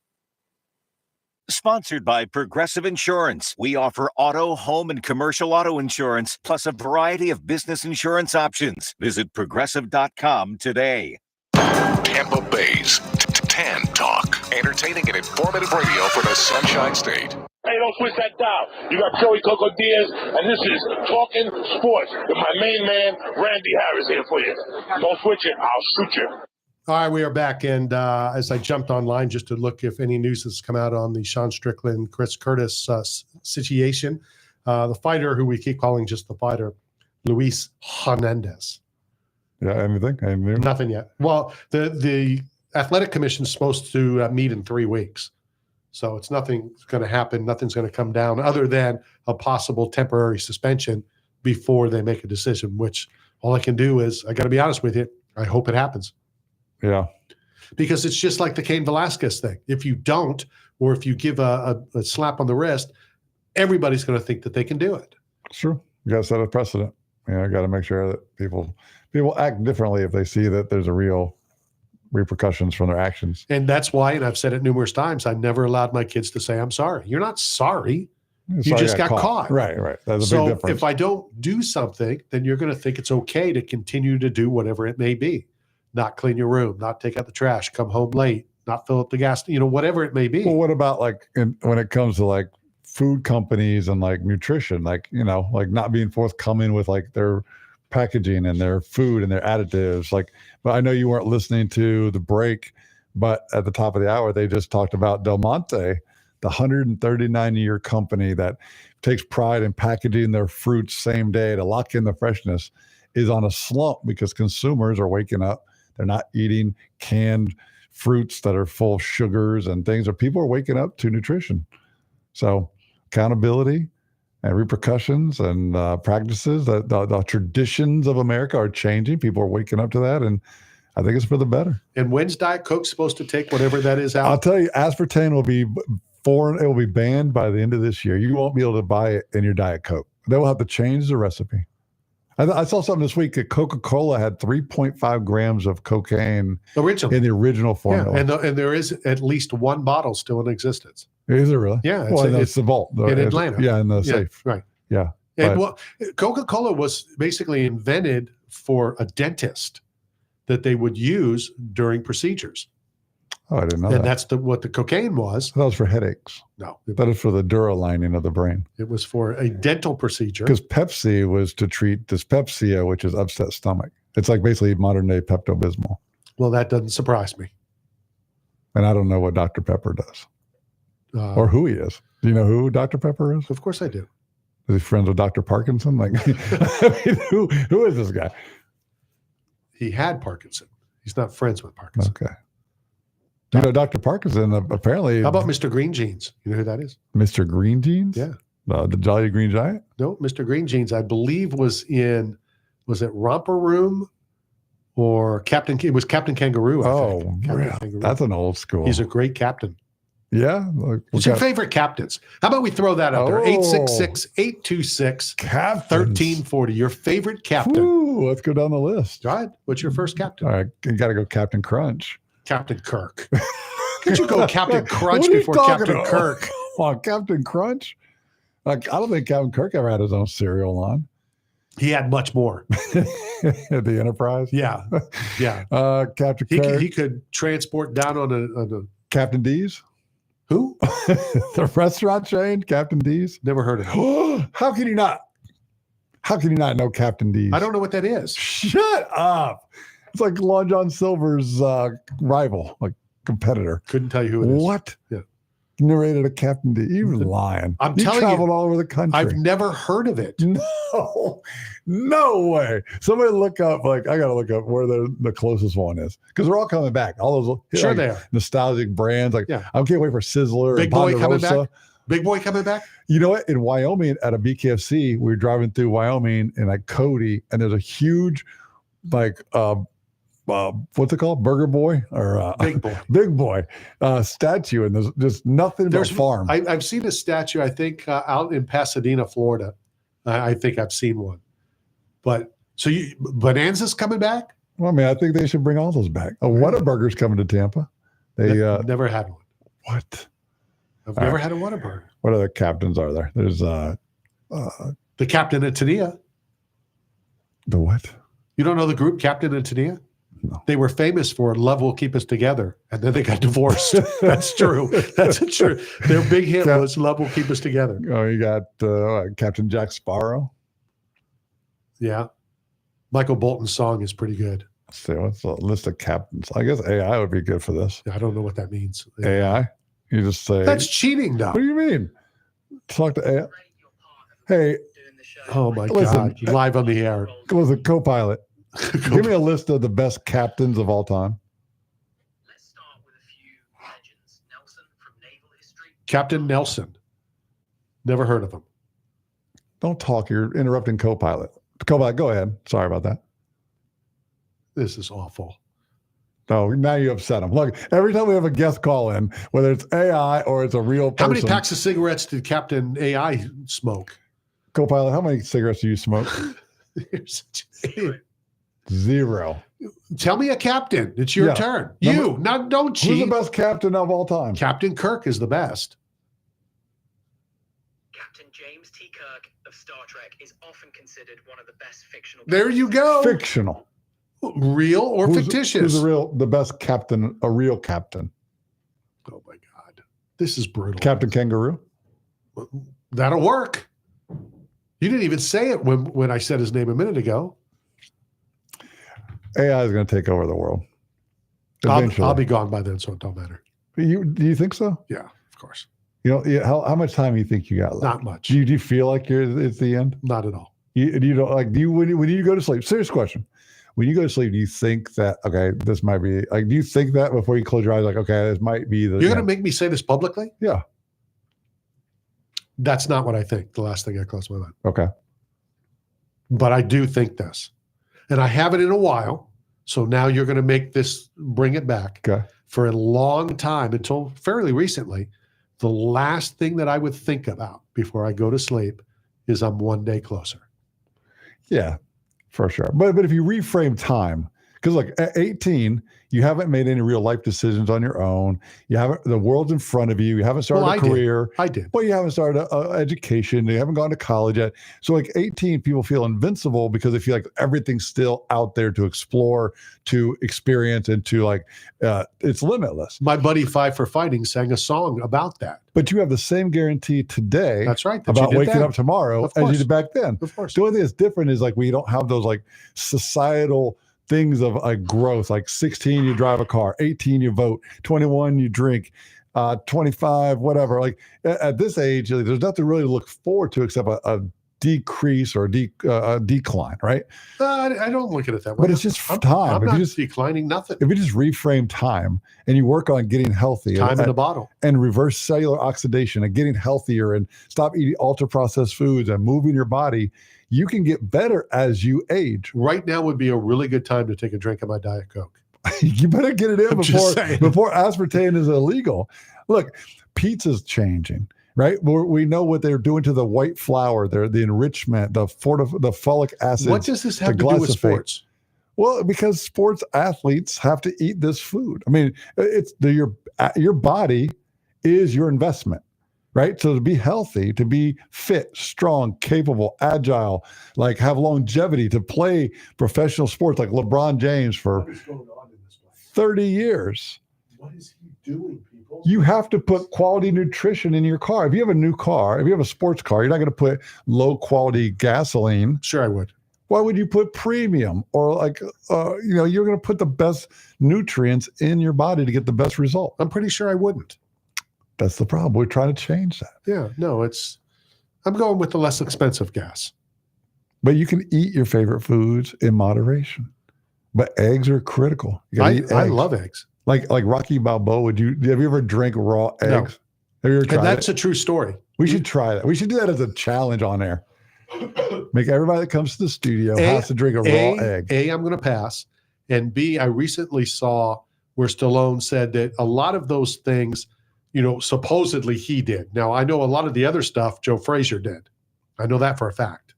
Sponsored by Progressive Insurance. We offer auto, home, and commercial auto insurance, plus a variety of business insurance options. Visit Progressive.com today. Tampa Bay's Tan Talk. Entertaining and informative radio for the Sunshine State. Hey, don't switch that dial. You got Joey Coco Diaz, and this is Talking Sports with my main man, Randy Harris, here for you. Don't switch it. I'll shoot you. All right, we are back. And as I jumped online just to look if any news has come out on the Sean Strickland, Chris Curtis situation, the fighter who we keep calling just the fighter, Luis Hernandez. Yeah, anything? Nothing yet. Well, the athletic commission is supposed to meet in 3 weeks. So it's nothing's going to happen. Nothing's going to come down other than a possible temporary suspension before they make a decision, which all I can do is, I got to be honest with you, I hope it happens. Yeah. Because it's just like the Cain Velasquez thing. If you don't, or if you give a slap on the wrist, everybody's going to think that they can do it. Sure. You got to set a precedent. You got to make sure that people act differently if they see that there's a real repercussions from their actions. And that's why, and I've said it numerous times, I never allowed my kids to say, I'm sorry. You're not sorry. You just got caught. Right. That's a big difference. If I don't do something, then you're going to think it's okay to continue to do whatever it may be. Not clean your room, not take out the trash, come home late, not fill up the gas, whatever it may be. Well, what about when it comes to food companies and nutrition, like not being forthcoming with their packaging and their food and their additives. But I know you weren't listening to the break, but at the top of the hour, they just talked about Del Monte, the 139-year company that takes pride in packaging their fruits same day to lock in the freshness, is on a slump because consumers are waking up. They're not eating canned fruits that are full of sugars and things, or people are waking up to nutrition. So accountability and repercussions and practices, the traditions of America are changing. People are waking up to that, and I think it's for the better. And when's Diet Coke supposed to take whatever that is out? I'll tell you, aspartame will be foreign. It will be banned by the end of this year. You won't be able to buy it in your Diet Coke. They will have to change the recipe. I saw something this week that Coca-Cola had 3.5 grams of cocaine in the original formula. Yeah, and there is at least one bottle still in existence. Is it really? Yeah. It's the vault. In Atlanta. Yeah, in the safe. Right. Yeah. And Coca-Cola was basically invented for a dentist that they would use during procedures. Oh, I didn't know and that. That's what the cocaine was. That was for headaches. No. That is for the dura lining of the brain. It was for a dental procedure. Because Pepsi was to treat dyspepsia, which is upset stomach. It's like basically modern day Pepto-Bismol. Well, that doesn't surprise me. And I don't know what Dr. Pepper does. Or who he is. Do you know who Dr. Pepper is? Of course I do. Is he friends with Dr. Parkinson? Who is this guy? He had Parkinson. He's not friends with Parkinson. Okay. Dr. Parkinson apparently. How about Mr. Green Jeans? You know who that is? Mr. Green Jeans? Yeah. The Jolly Green Giant? No, Mr. Green Jeans, I believe was it Romper Room or it was Captain Kangaroo, I think. Yeah. That's an old school. He's a great captain. Yeah. What's your favorite captains? How about we throw that up there? 866-826-1340. Your favorite captain. Ooh, let's go down the list. All right. What's your first captain? All right. You got to go Captain Crunch. Captain Kirk. Could you go Captain Crunch before Captain Kirk? on, Captain Crunch. Like, I don't think Captain Kirk ever had his own cereal line. He had much more. The Enterprise. Yeah, yeah. Captain Kirk. He could transport down on a Captain D's. Who? The restaurant chain, Captain D's. Never heard of it. How can you not? How can you not know Captain D's? I don't know what that is. Shut up. It's like Long John Silver's rival, like competitor. Couldn't tell you who it is. What? Yeah. Narrated a Captain D. You were lying. I'm you telling traveled you, all over the country. I've never heard of it. No way. Somebody look up, like, I got to look up where the closest one is. Because they're all coming back. All those Sure they are. Nostalgic brands. Like, Yeah. I can't wait for Sizzler Big and Boy coming Ponderosa. back. Big Boy coming back. You know what? In Wyoming at a BKFC, we were driving through Wyoming and like Cody, and there's a huge, like, what's it called? Burger Boy or Big Boy. Big Boy statue, and there's just nothing but farm. I've seen a statue, I think, out in Pasadena, Florida. I think I've seen one. But so Bonanza's coming back? Well, I mean, I think they should bring all those back. A Whataburger's coming to Tampa. They never had one. What? I've never had a Whataburger. What other captains are there? There's the Captain and Tania. The what? You don't know the group Captain and Tania? No. They were famous for "Love Will Keep Us Together," and then they got divorced. That's true. That's true. Their big hit was "Love Will Keep Us Together." Oh, you got Captain Jack Sparrow. Yeah, Michael Bolton's song is pretty good. Let's see, what's the list of captains? I guess AI would be good for this. I don't know what that means. AI? You just say That's cheating, though. What do you mean? Talk to AI. Hey. Oh my Listen, God! Live on the air. Listen, co-pilot. Give me a list of the best captains of all time. Captain Nelson. Never heard of him. Don't talk. You're interrupting co-pilot. Co-pilot, go ahead. Sorry about that. This is awful. No, now you upset him. Look, every time we have a guest call in, whether it's AI or it's a real person. How many packs of cigarettes did Captain AI smoke? Co-pilot, how many cigarettes do you smoke? Zero. Tell me a captain. It's your turn. Don't cheat. Who's the best captain of all time? Captain Kirk is the best. Captain James T. Kirk of Star Trek is often considered one of the best fictional. There you go. Fictional. Real or fictitious? Who's the best captain, a real captain? Oh my God. This is brutal. Captain Kangaroo? That'll work. You didn't even say it when I said his name a minute ago. AI is going to take over the world. I'll be gone by then, so it don't matter. Do you think so? Yeah, of course. You know, how much time do you think you got left? Not much. Do you feel like it's the end? Not at all. You don't like? Do you when you go to sleep? Serious question. When you go to sleep, do you think that this might be like? Do you think that before you close your eyes, like this might be the? You're going to make me say this publicly? Yeah. That's not what I think. The last thing I close my mind. Okay. But I do think this. And I haven't in a while. So now you're going to bring it back. Okay. For a long time, until fairly recently, the last thing that I would think about before I go to sleep is I'm one day closer. Yeah, for sure. But if you reframe time, because look, at 18, you haven't made any real life decisions on your own. You haven't. The world's in front of you. You haven't started a career. I did. Well, you haven't started education. You haven't gone to college yet. So, like 18, people feel invincible because they feel like everything's still out there to explore, to experience, and to it's limitless. My buddy 5 for Fighting sang a song about that. But you have the same guarantee today. That's right. About waking up tomorrow as you did back then. Of course. The only thing that's different is we don't have those societal things of growth. 16, you drive a car. 18, you vote. 21, you drink. 25, whatever. At this age, there's nothing really to look forward to except a decrease or a decline, right? I don't look at it that way. But it's just time. I'm not declining nothing. If you just reframe time and you work on getting healthy, time in the bottle, and reverse cellular oxidation and getting healthier and stop eating ultra processed foods and moving your body, you can get better as you age. Right now would be a really good time to take a drink of my Diet Coke. You better get it in before aspartame is illegal. Look, pizza's changing, right? We know what they're doing to the white flour, the enrichment, the folic acid. What does this have to do with sports? Well, because sports athletes have to eat this food. I mean, your body is your investment. right? So to be healthy, to be fit, strong, capable, agile, like have longevity, to play professional sports like LeBron James for 30 years. What is he doing, people? You have to put quality nutrition in your car. If you have a new car, if you have a sports car, you're not going to put low quality gasoline. Sure, I would. Why would you put premium or you're going to put the best nutrients in your body to get the best result? I'm pretty sure I wouldn't. That's the problem. We're trying to change that. Yeah, no, I'm going with the less expensive gas. But you can eat your favorite foods in moderation. But eggs are critical. You gotta eat eggs. I love eggs. Like Rocky Balboa, have you ever drank raw eggs? No. Have you ever tried And that's it? a true story. We should try that. We should do that as a challenge on air. Make everybody that comes to the studio has to drink a raw egg. A, I'm going to pass. And B, I recently saw where Stallone said that a lot of those things, supposedly he did. Now, I know a lot of the other stuff Joe Frazier did. I know that for a fact.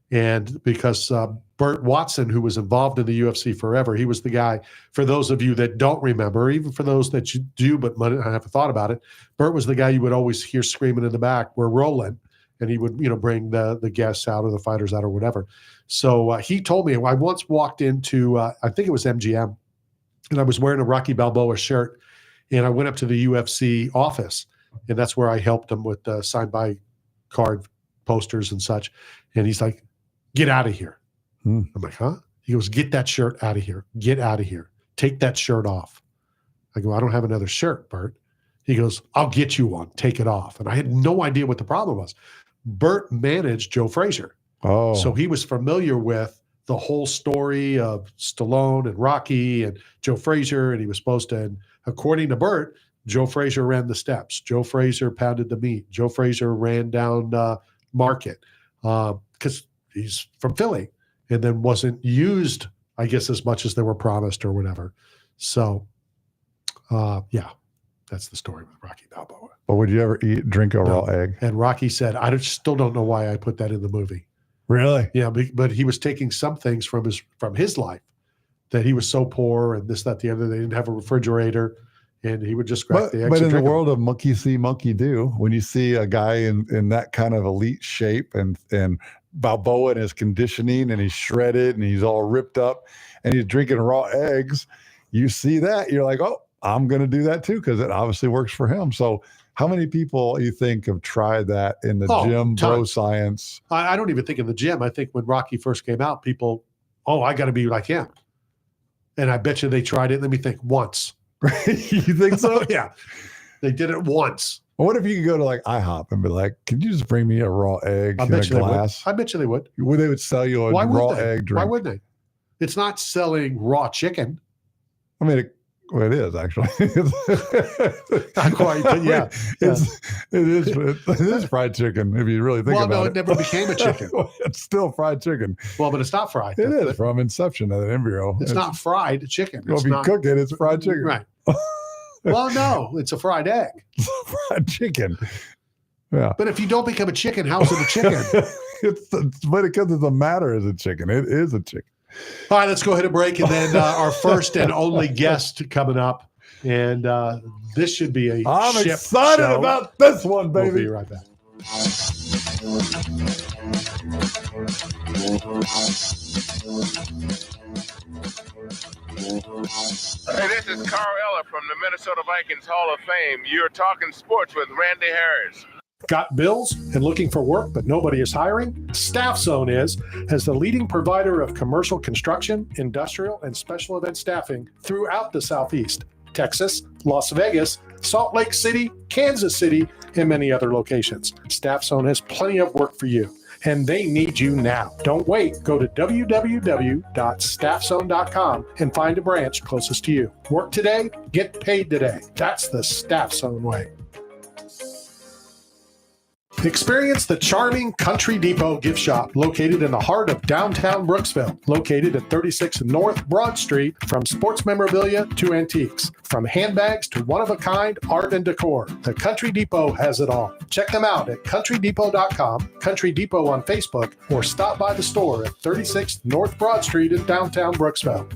And because Burt Watson, who was involved in the UFC forever, he was the guy, for those of you that don't remember, even for those that you do but haven't thought about it, Burt was the guy you would always hear screaming in the back, "We're rolling." And he would, bring the guests out or the fighters out or whatever. So he told me, I once walked into, I think it was MGM, and I was wearing a Rocky Balboa shirt. And I went up to the UFC office, and that's where I helped him with signed by card posters and such. And he's like, "Get out of here." I'm like, "Huh?" He goes, "Get that shirt out of here. Get out of here. Take that shirt off." I go, "I don't have another shirt, Bert." He goes, "I'll get you one. Take it off." And I had no idea what the problem was. Bert managed Joe Frazier. Oh. So he was familiar with the whole story of Stallone and Rocky and Joe Frazier. And he was supposed to, and according to Bert, Joe Frazier ran the steps. Joe Frazier pounded the meat. Joe Frazier ran down Market because he's from Philly and then wasn't used, I guess, as much as they were promised or whatever. So, yeah, that's the story with Rocky Balboa. But would you ever drink a raw egg? And Rocky said, "I still don't know why I put that in the movie." Really? Yeah, but he was taking some things from his life, that he was so poor and this, that, the other. They didn't have a refrigerator, and he would just crack the eggs. But and in the drink them. world of monkey see, monkey do, when you see a guy in that kind of elite shape and Balboa and his conditioning, and he's shredded and he's all ripped up and he's drinking raw eggs, you see that, you're like, "Oh, I'm going to do that too," because it obviously works for him. So how many people you think have tried that in the gym, bro science? I don't even think in the gym. I think when Rocky first came out, people, I got to be like him. And I bet you they tried it. Let me think, once. You think so? Yeah. They did it once. Well, what if you could go to like IHOP and be like, "Could you just bring me a raw egg in a glass?" I bet you they would. They would sell you a raw egg drink. Why would they? It's not selling raw chicken. I mean, it is actually. Not quite, but yeah. It is fried chicken if you really think about it. Well, no, it never became a chicken. It's still fried chicken. Well, but it's not fried. It is from inception of the embryo. It's not fried chicken. Well, if you cook it, it's fried chicken. Right. Well, no, it's a fried egg. Fried chicken. Yeah. But if you don't become a chicken, how's it a chicken? But it doesn't matter as a chicken. It is a chicken. All right, let's go ahead and break. And then our first and only guest coming up. And this should be a I'm ship excited show. about this one, baby. We'll be right back. Hey, this is Carl Eller from the Minnesota Vikings Hall of Fame. You're talking sports with Randy Harris. Got bills and looking for work, but nobody is hiring? Staff Zone is, as the leading provider of commercial construction, industrial, and special event staffing throughout the Southeast, Texas, Las Vegas, Salt Lake City, Kansas City, and many other locations. Staff Zone has plenty of work for you, and they need you now. Don't wait. Go to www.staffzone.com and find a branch closest to you. Work today, get paid today. That's the Staff Zone way. Experience the charming Country Depot gift shop located in the heart of downtown Brooksville, located at 36 North Broad Street. From sports memorabilia to antiques, from handbags to one-of-a-kind art and decor, the Country Depot has it all. Check them out at countrydepot.com, Country Depot on Facebook, or stop by the store at 36 North Broad Street in downtown Brooksville.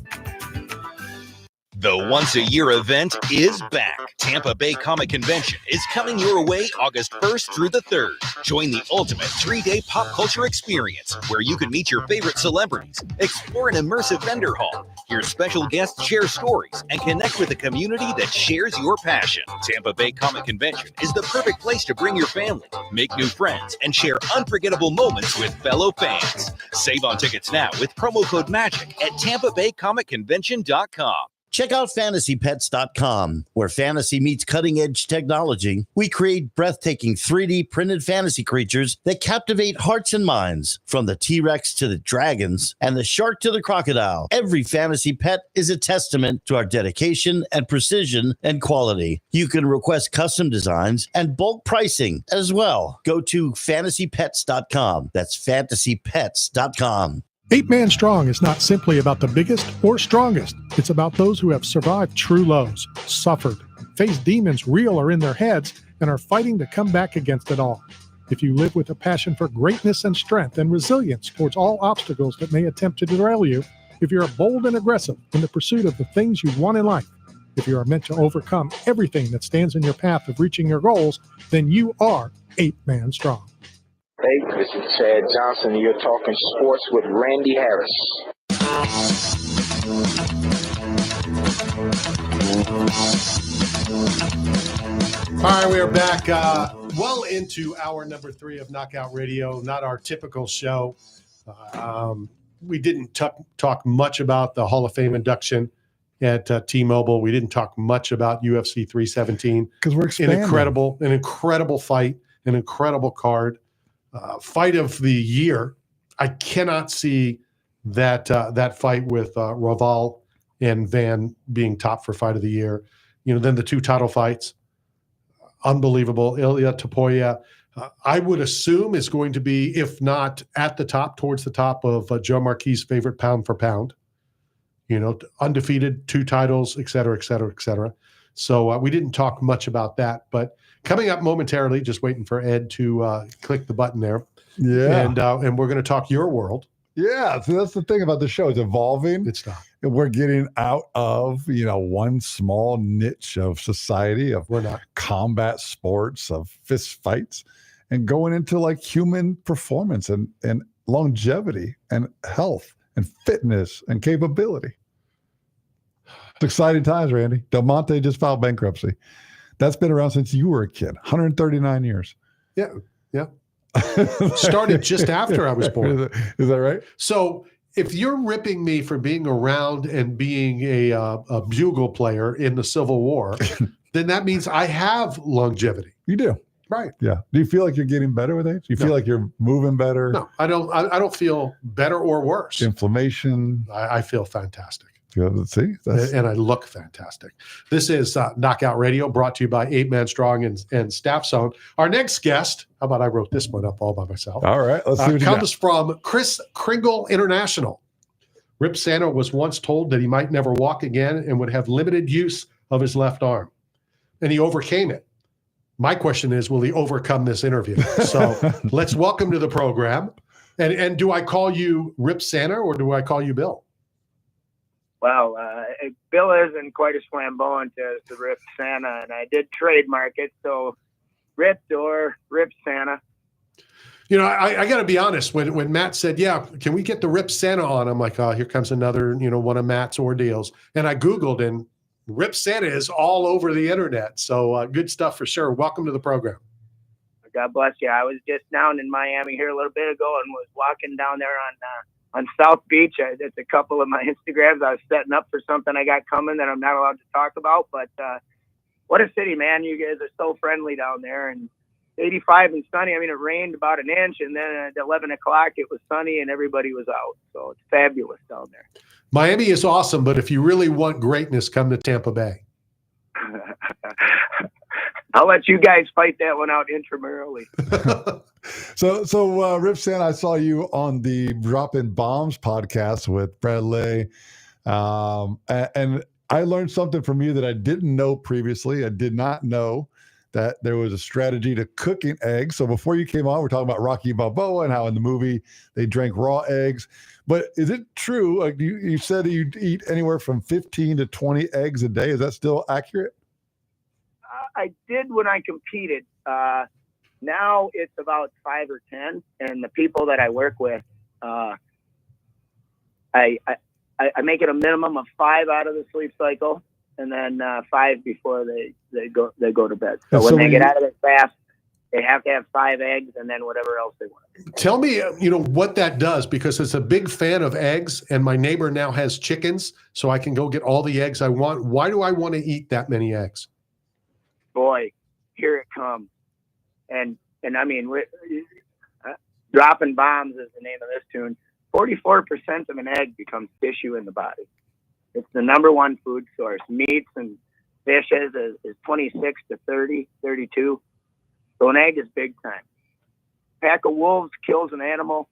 The once-a-year event is back. Tampa Bay Comic Convention is coming your way August 1st through the 3rd. Join the ultimate 3-day pop culture experience where you can meet your favorite celebrities, explore an immersive vendor hall, hear special guests share stories, and connect with a community that shares your passion. Tampa Bay Comic Convention is the perfect place to bring your family, make new friends, and share unforgettable moments with fellow fans. Save on tickets now with promo code MAGIC at TampaBayComicConvention.com. Check out fantasypets.com, where fantasy meets cutting-edge technology. We create breathtaking 3D printed fantasy creatures that captivate hearts and minds, from the T-Rex to the dragons and the shark to the crocodile. Every fantasy pet is a testament to our dedication and precision and quality. You can request custom designs and bulk pricing as well. Go to fantasypets.com. That's fantasypets.com. 8 Man Strong is not simply about the biggest or strongest. It's about those who have survived true lows, suffered, faced demons real or in their heads, and are fighting to come back against it all. If you live with a passion for greatness and strength and resilience towards all obstacles that may attempt to derail you, if you're bold and aggressive in the pursuit of the things you want in life, if you are meant to overcome everything that stands in your path of reaching your goals, then you are 8 Man Strong. Hey, this is Chad Johnson, and you're talking sports with Randy Harris. All right, we are back well into hour number 3 of Knockout Radio, not our typical show. We didn't talk much about the Hall of Fame induction at T-Mobile. We didn't talk much about UFC 317. Because we're expanding. An incredible fight, an incredible card. Fight of the year. I cannot see that fight with Roval and Van being top for fight of the year. Then the 2 title fights, unbelievable. Ilya Topuria, I would assume is going to be, if not at the top, towards the top of Joe Marquis' favorite pound for pound. Undefeated, 2 titles, et cetera, et cetera, et cetera. So we didn't talk much about that, but coming up momentarily, just waiting for Ed to click the button there. Yeah. And we're going to talk your world. Yeah. So that's the thing about the show. It's evolving. It's not. And we're getting out of, one small niche of society, of combat sports, of fist fights, and going into like human performance and longevity and health and fitness and capability. It's exciting times, Randy. Del Monte just filed bankruptcy. That's been around since you were a kid, 139 years. Yeah. Started just after I was born. Is that right? So if you're ripping me for being around and being a bugle player in the Civil War, then that means I have longevity. You do. Right. Yeah. Do you feel like you're getting better with age? Do you feel like you're moving better? No, I don't feel better or worse. Inflammation. I feel fantastic. Let's see. And I look fantastic. This is Knockout Radio, brought to you by 8 Man Strong and Staff Zone. Our next guest, how about I wrote this one up all by myself? All right, let's see what you comes got. from Chris Kringle International. Rip Santa was once told that he might never walk again and would have limited use of his left arm. And he overcame it. My question is, will he overcome this interview? So let's welcome to the program. And do I call you Rip Santa or do I call you Bill? Well, Bill isn't quite as flamboyant as the Rip Santa, and I did trademark it, so Ripped or Rip Santa. I got to be honest. When Matt said, "Yeah, can we get the Rip Santa on?" I'm like, "Oh, here comes another, one of Matt's ordeals." And I Googled, and Rip Santa is all over the internet. So good stuff for sure. Welcome to the program. God bless you. I was just down in Miami here a little bit ago and was walking down there on South Beach. It's a couple of my Instagrams. I was setting up for something I got coming that I'm not allowed to talk about. But what a city, man. You guys are so friendly down there. And 85 and sunny. I mean, it rained about an inch, and then at 11 o'clock it was sunny and everybody was out. So it's fabulous down there. Miami is awesome, but if you really want greatness, come to Tampa Bay. I'll let you guys fight that one out intramurally. So Rip Santa, I saw you on the Dropping Bombs podcast with Brad Lay. And I learned something from you that I didn't know previously. I did not know that there was a strategy to cooking eggs. So before you came on, we're talking about Rocky Balboa and how in the movie they drank raw eggs. But is it true? Like you said, you eat anywhere from 15 to 20 eggs a day. Is that still accurate? I did when I competed. Now it's about 5 or 10, and the people that I work with, I make it a minimum of 5 out of the sleep cycle, and then 5 before they go to bed. So when they get out of it fast, they have to have 5 eggs and then whatever else they want. Tell me, what that does, because it's a big fan of eggs, and my neighbor now has chickens, so I can go get all the eggs I want. Why do I want to eat that many eggs? Boy, here it comes. And I mean, dropping bombs is the name of this tune. 44% of an egg becomes tissue in the body. It's the number one food source. Meats and fishes is 26 to 30, 32. So an egg is big time. Pack of wolves kills an animal.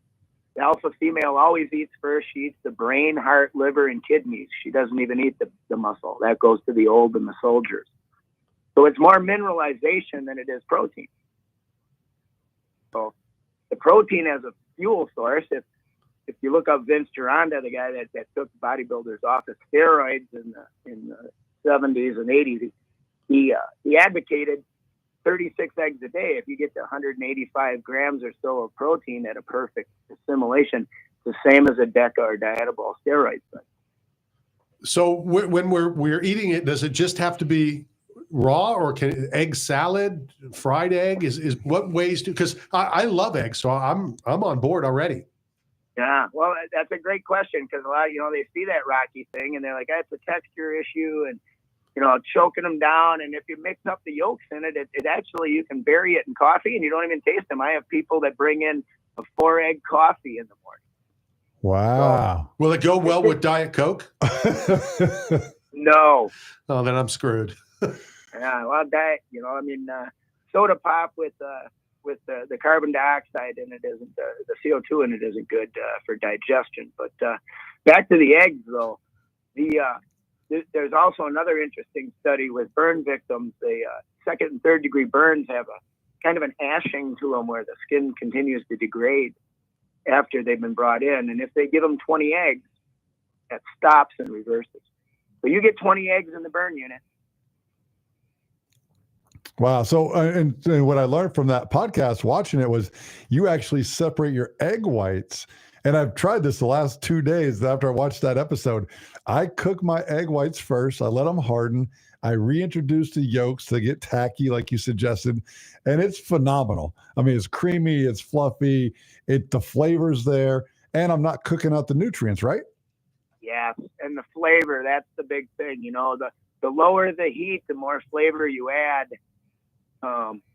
The alpha female always eats first. She eats the brain, heart, liver, and kidneys. She doesn't even eat the muscle. That goes to the old and the soldiers. So it's more mineralization than it is protein. So the protein as a fuel source, if you look up Vince Gironda, the guy that took bodybuilders off of steroids in the 70s and 80s, he advocated 36 eggs a day. If you get to 185 grams or so of protein at a perfect assimilation, it's the same as a DECA or dietable steroids. So when we're eating it, does it just have to be raw, or can egg salad, fried egg is what ways to? Because I love eggs, so I'm on board already. Yeah, well, that's a great question, because a lot, they see that Rocky thing and they're like, it's a texture issue and choking them down. And if you mix up the yolks in it, it actually, you can bury it in coffee and you don't even taste them. I have people that bring in a 4-egg coffee in the morning. Wow. So, will it go well with Diet Coke? No. Oh, then I'm screwed. Yeah, well, soda pop with the carbon dioxide in it isn't, the CO2 in it isn't good for digestion. But back to the eggs, though, there's also another interesting study with burn victims. The 2nd and 3rd degree burns have a kind of an ashing to them where the skin continues to degrade after they've been brought in. And if they give them 20 eggs, that stops and reverses. So you get 20 eggs in the burn unit. Wow. So, and what I learned from that podcast, watching it, was you actually separate your egg whites. And I've tried this the last 2 days after I watched that episode. I cook my egg whites first. I let them harden. I reintroduce the yolks to get tacky, like you suggested. And it's phenomenal. I mean, it's creamy, it's fluffy, the flavor's there, and I'm not cooking out the nutrients, right? Yeah. And the flavor, that's the big thing. The lower the heat, the more flavor you add.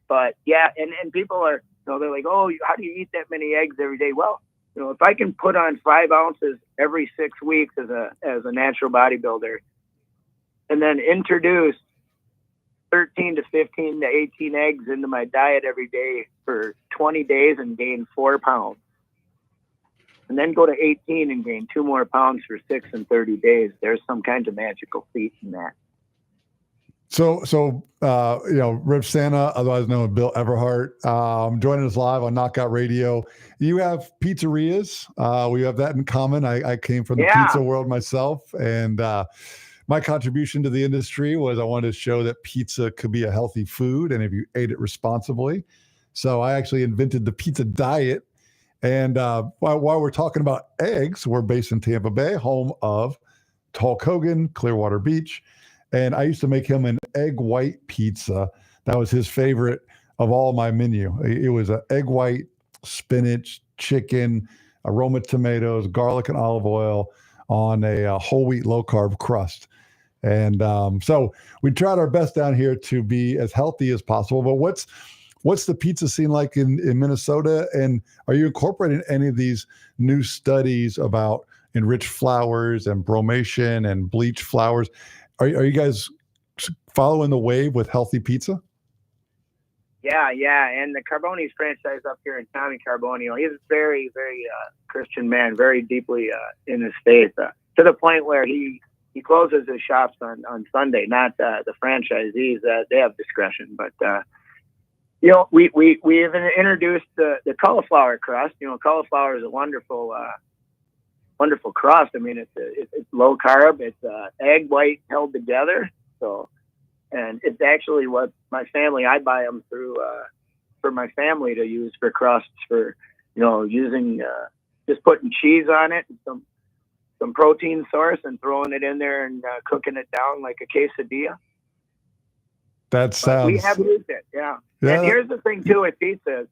But yeah, and people are, they're like, oh, how do you eat that many eggs every day? Well, if I can put on 5 ounces every 6 weeks as a natural bodybuilder, and then introduce 13 to 15 to 18 eggs into my diet every day for 20 days and gain 4 pounds, and then go to 18 and gain 2 more pounds for 6 and 30 days, there's some kind of magical feat in that. So Rip Santa, otherwise known as Bill Everhart, joining us live on Knockout Radio. You have pizzerias. We have that in common. I came from the pizza world myself, and my contribution to the industry was I wanted to show that pizza could be a healthy food, and if you ate it responsibly. So I actually invented the pizza diet. And while we're talking about eggs, we're based in Tampa Bay, home of Hulk Hogan, Clearwater Beach. And I used to make him an egg white pizza. That was his favorite of all my menu. It was an egg white, spinach, chicken, aroma tomatoes, garlic and olive oil on a whole wheat low carb crust. And so we tried our best down here to be as healthy as possible. But what's the pizza scene like in Minnesota? And are you incorporating any of these new studies about enriched flours and bromation and bleached flours? Are you guys following the wave with healthy pizza? Yeah. And the Carboni's franchise up here in Tommy Carboni, he's a very, very Christian man, very deeply in his faith, to the point where he he closes his shops on Sunday, not the franchisees. They have discretion, but you know, we even introduced the cauliflower crust. You know, cauliflower is a wonderful crust. I mean, it's low carb. It's egg white held together. So, and it's actually what my family, I buy them through for my family to use for crusts, for, you know, using just putting cheese on it and some protein source and throwing it in there and cooking it down like a quesadilla. That sounds. We have used it, yeah. And here's the thing too with pizza: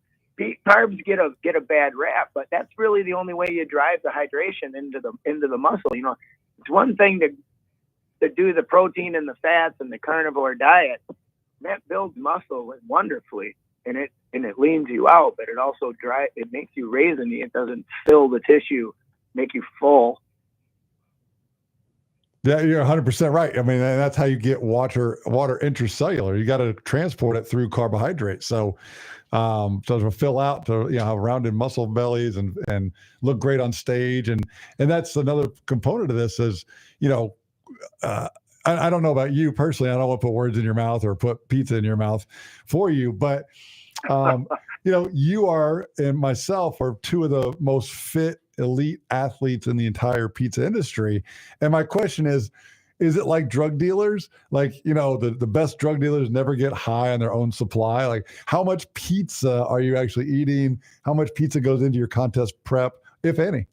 carbs get a bad rap, but that's really the only way you drive the hydration into the muscle. You know, it's one thing to do the protein and the fats and the carnivore diet. That builds muscle wonderfully, and it leans you out, but it also it makes you raisiny. It doesn't fill the tissue, make you full. Yeah, you're 100% right. I mean, that's how you get water intracellular. You got to transport it through carbohydrates. So to fill out, to, you know, have rounded muscle bellies and look great on stage. And that's another component of this is, you know, I don't know about you personally. I don't want to put words in your mouth or put pizza in your mouth for you, but you know, you are and myself are two of the most fit elite athletes in the entire pizza industry. And my question is it like drug dealers? Like, you know, the best drug dealers never get high on their own supply. Like, how much pizza are you actually eating? How much pizza goes into your contest prep, if any?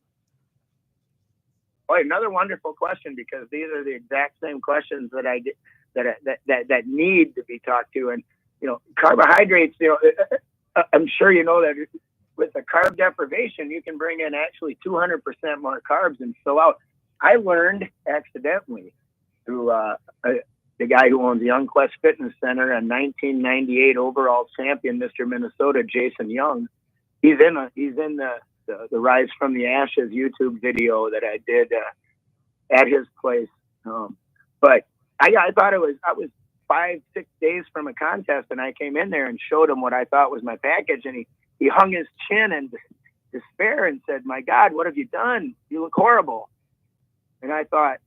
Oh, another wonderful question, because these are the exact same questions that I get that need to be talked to. And, you know, carbohydrates, you know, I'm sure you know that with the carb deprivation, you can bring in actually 200% more carbs and fill out. I learned accidentally through the guy who owns the Young Quest Fitness Center, a 1998 overall champion, Mr. Minnesota, Jason Young. He's in the Rise from the Ashes YouTube video that I did at his place. But I thought I was 5-6 days from a contest, and I came in there and showed him what I thought was my package, and he hung his chin in despair and said, "My God, what have you done? You look horrible." And I thought,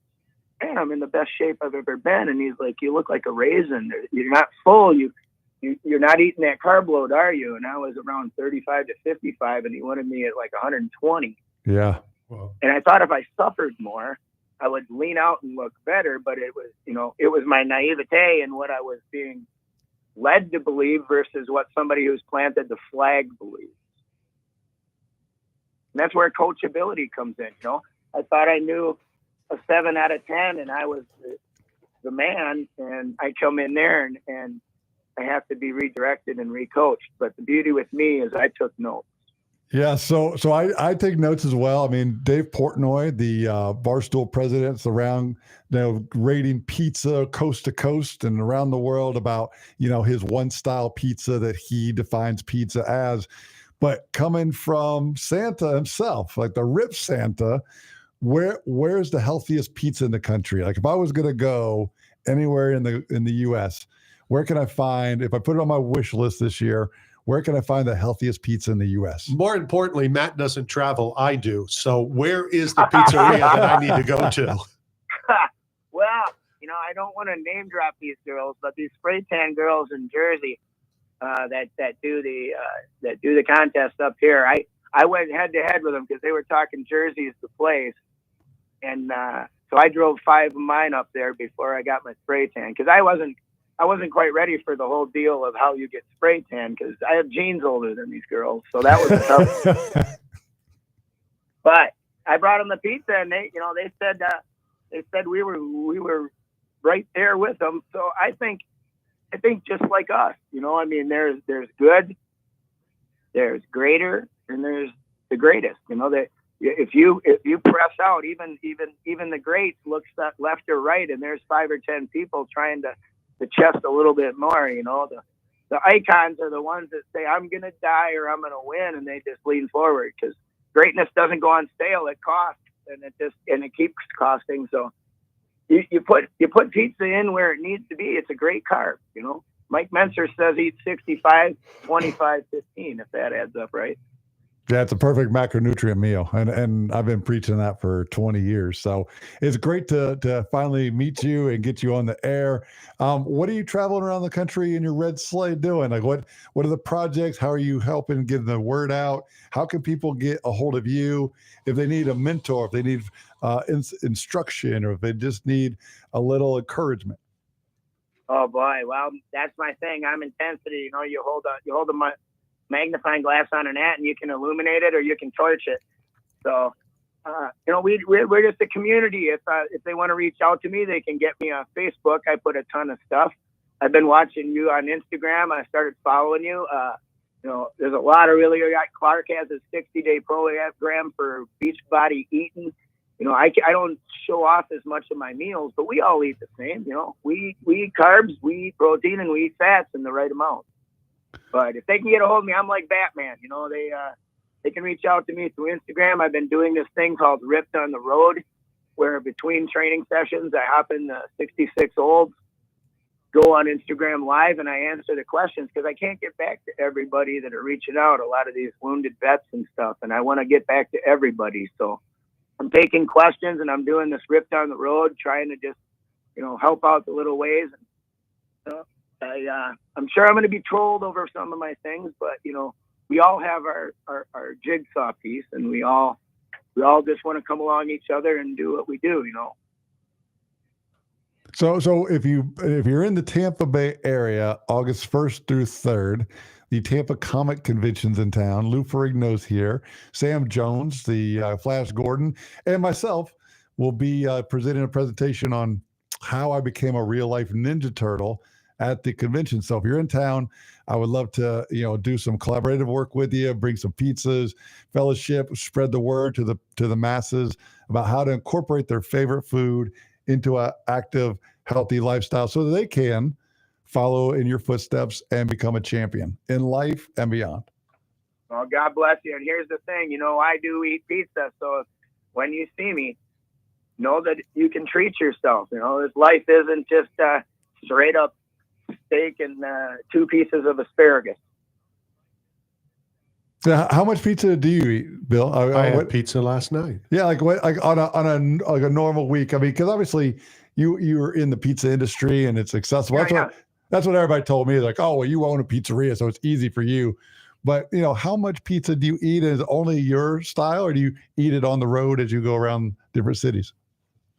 man, I'm in the best shape I've ever been. And he's like, "You look like a raisin. You're not full. You're not eating that carb load, are you?" And I was around 35 to 55, and he wanted me at like 120. Yeah. Wow. And I thought if I suffered more, I would lean out and look better. But it was, you know, it was my naivete and what I was being led to believe versus what somebody who's planted the flag believes. And that's where coachability comes in. You know, I thought I knew a 7 out of 10 and I was the man, and I come in there and I have to be redirected and recoached. But the beauty with me is I took notes. Yeah, so I take notes as well. I mean, Dave Portnoy, the Barstool president's around, you know, rating pizza coast to coast and around the world about, you know, his one style pizza that he defines pizza as. But coming from Santa himself, like the Rip Santa, where's the healthiest pizza in the country? Like, if I was going to go anywhere in the U.S., where can I find, if I put it on my wish list this year, where can I find the healthiest pizza in the U.S.? More importantly, Matt doesn't travel. I do. So where is the pizzeria that I need to go to? Well, you know, I don't want to name drop these girls, but these spray tan girls in Jersey that do the contest up here, I went head to head with them because they were talking Jersey's the place, and so I drove 5 of mine up there before I got my spray tan, because I wasn't quite ready for the whole deal of how you get spray tan, because I have genes older than these girls. So that was tough. But I brought them the pizza, and they said we were right there with them. So I think just like us, you know, I mean, there's good, there's greater, and there's the greatest. You know, that if you press out, even the greats look left or right, and there's 5 or 10 people trying to chest a little bit more. You know, the icons are the ones that say, "I'm going to die or I'm going to win," and they just lean forward, because greatness doesn't go on sale. It costs, and it keeps costing. So you put pizza in where it needs to be. It's a great carb. You know, Mike Menser says eat 65, 25, 15, if that adds up right. Yeah, it's a perfect macronutrient meal, and I've been preaching that for 20 years. So it's great to finally meet you and get you on the air. What are you traveling around the country in your red sleigh doing? Like, what are the projects? How are you helping get the word out? How can people get a hold of you if they need a mentor, if they need instruction, or if they just need a little encouragement? Oh boy, well, that's my thing. I'm intensity. You hold a magnifying glass on an ant and you can illuminate it or you can torch it. So, we're just a community. If they want to reach out to me, they can get me on Facebook. I put a ton of stuff. I've been watching you on Instagram. I started following you. There's a lot of really. Clark has a 60-day program for Beachbody eating. I don't show off as much of my meals, but we all eat the same. We eat carbs, we eat protein, and we eat fats in the right amount. But if they can get a hold of me, I'm like Batman. They can reach out to me through Instagram. I've been doing this thing called Ripped on the Road, where between training sessions, I hop in the 66 olds, go on Instagram Live, and I answer the questions because I can't get back to everybody that are reaching out, a lot of these wounded vets and stuff, and I want to get back to everybody. So I'm taking questions, and I'm doing this Ripped on the Road, trying to just, help out the little ways. I'm sure I'm going to be trolled over some of my things, but we all have our jigsaw piece, and we all just want to come along each other and do what we do. So if you're in the Tampa Bay area, August 1st through 3rd, the Tampa Comic Convention's in town. Lou Ferrigno's here. Sam Jones, the Flash Gordon, and myself will be presenting a presentation on how I became a real life Ninja Turtle at the convention. So if you're in town, I would love to, do some collaborative work with you, bring some pizzas, fellowship, spread the word to the masses about how to incorporate their favorite food into an active, healthy lifestyle so that they can follow in your footsteps and become a champion in life and beyond. Well, God bless you. And here's the thing, I do eat pizza. So when you see me, know that you can treat yourself. This life isn't just straight up steak and 2 pieces of asparagus. So how much pizza do you eat, Bill? I had pizza last night. Yeah, like on a normal week. I mean, because obviously you're in the pizza industry and it's accessible. That's what everybody told me. Like, oh, well, you own a pizzeria, so it's easy for you. But how much pizza do you eat? Is it only your style, or do you eat it on the road as you go around different cities?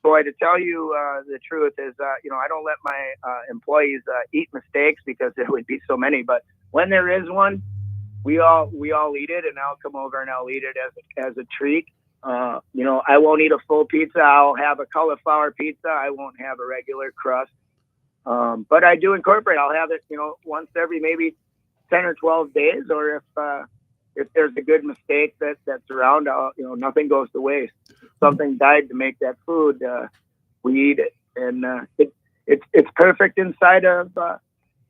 Boy, to tell you the truth is, I don't let my employees eat mistakes because there would be so many. But when there is one, we all eat it, and I'll come over and I'll eat it as a treat. I won't eat a full pizza. I'll have a cauliflower pizza. I won't have a regular crust. But I do incorporate. I'll have it, once every maybe 10 or 12 days, or if there's a good mistake that's around, nothing goes to waste. Something died to make that food. We eat it, and it's perfect inside of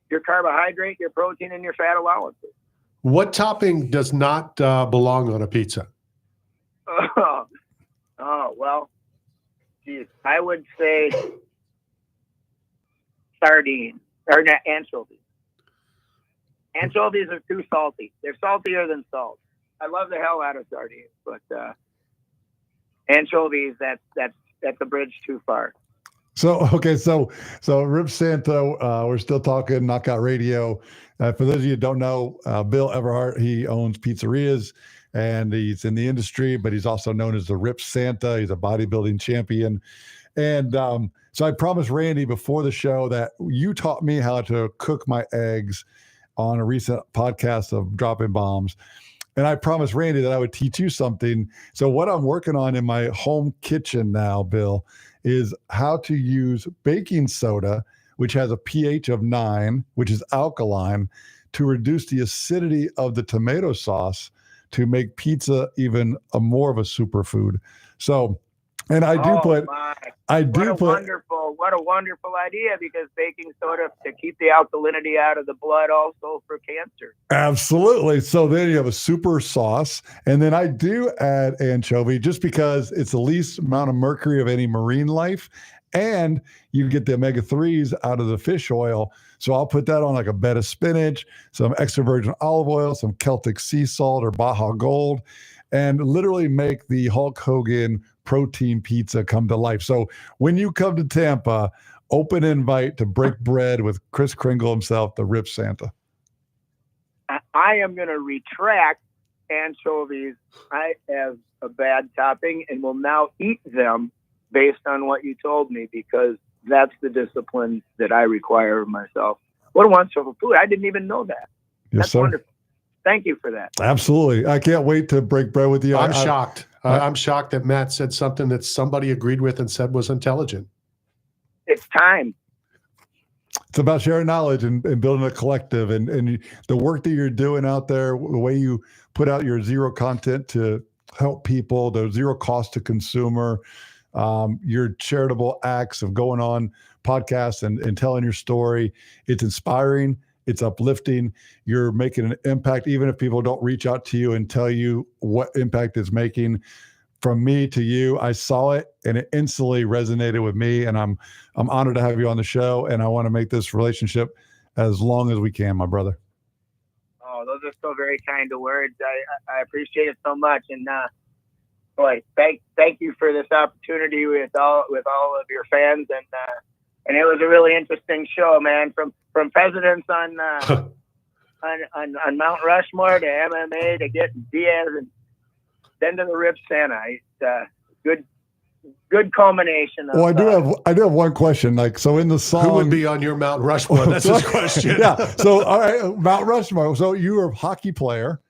your carbohydrate, your protein, and your fat allowances. What topping does not belong on a pizza? Well, geez, I would say sardine or not, anchovies. Anchovies are too salty. They're saltier than salt. I love the hell out of sardines, but anchovies, that's a bridge too far. So Rip Santo, we're still talking Knockout Radio. For those of you who don't know, Bill Everhart, he owns pizzerias and he's in the industry, but he's also known as the Rip Santa. He's a bodybuilding champion. And so I promised Randy before the show that you taught me how to cook my eggs on a recent podcast of Dropping Bombs. And I promised Randy that I would teach you something. So what I'm working on in my home kitchen now, Bill, is how to use baking soda, which has a pH of 9, which is alkaline, to reduce the acidity of the tomato sauce to make pizza even more of a superfood. So, and I do put what a wonderful idea, because baking soda to keep the alkalinity out of the blood, also for cancer. Absolutely. So then you have a super sauce, and then I do add anchovy just because it's the least amount of mercury of any marine life, and you get the omega-3s out of the fish oil. So I'll put that on like a bed of spinach, some extra virgin olive oil, some Celtic sea salt or Baja Gold, and literally make the Hulk Hogan protein pizza come to life. So when you come to Tampa, open invite to break bread with Chris Kringle himself, the Rip Santa. I am going to retract anchovies as a bad topping and will now eat them based on what you told me, because that's the discipline that I require of myself. What a wonderful food. I didn't even know that. Yes, That's sir. wonderful. Thank you for that. Absolutely. I can't wait to break bread with you. I'm shocked. I'm shocked that Matt said something that somebody agreed with and said was intelligent. It's time. It's about sharing knowledge and building a collective, and the work that you're doing out there, the way you put out your zero content to help people, the zero cost to consumer, your charitable acts of going on podcasts and telling your story. It's inspiring. It's uplifting. You're making an impact, even if people don't reach out to you and tell you what impact it's making. From me to you, I saw it and it instantly resonated with me. And I'm honored to have you on the show. And I want to make this relationship as long as we can, my brother. Oh, those are so very kind of words. I appreciate it so much. And boy, thank you for this opportunity with all of your fans. And it was a really interesting show, man. From presidents on Mount Rushmore to MMA to getting Diaz and then to the Rip Santa. It's good culmination. Well, I do have one question. Like, so in the song, who would be on your Mount Rushmore? That's his question. Yeah. So, all right, Mount Rushmore. So you were a hockey player.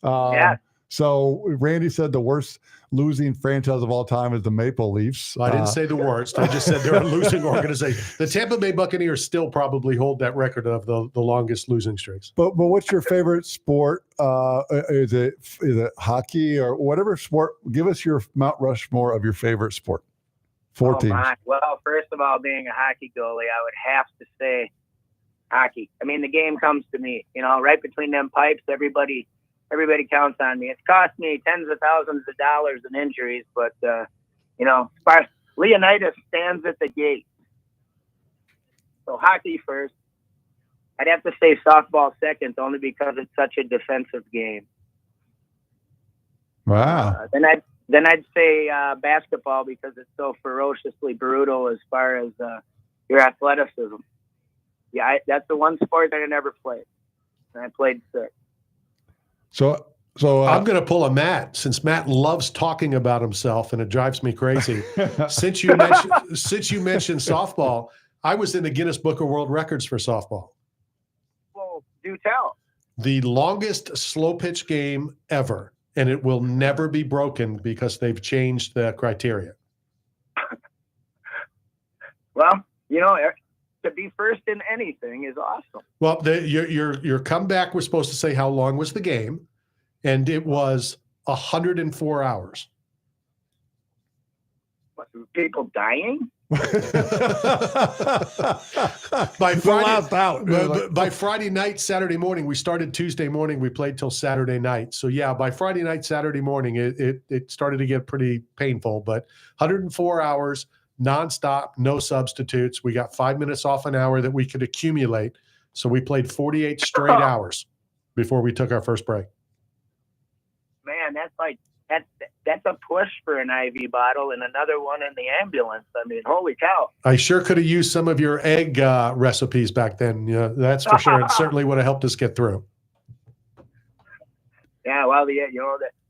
Yeah. So Randy said the worst losing franchise of all time is the Maple Leafs. I didn't say the worst. I just said they're a losing organization. The Tampa Bay Buccaneers still probably hold that record of the longest losing streaks. But what's your favorite sport? Is it hockey or whatever sport? Give us your Mount Rushmore of your favorite sport. 4 teams. Well, first of all, being a hockey goalie, I would have to say hockey. I mean, the game comes to me, right between them pipes, everybody counts on me. It's cost me tens of thousands of dollars in injuries, but, Leonidas stands at the gate. So hockey first. I'd have to say softball second, only because it's such a defensive game. Wow. Then I'd say basketball, because it's so ferociously brutal as far as your athleticism. Yeah, that's the one sport that I never played. And I played 6. So I'm going to pull a Matt, since Matt loves talking about himself and it drives me crazy. Since you mentioned softball, I was in the Guinness Book of World Records for softball. Well, do tell. The longest slow pitch game ever, and it will never be broken because they've changed the criteria. Well, to be first in anything is awesome. Well, your comeback was supposed to say how long was the game, and it was 104 hours. What, people dying? By Friday night, Saturday morning, we started Tuesday morning. We played till Saturday night. So yeah, by Friday night, Saturday morning, it started to get pretty painful. But 104 hours. Nonstop, no substitutes. We got 5 minutes off an hour that we could accumulate. So we played 48 straight hours before we took our first break. Man, that's a push for an IV bottle and another one in the ambulance. I mean, holy cow. I sure could have used some of your egg recipes back then. Yeah, that's for sure. It certainly would have helped us get through. Yeah, well,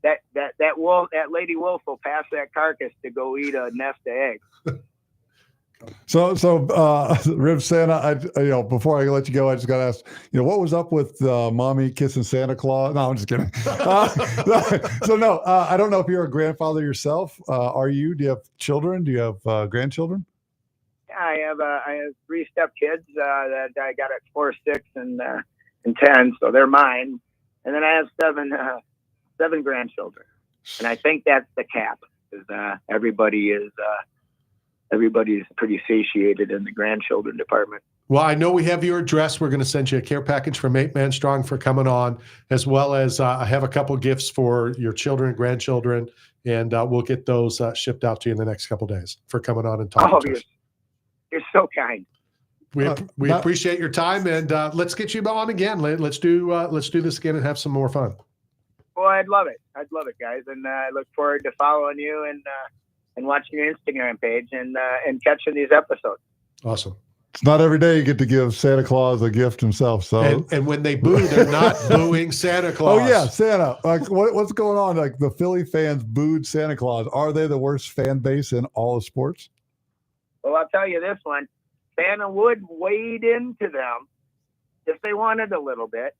that lady wolf will pass that carcass to go eat a nest of eggs. So, Rip Santa, before I let you go, I just got to ask, what was up with mommy kissing Santa Claus? No, I'm just kidding. I don't know if you're a grandfather yourself. Are you? Do you have children? Do you have grandchildren? Yeah, I have 3 stepkids that I got at 4, 6, and 10, so they're mine. And then I have 7 grandchildren, and I think that's the cap. Because everybody's pretty satiated in the grandchildren department. Well, I know we have your address. We're going to send you a care package from 8 Man Strong for coming on, as well as I have a couple gifts for your children and grandchildren, and we'll get those shipped out to you in the next couple days for coming on and talking to us. You're so kind. We appreciate your time, and let's get you on again. Let's do this again and have some more fun. Well, I'd love it. I'd love it, guys, and I look forward to following you and watching your Instagram page and catching these episodes. Awesome. It's not every day you get to give Santa Claus a gift himself. So, and when they boo, they're not booing Santa Claus. Oh yeah, Santa. Like what's going on? Like the Philly fans booed Santa Claus. Are they the worst fan base in all of sports? Well, I'll tell you this one. Santa would wade into them if they wanted a little bit.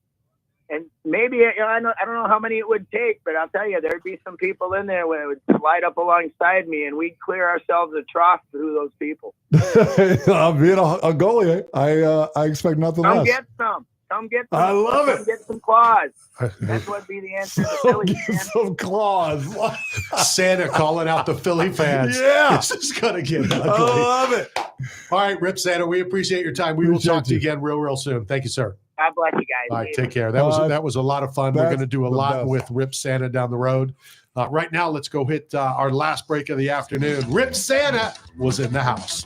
And maybe, I don't know how many it would take, but I'll tell you, there'd be some people in there when it would slide up alongside me and we'd clear ourselves a trough through those people. Being a goalie, I expect nothing less. Come get some. I love it. Come get some claws. That's what would be the answer to the Philly fans. Some claws. Santa calling out the Philly fans. Yeah. This is going to get ugly. I love it. All right, Rip Santa, we appreciate your time. We will talk to you again real soon. Thank you, sir. God bless you guys. All right, take care. That was a lot of fun. We're going to do a lot with Rip Santa down the road. Right now, let's go hit our last break of the afternoon. Rip Santa was in the house.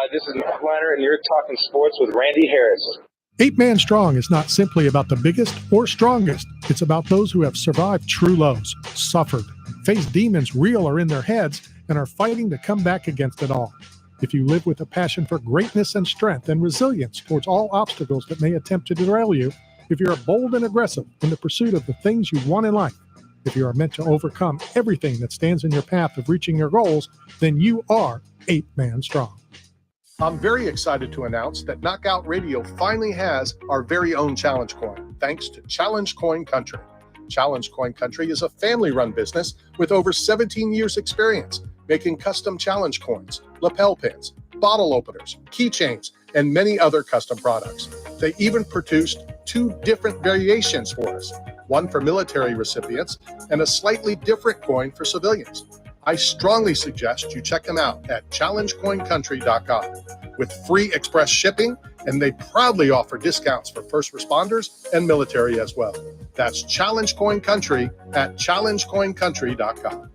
This is Matt Liner, and you're talking sports with Randy Harris. 8-Man Strong is not simply about the biggest or strongest. It's about those who have survived true lows, suffered, faced demons real or in their heads, and are fighting to come back against it all. If you live with a passion for greatness and strength and resilience towards all obstacles that may attempt to derail you, if you're bold and aggressive in the pursuit of the things you want in life, if you are meant to overcome everything that stands in your path of reaching your goals, then you are 8-Man Strong. I'm very excited to announce that Knockoutradio finally has our very own Challenge Coin, thanks to Challenge Coin Country. Challenge Coin Country is a family-run business with over 17 years' experience making custom challenge coins, lapel pins, bottle openers, keychains, and many other custom products. They even produced 2 different variations for us, one for military recipients and a slightly different coin for civilians. I strongly suggest you check them out at challengecoincountry.com with free express shipping, and they proudly offer discounts for first responders and military as well. That's Challenge Coin Country at challengecoincountry.com.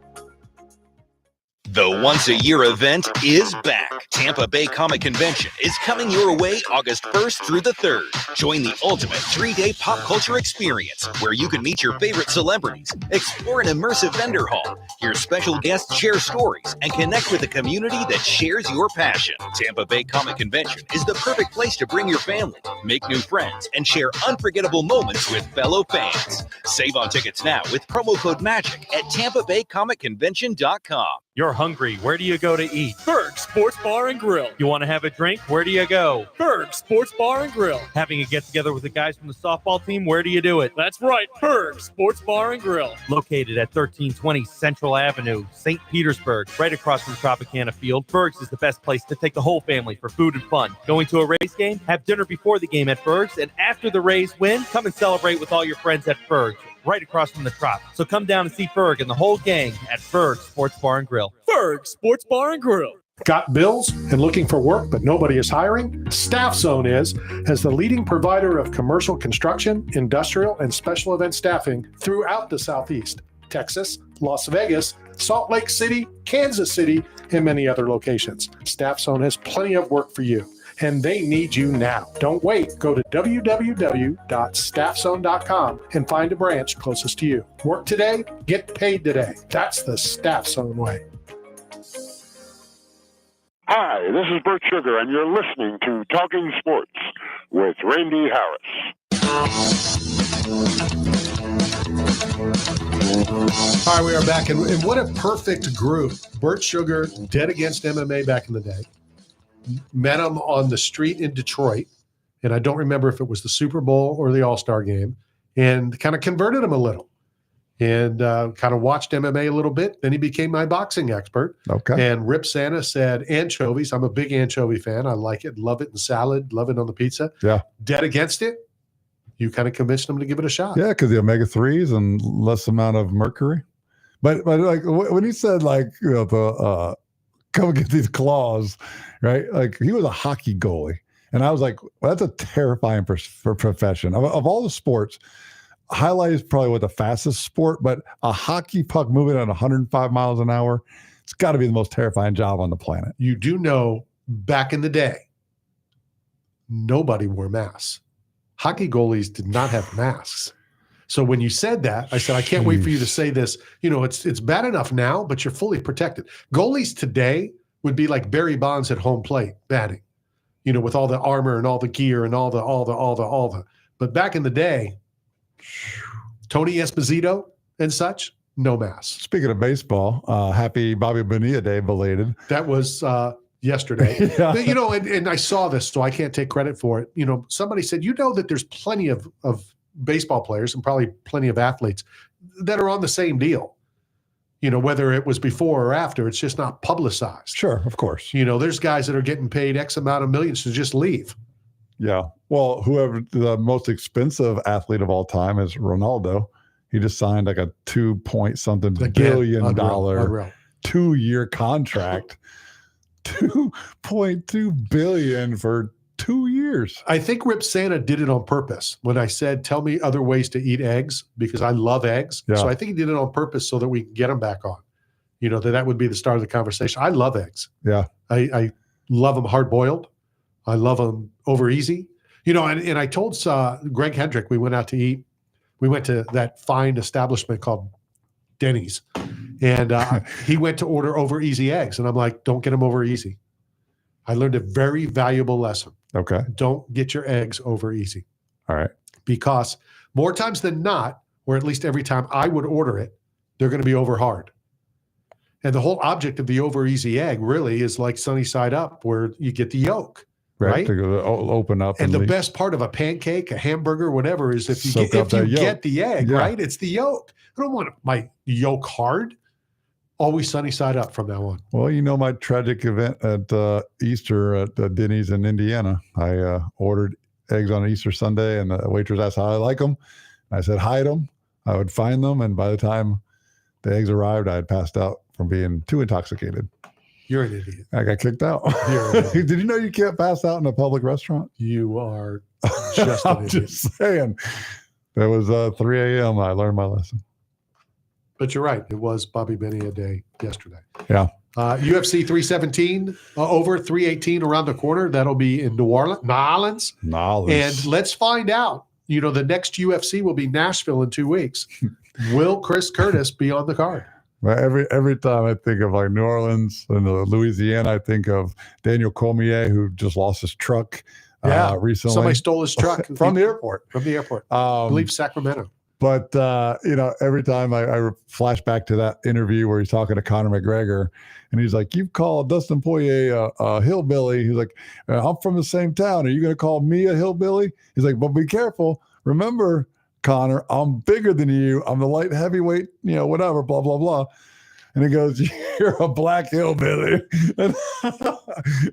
The once-a-year event is back. Tampa Bay Comic Convention is coming your way August 1st through the 3rd. Join the ultimate 3-day pop culture experience where you can meet your favorite celebrities, explore an immersive vendor hall, hear special guests share stories, and connect with a community that shares your passion. Tampa Bay Comic Convention is the perfect place to bring your family, make new friends, and share unforgettable moments with fellow fans. Save on tickets now with promo code MAGIC at TampaBayComicConvention.com. You're hungry. Where do you go to eat? Berg Sports Bar and Grill. You want to have a drink? Where do you go? Berg Sports Bar and Grill. Having a get-together with the guys from the softball team? Where do you do it? That's right, Berg Sports Bar and Grill. Located at 1320 Central Avenue, St. Petersburg, right across from Tropicana Field. Berg's is the best place to take the whole family for food and fun. Going to a Rays game? Have dinner before the game at Berg's, and after the Rays win, come and celebrate with all your friends at Berg's, right across from the Trop. So come down and see Berg and the whole gang at Berg Sports Bar and Grill. Berg Sports Bar and Grill. Got bills and looking for work, but nobody is hiring? Staff Zone is, as the leading provider of commercial construction, industrial, and special event staffing throughout the Southeast, Texas, Las Vegas, Salt Lake City, Kansas City, and many other locations. Staff Zone has plenty of work for you, and they need you now. Don't wait. Go to www.staffzone.com and find a branch closest to you. Work today, get paid today. That's the Staff Zone way. Hi, this is Bert Sugar, and you're listening to Talking Sports with Randy Harris. All right, we are back, and what a perfect group. Bert Sugar, dead against MMA back in the day. Met him on the street in Detroit, and I don't remember if it was the Super Bowl or the All-Star game, and kind of converted him a little. And kind of watched MMA a little bit. Then he became my boxing expert. Okay. And Rip Santa said anchovies. I'm a big anchovy fan. I like it. Love it in salad. Love it on the pizza. Yeah. Dead against it. You kind of convinced him to give it a shot. Yeah, because the omega-3s and less amount of mercury. But like when he said like the come and get these claws, right? Like he was a hockey goalie, and I was like, well, that's a terrifying profession. Of all the sports, highlight is probably the fastest sport, but a hockey puck moving at 105 miles an hour, it's got to be the most terrifying job on the planet. You do know, back in the day, nobody wore masks. Hockey goalies did not have masks. So when you said that, I said, I can't wait for you to say this. It's bad enough now, but you're fully protected. Goalies today would be like Barry Bonds at home plate batting, with all the armor and all the gear and all the. But back in the day, Tony Esposito and such, no mask. Speaking of baseball, happy Bobby Bonilla Day belated. That was yesterday. Yeah. And I saw this, so I can't take credit for it. Somebody said, that there's plenty of baseball players and probably plenty of athletes that are on the same deal, whether it was before or after, it's just not publicized. Sure, of course. There's guys that are getting paid X amount of millions to just leave. Yeah. Well, whoever the most expensive athlete of all time is Ronaldo. He just signed like a $2-point-something billion unreal. 2-year contract. $2.2 billion for 2 years. I think Rip Santa did it on purpose. When I said, tell me other ways to eat eggs, because I love eggs. Yeah. So I think he did it on purpose so that we can get them back on. That would be the start of the conversation. I love eggs. Yeah. I love them hard boiled. I love them over easy. And I told Greg Hendrick, we went out to eat. We went to that fine establishment called Denny's. And he went to order over easy eggs. And I'm like, don't get them over easy. I learned a very valuable lesson. Okay. Don't get your eggs over easy. All right. Because more times than not, or at least every time I would order it, they're going to be over hard. And the whole object of the over easy egg really is like sunny side up, where you get the yolk. Right? To open up. And the best part of a pancake, a hamburger, whatever, is if you get the egg, right? It's the yolk. I don't want my yolk hard. Always sunny side up from now on. Well, my tragic event at Easter at Denny's in Indiana. I ordered eggs on Easter Sunday, and the waitress asked how I like them. I said, hide them. I would find them. And by the time the eggs arrived, I had passed out from being too intoxicated. You're an idiot. I got kicked out. Did you know you can't pass out in a public restaurant? You are just an idiot. Just saying. It was 3 a.m. I learned my lesson. But you're right. It was Bobby Bonilla Day yesterday. Yeah. UFC 317 over 318 around the corner. That'll be in New Orleans. And let's find out. The next UFC will be Nashville in 2 weeks. Will Chris Curtis be on the card? Well, every time I think of like New Orleans and Louisiana, I think of Daniel Cormier, who just lost his truck recently. Somebody stole his truck from the airport. I believe Sacramento. But, every time I flash back to that interview where he's talking to Conor McGregor, and he's like, you've called Dustin Poirier a hillbilly. He's like, I'm from the same town. Are you going to call me a hillbilly? He's like, but be careful. Remember, Conor, I'm bigger than you. I'm the light heavyweight, whatever, blah, blah, blah. And he goes, you're a black hillbilly.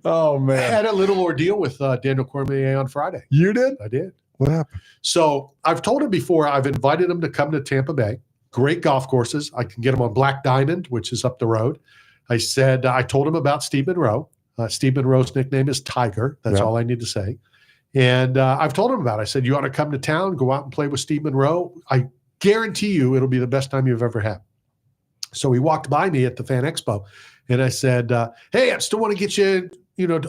Oh, man. I had a little ordeal with Daniel Cormier on Friday. You did? I did. What happened? So I've told him before, I've invited him to come to Tampa Bay. Great golf courses. I can get him on Black Diamond, which is up the road. I told him about Steve Monroe. Steve Monroe's nickname is Tiger. That's all I need to say. And I've told him about it. I said, you ought to come to town, go out and play with Steve Monroe. I guarantee you it'll be the best time you've ever had. So he walked by me at the Fan Expo, and I said, hey, I still want to get you,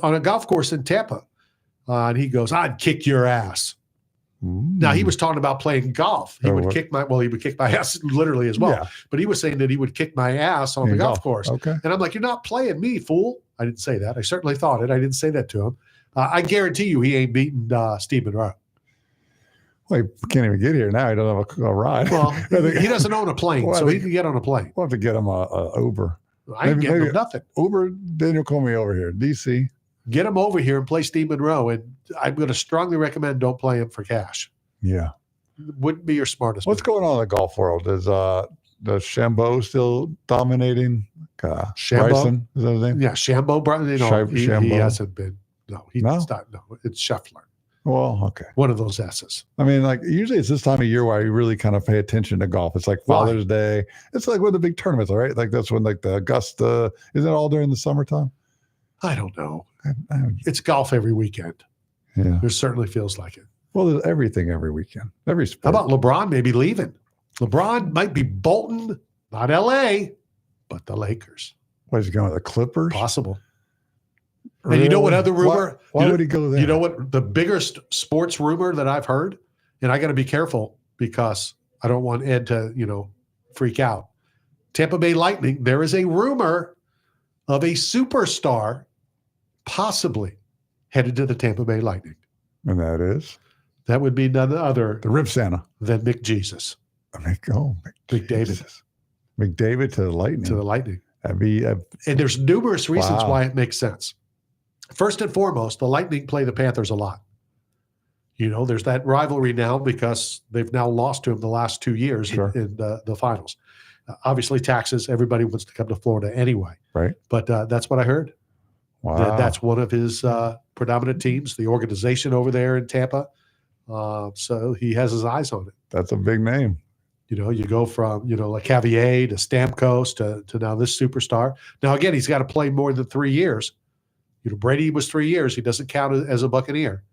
on a golf course in Tampa. And he goes, I'd kick your ass. Now, he was talking about playing golf. He would kick my ass literally as well. Yeah. But he was saying that he would kick my ass on the golf course. Okay. And I'm like, you're not playing me, fool. I didn't say that. I certainly thought it. I didn't say that to him. I guarantee you he ain't beating Steve Monroe. Well, he can't even get here now. He doesn't have a ride. Well, he doesn't own a plane, so he can get on a plane. We'll have to get him a Uber. I ain't getting him nothing. Uber Daniel Cormier over here, D.C. Get him over here and play Steve Monroe, and I'm going to strongly recommend don't play him for cash. Yeah. Wouldn't be your smartest What's going on in the golf world? Is Shambo still dominating? Shambo? Bryson, is that his name? Yeah, Shambo. Shambo. He hasn't been. No, he's not. No, it's Scheffler. Well, okay. One of those S's. I mean, like usually it's this time of year where you really kind of pay attention to golf. It's like Father's Day. It's like when the big tournaments are, right? Like that's when like the Augusta, is it all during the summertime? I don't know. It's golf every weekend. Yeah. It certainly feels like it. Well, there's everything every weekend. Every sport. How about LeBron maybe leaving? LeBron might be bolting, not LA, but the Lakers. Where's he going? The Clippers? Possible. Really? And you know what other rumor? Why would he go there? You know what the biggest sports rumor that I've heard? And I got to be careful because I don't want Ed to, freak out. Tampa Bay Lightning, there is a rumor of a superstar possibly headed to the Tampa Bay Lightning. And that is? That would be none other the Rip Santa than McJesus. McDavid. McDavid to the Lightning. To the Lightning. And there's numerous reasons why it makes sense. First and foremost, the Lightning play the Panthers a lot. There's that rivalry now because they've now lost to them the last 2 years in the finals. Obviously, taxes. Everybody wants to come to Florida anyway. Right. But that's what I heard. Wow. That's one of his predominant teams, the organization over there in Tampa. So he has his eyes on it. That's a big name. You go from, like Cavier to Stamkos to now this superstar. Now, again, he's got to play more than 3 years. Brady was 3 years. He doesn't count as a Buccaneer.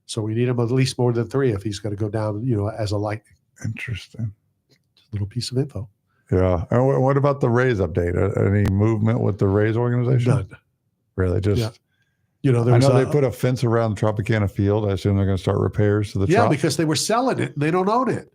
So we need him at least more than 3 if he's going to go down, as a Lightning. Interesting. Just a little piece of info. Yeah. And what about the Rays update? Any movement with the Rays organization? None. Really? Just, I know they put a fence around the Tropicana field. I assume they're going to start repairs to the Trop. because they were selling it. And they don't own it.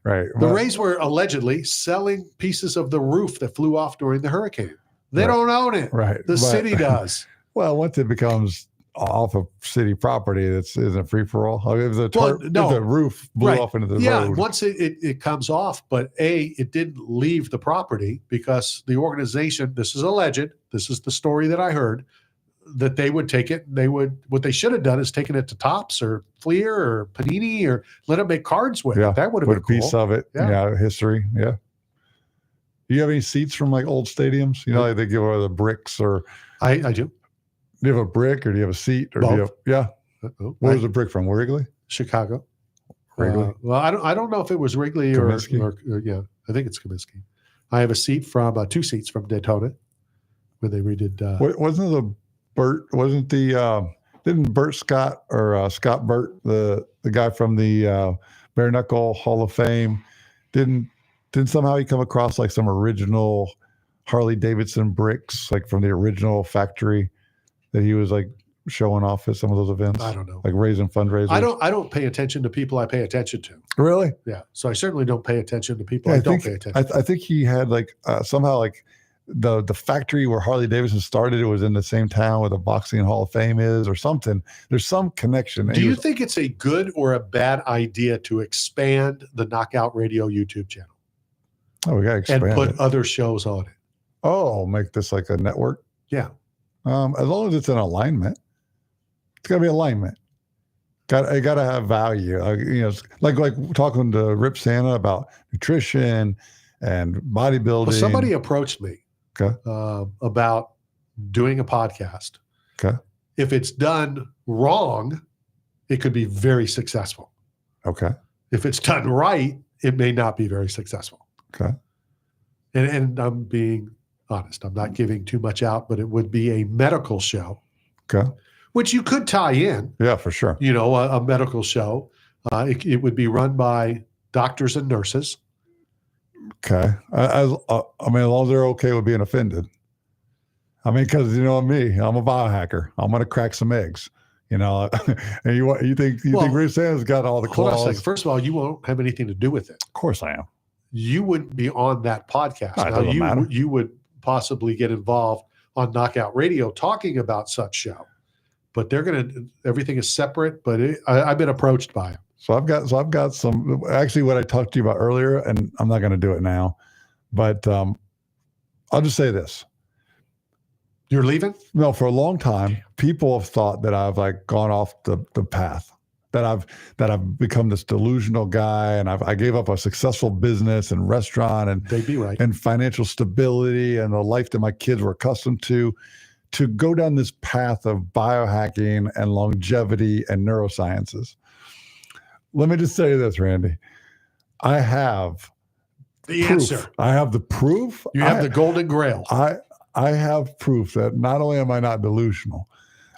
Right. The Rays were allegedly selling pieces of the roof that flew off during the hurricane. They don't own it. Right. The city does. Well, once it becomes off of city property, isn't free for all. If the roof blew off into the road. Yeah, once it comes off, but it didn't leave the property because the organization, this is alleged, this is the story that I heard, that they would take it, what they should have done is taken it to Topps or Fleer or Panini or let them make cards with it. That would have been cool. A piece of it. Yeah, history. Yeah. Do you have any seats from like old stadiums? Like they give away the bricks or. I do. Do you have a brick or do you have a seat? Or both. Where was the brick from? Wrigley? Chicago. Wrigley. Well, I don't know if it was Wrigley or I think it's Comiskey. I have a seat from 2 seats from Daytona when they redid. Didn't Burt Scott or Scott Burt, the guy from the Bare Knuckle Hall of Fame, didn't somehow he come across like some original Harley Davidson bricks, like from the original factory that he was like showing off at some of those events? I don't know. Like raising fundraisers. I don't pay attention to people I pay attention to. Really? Yeah. So I certainly don't pay attention to people I don't pay attention to. I think he had like somehow like the factory where Harley Davidson started, it was in the same town where the Boxing Hall of Fame is or something. There's some connection. Do you think it's a good or a bad idea to expand the Knockout Radio YouTube channel? Oh, we got to expand and put other shows on it. Oh, make this like a network? Yeah. As long as it's in alignment. It's got to be alignment. It got to have value. Like talking to Rip Santa about nutrition and bodybuilding. Well, somebody approached me about doing a podcast. Okay. If it's done wrong, it could be very successful. Okay. If it's done right, it may not be very successful. Okay. And I'm being honest. I'm not giving too much out, but it would be a medical show. Okay. Which you could tie in. Yeah, for sure. A medical show. It would be run by doctors and nurses. Okay. I mean, as long as they're okay with being offended. I mean, because you know me, I'm a biohacker. I'm going to crack some eggs. And you think Rip Santa's got all the claws? Hold on a second. First of all, you won't have anything to do with it. Of course I am. You wouldn't be on that podcast. No, it doesn't matter. You would possibly get involved on Knockout Radio talking about such show, but everything is separate. But I've been approached by them. So I've got some. Actually, what I talked to you about earlier, and I'm not going to do it now, but I'll just say this. You're leaving? No, for a long time, people have thought that I've like gone off the path. That I've become this delusional guy, and I gave up a successful business and restaurant and they'd be right. and financial stability and the life that my kids were accustomed to to go down this path of biohacking and longevity and neurosciences. Let me just say this, Randy. I have the proof. answer. I have the proof. You have the golden grail. I have proof that not only am I not delusional,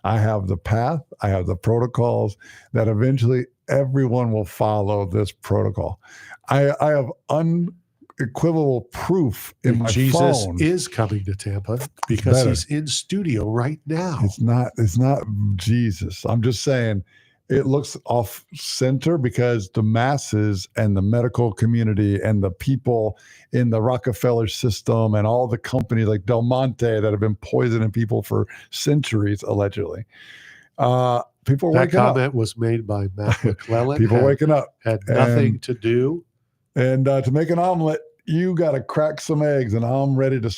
I have the path, I have the protocols that eventually everyone will follow this protocol. I have unequivocal proof in my Jesus phone. is coming to Tampa because he's in studio right now. It's not Jesus. I'm just saying it looks off center because the masses and the medical community and the people in the Rockefeller system and all the companies like Del Monte that have been poisoning people for centuries, allegedly. People are that waking up. comment was made by Matt McClellan. People waking up. Had nothing to do. And to make an omelet, you got to crack some eggs, and I'm ready to start.